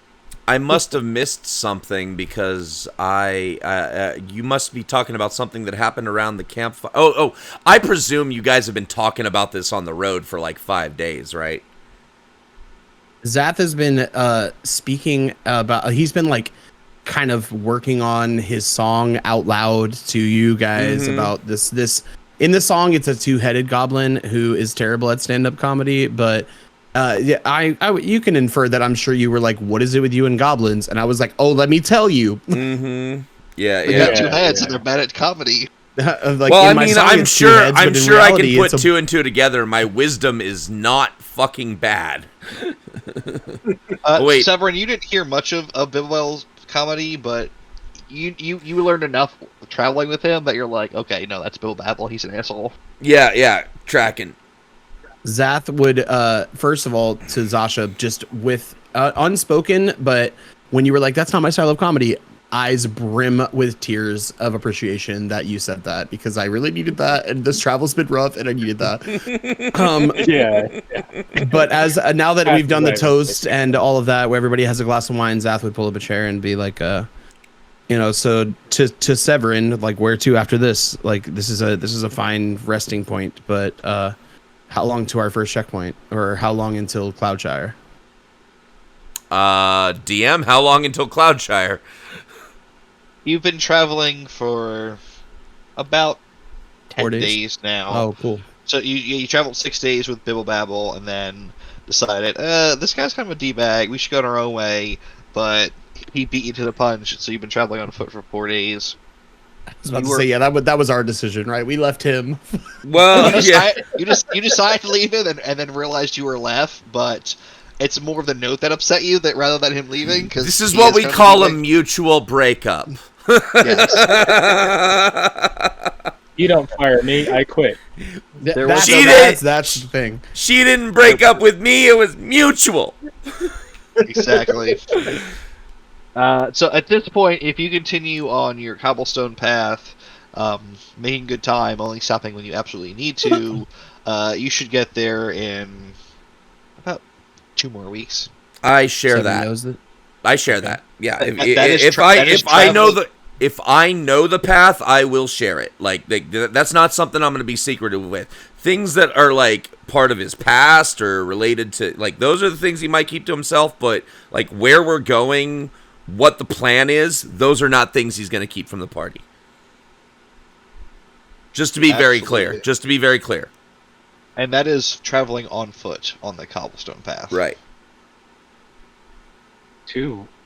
[SPEAKER 1] I must have missed something because you must be talking about something that happened around the campfire. Oh, I presume you guys have been talking about this on the road for like 5 days, right?
[SPEAKER 5] Zath has been speaking about. He's been like kind of working on his song out loud to you guys about this. In the song, it's a two-headed goblin who is terrible at stand-up comedy, but. Yeah, you can infer that I'm sure you were like, what is it with you and goblins? And I was like, oh, let me tell you.
[SPEAKER 1] Mm-hmm. Yeah,
[SPEAKER 2] They
[SPEAKER 1] yeah.
[SPEAKER 2] got two heads and they're bad at comedy.
[SPEAKER 5] Like,
[SPEAKER 1] Well, I
[SPEAKER 5] in my
[SPEAKER 1] mean,
[SPEAKER 5] song,
[SPEAKER 1] I'm
[SPEAKER 5] it's two
[SPEAKER 1] sure
[SPEAKER 5] heads, but in
[SPEAKER 1] I can
[SPEAKER 5] reality,
[SPEAKER 1] put
[SPEAKER 5] it's
[SPEAKER 1] two and two together. My wisdom is not fucking bad. Wait.
[SPEAKER 2] Severin, you didn't hear much of Bibwell's comedy, but you learned enough traveling with him that you're like, okay, no, that's Bill Babel. He's an asshole.
[SPEAKER 1] Yeah, tracking.
[SPEAKER 5] Zath would, first of all, to Zasha, just with unspoken, but when you were like, that's not my style of comedy, eyes brim with tears of appreciation that you said that, because I really needed that, and this travel's been rough, and I needed that.
[SPEAKER 3] Yeah.
[SPEAKER 5] But as now that we've done the toast and all of that, where everybody has a glass of wine, Zath would pull up a chair and be like, so to Severin, like, where to after this? Like, this is a fine resting point, but how long to our first checkpoint, or how long until Cloudshire?
[SPEAKER 1] DM, how long until Cloudshire?
[SPEAKER 2] You've been traveling for about 10
[SPEAKER 5] 4 days?
[SPEAKER 2] days now.
[SPEAKER 5] Oh, cool.
[SPEAKER 2] So you traveled 6 days with Bibble Babble, and then decided, this guy's kind of a d-bag. We should go on our own way. But he beat you to the punch, so you've been traveling on foot for 4 days.
[SPEAKER 5] I was about to say, yeah, that was our decision, right? We left him.
[SPEAKER 1] Well,
[SPEAKER 2] you decided to leave him, and then realized you were left. But it's more the note that upset you that rather than him leaving. Cause
[SPEAKER 1] this is what we call a mutual breakup.
[SPEAKER 2] Yes.
[SPEAKER 3] You don't fire me, I quit.
[SPEAKER 5] That's the thing.
[SPEAKER 1] She didn't break up with me. It was mutual.
[SPEAKER 2] Exactly. So at this point, if you continue on your cobblestone path, making good time, only stopping when you absolutely need to, you should get there in about 2 more weeks.
[SPEAKER 1] I share
[SPEAKER 5] Seven
[SPEAKER 1] that.
[SPEAKER 5] knows that.
[SPEAKER 1] I share that. Yeah. If I know the path, I will share it. Like that's not something I'm going to be secretive with. Things that are like part of his past or related to, like, those are the things he might keep to himself. But like where we're going, what the plan is, those are not things he's going to keep from the party. Just to be very clear. Just to be very clear.
[SPEAKER 2] And that is traveling on foot on the cobblestone path.
[SPEAKER 1] Right.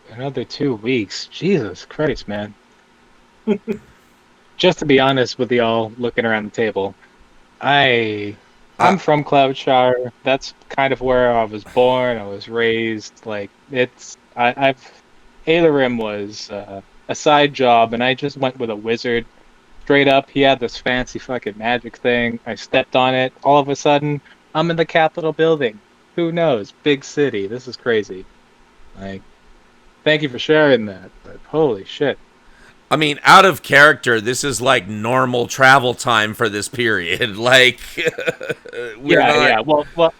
[SPEAKER 3] Another 2 weeks. Jesus Christ, man. Just to be honest with y'all looking around the table, I'm from Cloudshire. That's kind of where I was born. I was raised. Like, Ailerim was a side job, and I just went with a wizard. Straight up, he had this fancy fucking magic thing. I stepped on it. All of a sudden, I'm in the Capitol building. Who knows? Big city. This is crazy. Like, thank you for sharing that, but holy shit.
[SPEAKER 1] I mean, out of character, this is like normal travel time for this period. Like,
[SPEAKER 3] yeah. Well,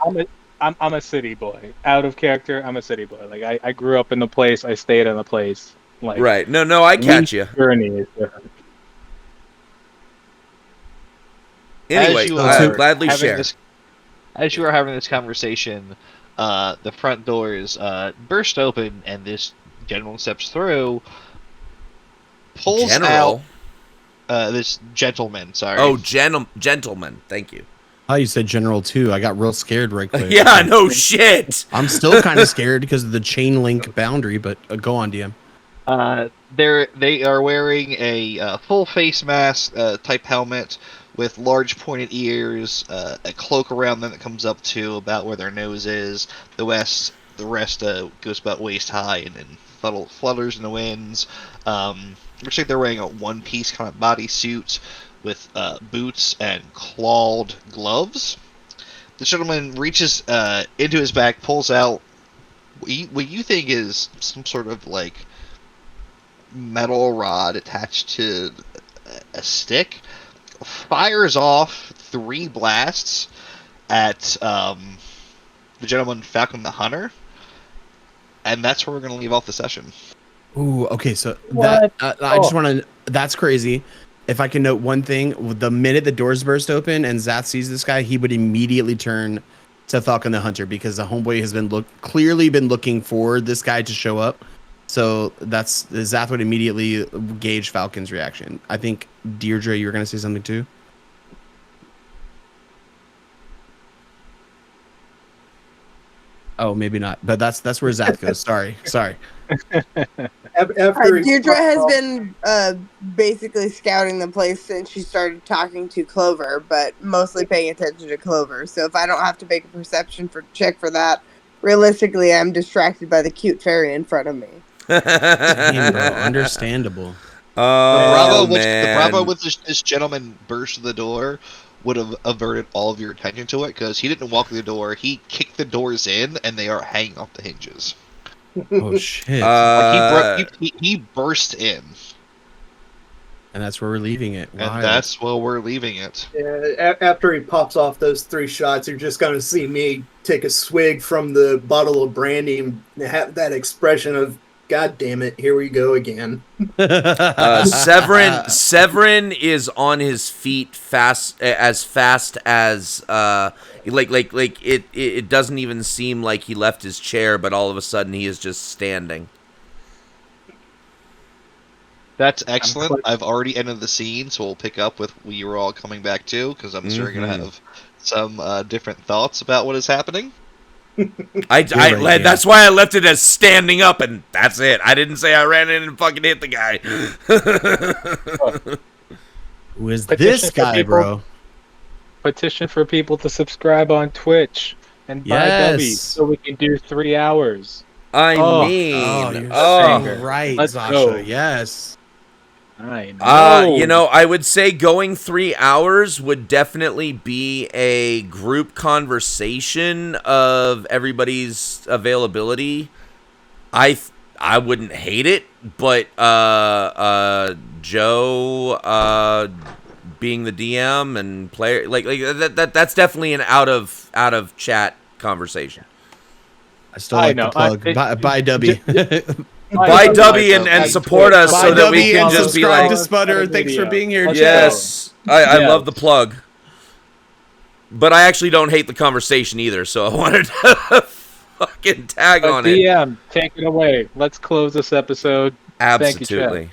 [SPEAKER 3] I'm a city boy. Out of character, I'm a city boy. Like, I grew up in the place. I stayed in the place. Like,
[SPEAKER 1] right. No, I catch you.
[SPEAKER 3] Journey is different.
[SPEAKER 1] Anyway, I'll gladly share.
[SPEAKER 2] As you are having this conversation, the front doors burst open, and this gentleman steps through. Pulls out this gentleman. Sorry.
[SPEAKER 1] Oh, gentleman. Thank you.
[SPEAKER 5] Oh, you said General too. I got real scared right quick.
[SPEAKER 1] Yeah, no shit.
[SPEAKER 5] I'm still kind of scared because of the chain link boundary, but go on, DM.
[SPEAKER 2] They are wearing a full face mask type helmet with large pointed ears, a cloak around them that comes up to about where their nose is. The rest goes about waist high and then flutters in the winds. Looks like they're wearing a one-piece kind of bodysuit with boots and clawed gloves. The gentleman reaches into his back, pulls out what you think is some sort of like metal rod attached to a stick, fires off 3 blasts at the gentleman Falcon the Hunter. And that's where we're going to leave off the session.
[SPEAKER 5] Ooh, okay. So
[SPEAKER 3] What?
[SPEAKER 5] that I just want to. That's crazy. If I can note one thing, the minute the doors burst open and Zath sees this guy, he would immediately turn to Falcon the Hunter because the homeboy has been clearly been looking for this guy to show up. So Zath would immediately gauge Falcon's reaction. I think Deirdre, you were gonna say something too. Oh, maybe not. But that's where Zath goes. Sorry.
[SPEAKER 4] After
[SPEAKER 7] Deirdre has been basically scouting the place since she started talking to Clover, but mostly paying attention to Clover. So if I don't have to make a perception check for that, realistically, I'm distracted by the cute fairy in front of me.
[SPEAKER 5] Damn, bro. Understandable.
[SPEAKER 1] Oh,
[SPEAKER 2] The
[SPEAKER 1] man.
[SPEAKER 2] Bravo with this gentleman burst the door would have averted all of your attention to it, because he didn't walk through the door, he kicked the doors in, and they are hanging off the hinges.
[SPEAKER 5] Oh shit.
[SPEAKER 2] He burst in.
[SPEAKER 5] And that's where we're leaving it.
[SPEAKER 2] And
[SPEAKER 5] Wild.
[SPEAKER 2] that's where we're leaving it.
[SPEAKER 4] after he pops off those 3 shots, you're just going to see me take a swig from the bottle of brandy and have that expression of, God damn it, here we go again.
[SPEAKER 1] Severin is on his feet fast as it doesn't even seem like he left his chair, but all of a sudden he is just standing.
[SPEAKER 2] That's excellent. I've already ended the scene, so we'll pick up with what you were all coming back to, because I'm sure you're going to have some different thoughts about what is happening.
[SPEAKER 1] That's why I left it as standing up, and that's it. I didn't say I ran in and fucking hit the guy.
[SPEAKER 5] Who is
[SPEAKER 3] Petition
[SPEAKER 5] this
[SPEAKER 3] for
[SPEAKER 5] guy,
[SPEAKER 3] people.
[SPEAKER 5] bro?
[SPEAKER 3] Petition for people to subscribe on Twitch and buy
[SPEAKER 5] Yes.
[SPEAKER 3] W's so we can do 3 hours.
[SPEAKER 1] I
[SPEAKER 5] Oh,
[SPEAKER 1] mean,
[SPEAKER 5] you're
[SPEAKER 3] oh.
[SPEAKER 5] so right,
[SPEAKER 3] Let's
[SPEAKER 5] Zasha.
[SPEAKER 3] go.
[SPEAKER 5] Yes.
[SPEAKER 3] I know.
[SPEAKER 1] I would say going 3 hours would definitely be a group conversation of everybody's availability. I wouldn't hate it, but Joe being the DM and player that's definitely an out of chat conversation.
[SPEAKER 5] I still like
[SPEAKER 3] know.
[SPEAKER 5] the plug. Bye, W.
[SPEAKER 1] Buy Dubby and support us
[SPEAKER 5] Bye,
[SPEAKER 1] so that we
[SPEAKER 5] W,
[SPEAKER 1] can
[SPEAKER 5] and
[SPEAKER 1] just be
[SPEAKER 5] subscribe
[SPEAKER 1] like,
[SPEAKER 5] to Sputter. Thanks for being here.
[SPEAKER 1] yes, I
[SPEAKER 3] Yes.
[SPEAKER 1] love the plug. But I actually don't hate the conversation either, so I wanted to fucking tag on it.
[SPEAKER 3] DM, take it away. Let's close this episode.
[SPEAKER 1] Absolutely.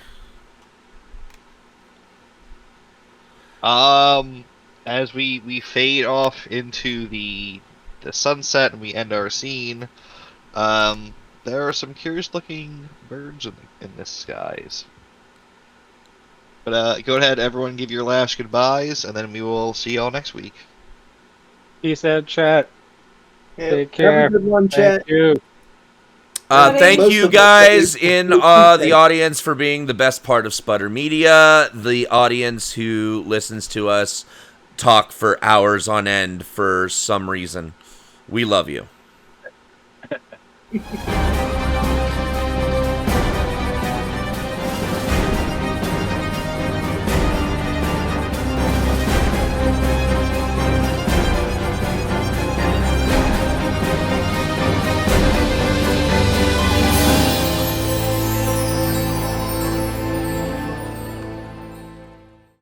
[SPEAKER 2] As we fade off into the sunset and we end our scene, there are some curious-looking birds in the skies. But go ahead, everyone, give your last goodbyes, and then we will see y'all next week.
[SPEAKER 3] Peace out, chat. Take
[SPEAKER 4] Have
[SPEAKER 3] care.
[SPEAKER 4] a good one, chat.
[SPEAKER 3] Thank you.
[SPEAKER 1] Thank
[SPEAKER 4] Most
[SPEAKER 1] you
[SPEAKER 4] of the
[SPEAKER 1] guys
[SPEAKER 4] things-
[SPEAKER 1] in the audience for being the best part of Sputter Media, the audience who listens to us talk for hours on end for some reason. We love you.